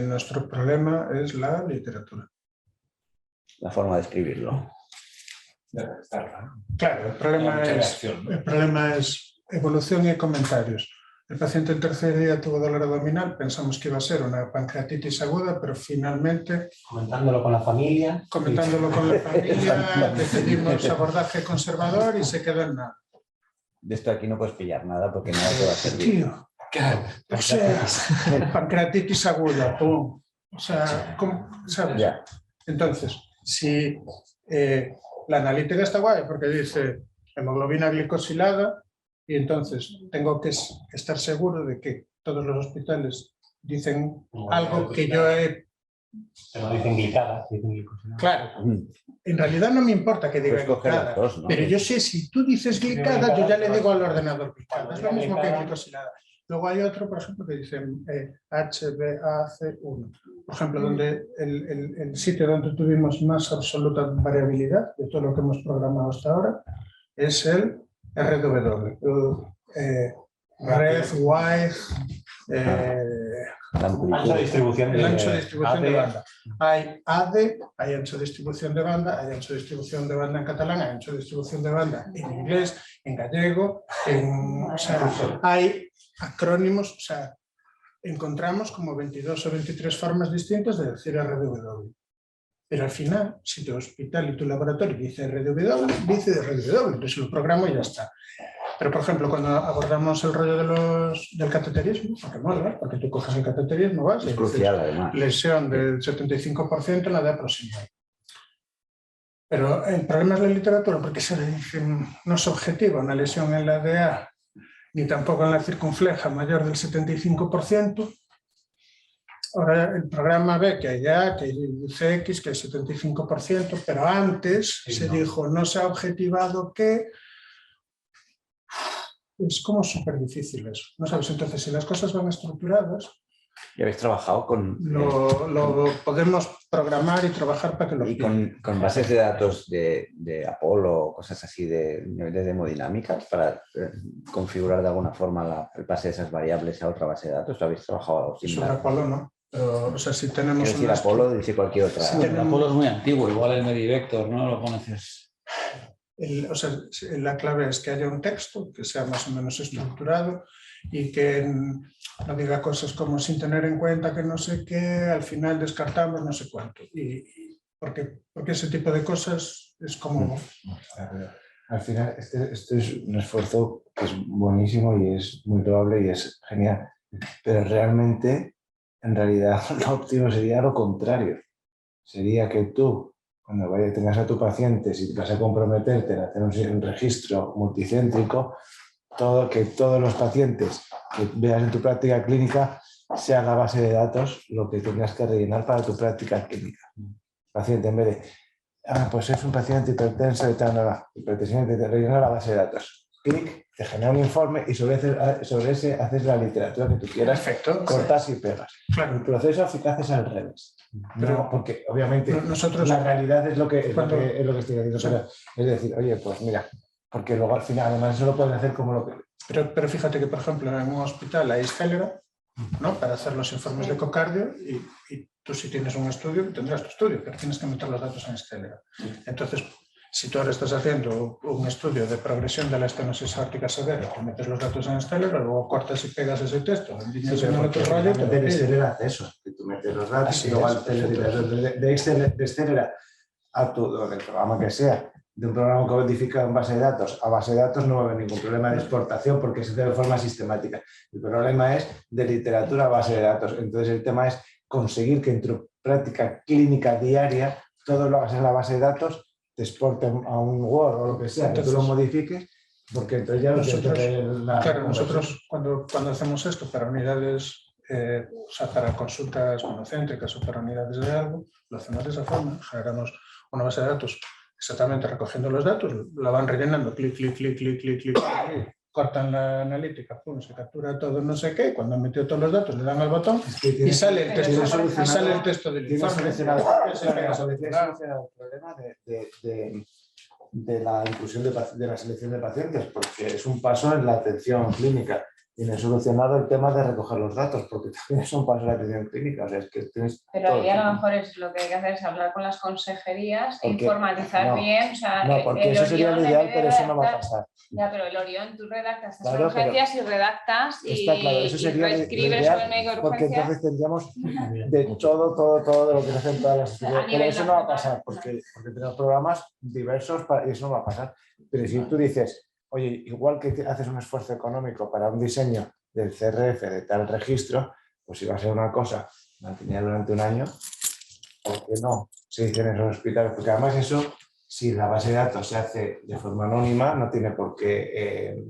nuestro problema es la literatura. La forma de escribirlo. Claro, el problema es evolución y comentarios. El paciente el tercer día tuvo dolor abdominal, pensamos que iba a ser una pancreatitis aguda, pero finalmente... Comentándolo con la familia. Decidimos abordaje conservador y se quedó en nada. De esto aquí no puedes pillar nada porque nada te va a servir. Tío, o sea, pancreatitis aguda, pum. O sea, ¿sabes? Ya. Entonces, si la analítica está guay porque dice hemoglobina glicosilada y entonces tengo que estar seguro de que todos los hospitales dicen algo que yo he Pero no dicen glicada, dicen glicosilada. Claro, en realidad no me importa que diga Puedes coger glicada, las dos, ¿no? pero yo sé, si tú dices glicada, yo ya le digo al ordenador glicada. Es lo mismo que glicosilada. Luego hay otro, por ejemplo, que dice HbAC1. Por ejemplo, donde el sitio donde tuvimos más absoluta variabilidad de todo lo que hemos programado hasta ahora es el RW. Red, white, Ancho de distribución el ancho de distribución de AD. banda. Hay AD, hay ancho de distribución de banda, hay ancho de distribución de banda en catalán, hay ancho de distribución de banda en inglés, en gallego, o sea, hay acrónimos, o sea, encontramos como 22 o 23 formas distintas de decir RW. Pero al final, si tu hospital y tu laboratorio dice RW, dice RW, entonces lo programo y ya está. Pero, por ejemplo, cuando abordamos el rollo del cateterismo, porque mola, porque tú coges el cateterismo, vas, Es crucial, además. Lesión del 75% en la de aproximada. Pero el problema es la literatura, porque se le dice, no es objetiva una lesión en la DA, ni tampoco en la circunfleja mayor del 75%. Ahora el programa ve que hay A, que hay CX, que hay 75%, pero antes se dijo, no se ha objetivado que... Es como súper difícil eso, ¿no sabes? Entonces, si las cosas van estructuradas, ¿Y habéis trabajado con... lo podemos programar y trabajar para que lo y pille. con bases de datos de Apollo, cosas así de niveles de hemodinámicas para configurar de alguna forma el pase de esas variables a otra base de datos? ¿Lo habéis trabajado Sobre similar? Apollo no, pero o sea, si tenemos... Quiero decir Apollo, dice cualquier otra. Sí, El Apollo es muy antiguo, igual el Medivector, ¿no? Lo conoces. O sea, la clave es que haya un texto que sea más o menos estructurado y que no diga cosas como sin tener en cuenta que no sé qué, al final descartamos no sé cuánto. Porque ese tipo de cosas es como... Al final, este es un esfuerzo que es buenísimo y es muy loable y es genial. Pero realmente, en realidad, lo óptimo sería lo contrario. Sería que tú, cuando tengas a tu paciente, si vas a comprometerte en hacer un registro multicéntrico, que todos los pacientes que veas en tu práctica clínica sea la base de datos lo que tengas que rellenar para tu práctica clínica. Paciente, en vez de, pues es un paciente hipertenso y tal, hipertensión, te rellena la base de datos. Clic, te genera un informe y sobre ese haces la literatura que tú quieras. Perfecto. Cortas y pegas. Claro. El proceso eficaz es al revés. Pero porque obviamente nosotros, la realidad es lo que estoy diciendo. Sí. Es decir, oye, pues mira, porque luego al final además eso lo pueden hacer como lo que... Pero fíjate que, por ejemplo, en un hospital hay Scalera, ¿no? Para hacer los informes de ecocardio y tú si tienes un estudio, tendrás tu estudio, pero tienes que meter los datos en Scalera. Entonces, si tú ahora estás haciendo un estudio de progresión de la estenosis aórtica severa, te metes los datos en Scalera, luego cortas y pegas ese texto, en otro rollo, de Scalera hace eso, que tú metes los datos y luego de Scalera a del programa que sea, de un programa codificado en base de datos a base de datos, no va a haber ningún problema de exportación porque se hace de forma sistemática. El problema es de literatura a base de datos. Entonces el tema es conseguir que en tu práctica clínica diaria todo lo hagas en la base de datos, te exporten a un Word o lo que sea, entonces, que tú lo modifiques, porque entonces ya nosotros cuando hacemos esto para unidades, o sea, para consultas monocéntricas o para unidades de algo, lo hacemos de esa forma, generamos una base de datos exactamente recogiendo los datos, la van rellenando, clic, clic, clic, clic, clic, clic, cortan la analítica, pum, se captura todo no sé qué, cuando han metido todos los datos le dan al botón y sale el texto del informe. El problema de la inclusión de la selección de pacientes, porque es un paso en la atención clínica. Tiene solucionado el tema de recoger los datos, porque también es un paso en la atención clínica. O sea, es que pero ahí a lo mejor es lo que hay que hacer es hablar con las consejerías, informatizar bien. O sea, no, porque eso sería lo ideal, pero eso no va a pasar. Ya, pero el Orión, tú redactas las urgencias y redactas y eso sería lo escribes sobre el médico de urgencias. Porque entonces tendríamos de todo de lo que se hace en todas las estudios. Pero eso no va a pasar, porque tenemos programas diversos y eso no va a pasar. Pero si tú dices, oye, igual que haces un esfuerzo económico para un diseño del CRF de tal registro, pues si va a ser una cosa mantenida durante un año, ¿por qué no se dicen en esos hospitales? Porque además eso, si la base de datos se hace de forma anónima, no tiene por qué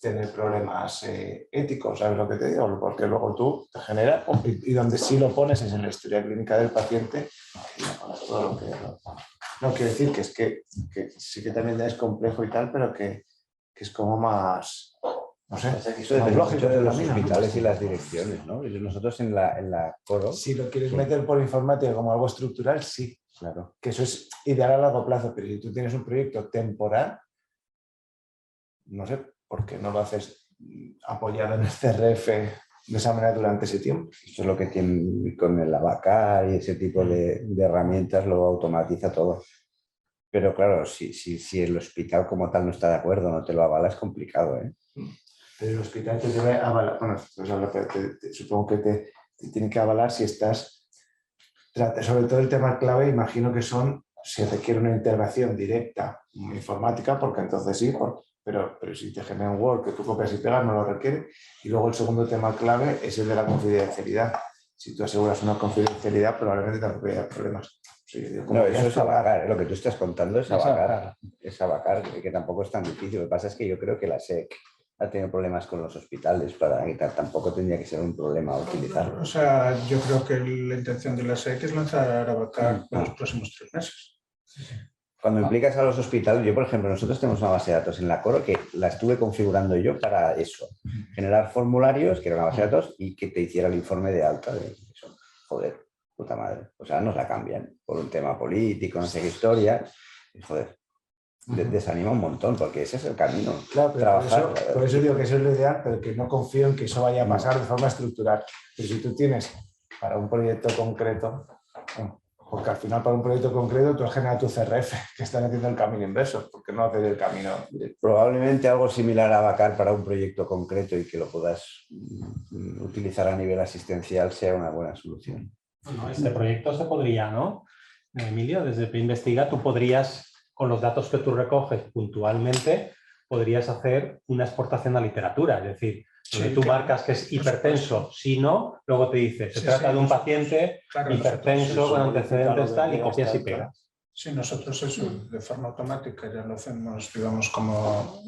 tener problemas éticos, ¿sabes lo que te digo? Porque luego tú te genera, y donde sí lo pones es en la historia clínica del paciente, y no pones todo lo que... No quiero decir que es que sí que también es complejo y tal, pero que es como más... No sé, eso depende mucho de los hospitales y las direcciones, ¿no? Nosotros en la Coro... Si lo quieres meter por informática como algo estructural, sí. Claro. Que eso es ideal a largo plazo, pero si tú tienes un proyecto temporal, no sé por qué no lo haces apoyado en el CRF de esa manera durante ese tiempo. Eso es lo que tiene con el Abacar y ese tipo de herramientas, lo automatiza todo. Pero claro, si el hospital como tal no está de acuerdo, no te lo avala, es complicado, ¿eh? Pero el hospital te debe avalar, bueno, supongo que te tiene que avalar si estás, sobre todo el tema clave, imagino que si requiere una integración directa informática, porque entonces sí, pero si te genera un Word que tú copias y pegas, no lo requiere. Y luego el segundo tema clave es el de la confidencialidad. Si tú aseguras una confidencialidad, probablemente tampoco haya problemas. Sí, no, eso es Abacar, lo que tú estás contando es Abacar. Es Abacar, que tampoco es tan difícil. Lo que pasa es que yo creo que la SEC ha tenido problemas con los hospitales para quitar. Tampoco tendría que ser un problema utilizarlo. O sea, yo creo que la intención de la SEC es lanzar Abacar en los próximos 3 meses. Cuando implicas a los hospitales, yo por ejemplo, nosotros tenemos una base de datos en la Coro que la estuve configurando yo para eso, generar formularios, que era una base de datos, y que te hiciera el informe de alta de eso. Joder, puta madre. O sea, nos la cambian por un tema político, no sé qué historia. Y, joder, desanima un montón, porque ese es el camino. Claro, pero por eso digo que eso es lo ideal, pero que no confío en que eso vaya a pasar de forma estructural. Pero si tú tienes para un proyecto concreto, porque al final para un proyecto concreto tú has generado tu CRF, que están haciendo el camino inverso, porque no haces el camino directo. Probablemente algo similar a Abacar para un proyecto concreto y que lo puedas utilizar a nivel asistencial sea una buena solución. Bueno, este proyecto se podría, ¿no? Emilio, desde Investiga tú podrías, con los datos que tú recoges puntualmente, podrías hacer una exportación a literatura, es decir, tú marcas que es hipertenso, si no, luego te dice, se trata de un paciente hipertenso con antecedentes tal y copias y pegas. Sí, nosotros eso de forma automática ya lo hacemos, digamos, como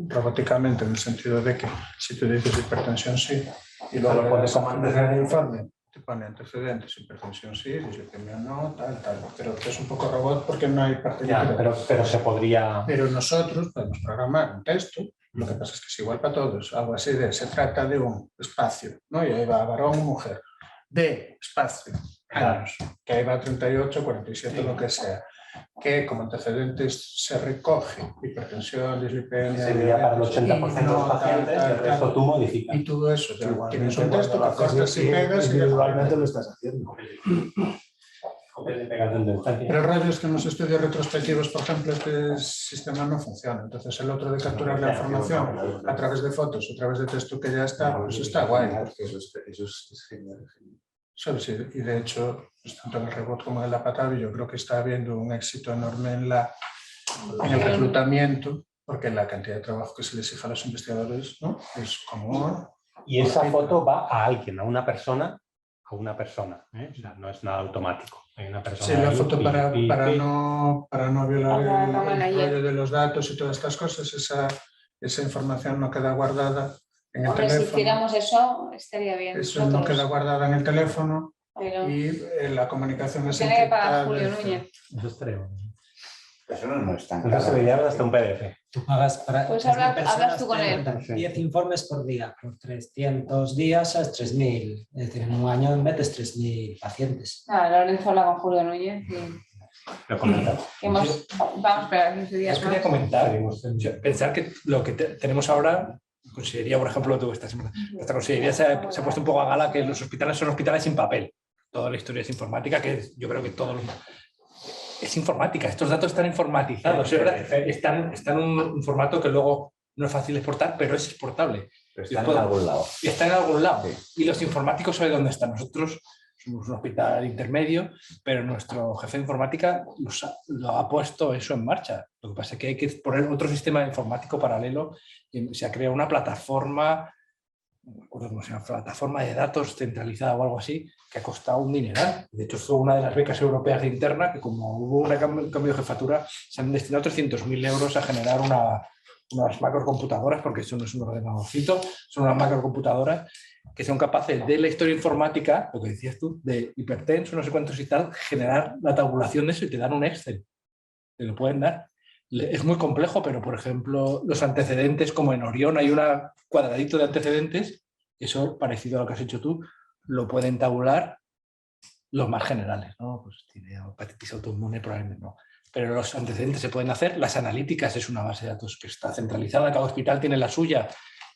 robóticamente, en el sentido de que si tú dices hipertensión sí, y luego le das a el informe, te pone antecedentes, hipertensión sí, dislipemia no, tal, pero que es un poco robot porque no hay parte líquida. Pero se podría... Pero nosotros podemos programar un texto. Lo que pasa es que es igual para todos, algo así de, se trata de un espacio, ¿no? Y ahí va varón o mujer, de espacio, años, que ahí va 38, 47, lo que sea, que como antecedentes se recoge hipertensión, dislipemia... Sería para el 80% de los pacientes, el resto tú modificas. Y todo eso, tienes un texto que cortas y pegas y individualmente lo estás haciendo. Pero el rollo es que en los estudios retrospectivos, por ejemplo, este sistema no funciona. Entonces el otro de capturar la información a través de fotos, a través de texto que ya está, pues está guay. Eso es genial. ¿Sabes? Y de hecho, pues, tanto en el Rebot como en la Patavi, yo creo que está habiendo un éxito enorme en el reclutamiento, porque la cantidad de trabajo que se les exige a los investigadores, ¿no? Es como... Y esa foto va a alguien, a una persona, ¿eh? O sea, no es nada automático. Hay una persona. Sí, la foto para no violar el rollo de los datos y todas estas cosas, esa información no queda guardada en el teléfono. Si hiciéramos eso, estaría bien. Eso no queda guardada en el teléfono y la comunicación es tiene que pagar Julio Núñez. Eso es tremendo. Eso no es tan caro. Eso se lleva hasta un PDF. Tú pagas para... Pues hablas tú con él. 10 informes por día, por 300 días es 3.000. Es decir, en un año metes 3.000 pacientes. Lorenzo habla con Julio Núñez y... Lo comentamos. Vamos a esperar 15 días. Quería comentar, pensar que lo que tenemos ahora, consellería, por ejemplo, esta consellería se ha puesto un poco a gala que los hospitales son hospitales sin papel. Toda la historia es informática, que yo creo que es informática, estos datos están informatizados, están en un formato que luego no es fácil exportar, pero es exportable. Pero está en algún lado. Está en algún lado. Sí. Y los informáticos saben dónde están. Nosotros somos un hospital intermedio, pero nuestro jefe de informática lo ha puesto eso en marcha. Lo que pasa es que hay que poner otro sistema informático paralelo y se ha creado una plataforma, no me acuerdo cómo se llama, plataforma de datos centralizada o algo así, que ha costado un dineral. De hecho, fue una de las becas europeas de interna que, como hubo un cambio de jefatura, se han destinado 300.000 euros a generar unas macrocomputadoras, porque eso no es un ordenadorcito, son unas macrocomputadoras que son capaces de la historia informática, lo que decías tú, de hipertenso, no sé cuántos y tal, generar la tabulación de eso y te dan un Excel. Te lo pueden dar. Es muy complejo, pero por ejemplo, los antecedentes, como en Orión hay un cuadradito de antecedentes, eso parecido a lo que has hecho tú, lo pueden tabular los más generales, ¿no? Pues tiene hepatitis autoinmune, probablemente no. Pero los antecedentes se pueden hacer. Las analíticas es una base de datos que está centralizada, cada hospital tiene la suya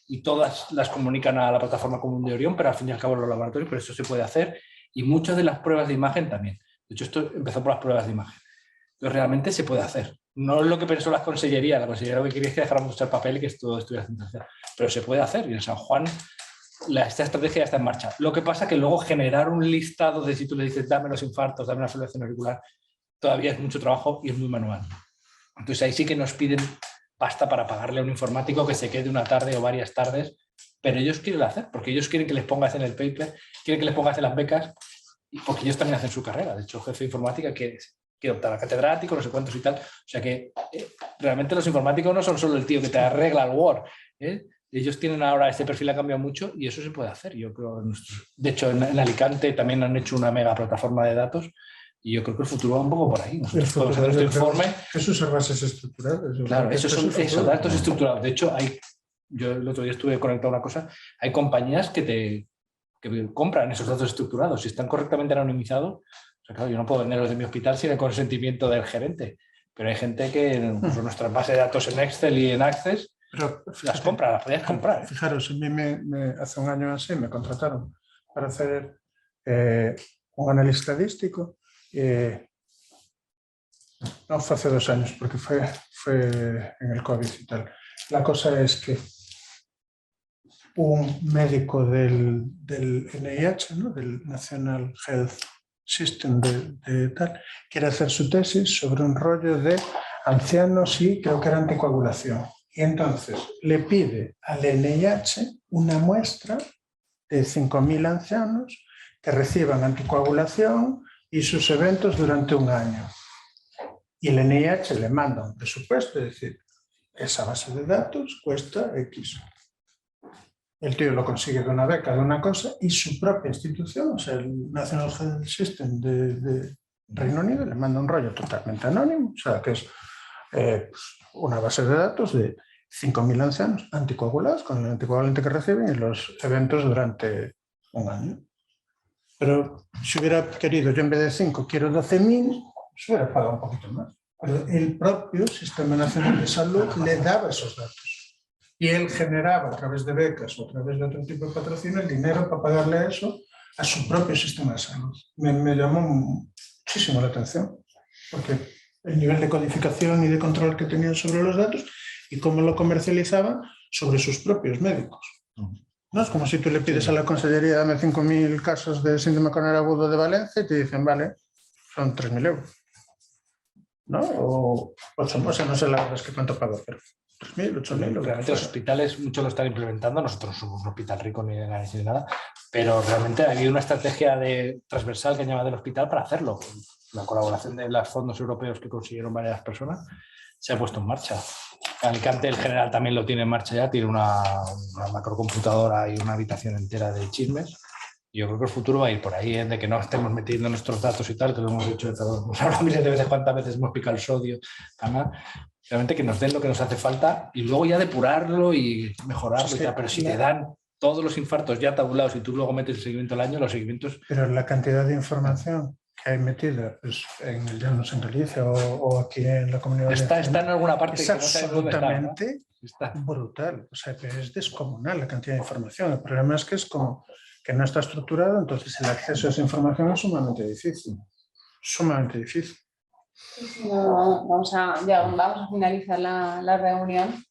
y todas las comunican a la plataforma común de Orión, pero al fin y al cabo los laboratorios, pero eso se puede hacer. Y muchas de las pruebas de imagen también. De hecho, esto empezó por las pruebas de imagen. Entonces, realmente se puede hacer. No es lo que pensó la consellería. La consellería lo que quería es que dejáramos usar papel y que esto estuviera centralizado. Pero se puede hacer. Y en San Juan esta estrategia ya está en marcha. Lo que pasa es que luego generar un listado de si tú le dices dame los infartos, dame una fibrilación auricular, todavía es mucho trabajo y es muy manual. Entonces ahí sí que nos piden pasta para pagarle a un informático que se quede una tarde o varias tardes, pero ellos quieren hacer, porque ellos quieren que les pongas en el paper, quieren que les pongas en las becas, porque ellos también hacen su carrera. De hecho, el jefe de informática quiere optar a catedrático, no sé cuántos y tal. O sea que realmente los informáticos no son solo el tío que te arregla el Word, ¿eh? Ellos tienen ahora, este perfil ha cambiado mucho y eso se puede hacer. Yo creo, de hecho, en Alicante también han hecho una mega plataforma de datos y yo creo que el futuro va un poco por ahí. Nosotros podemos hacer este informe. Eso es bases estructuradas. Claro, eso son datos estructurados. De hecho, yo el otro día estuve conectado a una cosa, hay compañías que compran esos datos estructurados. Si están correctamente anonimizados, o sea, claro, yo no puedo venderlos de mi hospital sin el consentimiento del gerente, pero hay gente que pues, nuestras bases de datos en Excel y en Access pero, las compra, las podías comprar. Fijaros, a mí hace un año así me contrataron para hacer un análisis estadístico. No, fue hace 2 años, porque fue en el COVID y tal. La cosa es que un médico del NIH, ¿no? Del National Health System de tal, quiere hacer su tesis sobre un rollo de ancianos y creo que era anticoagulación. Y entonces le pide al NIH una muestra de 5.000 ancianos que reciban anticoagulación y sus eventos durante un año. Y el NIH le manda un presupuesto, es decir, esa base de datos cuesta X. El tío lo consigue de una beca, de una cosa, y su propia institución, o sea, el National Health System de Reino Unido, le manda un rollo totalmente anónimo, o sea, que es una base de datos de 5.000 ancianos anticoagulados, con el anticoagulante que reciben y los eventos durante un año. Pero si hubiera querido, yo en vez de 5 quiero 12.000, se hubiera pagado un poquito más. Pero el propio Sistema Nacional de Salud le daba esos datos. Y él generaba a través de becas o a través de otro tipo de patrocinio el dinero para pagarle eso a su propio sistema de salud. Me llamó muchísimo la atención, porque el nivel de codificación y de control que tenían sobre los datos y cómo lo comercializaban sobre sus propios médicos. No es como si tú le pides a la consellería, dame 5.000 casos de síndrome coronario agudo de Valencia y te dicen, vale, son 3.000 euros. ¿No? O 8, o sea, no sé la verdad es que cuánto pago, pero 3.000, 8.000. Realmente los hospitales muchos lo están implementando, nosotros no somos un hospital rico ni de nada, pero realmente ha habido una estrategia transversal que han llamado del hospital para hacerlo. La colaboración de los fondos europeos que consiguieron varias personas se ha puesto en marcha. Alicante, el general, también lo tiene en marcha ya, tiene una macrocomputadora y una habitación entera de chismes. Yo creo que el futuro va a ir por ahí, de que no estemos metiendo nuestros datos y tal, que lo hemos hecho de todo. Hemos hablado miles de veces cuántas veces hemos picado el sodio. Realmente que nos den lo que nos hace falta y luego ya depurarlo y mejorarlo. Sí, pero si te dan todos los infartos ya tabulados y tú luego metes el seguimiento al año, los seguimientos... Pero la cantidad de información que hay metida pues, en el Llanos en Galicia o aquí en la comunidad... Está en alguna parte es que no sabes dónde está, ¿no? Brutal. O sea, que es descomunal la cantidad de información. El problema es que es como que no está estructurado, entonces el acceso a esa información es sumamente difícil. Sumamente difícil. Vamos a finalizar la reunión.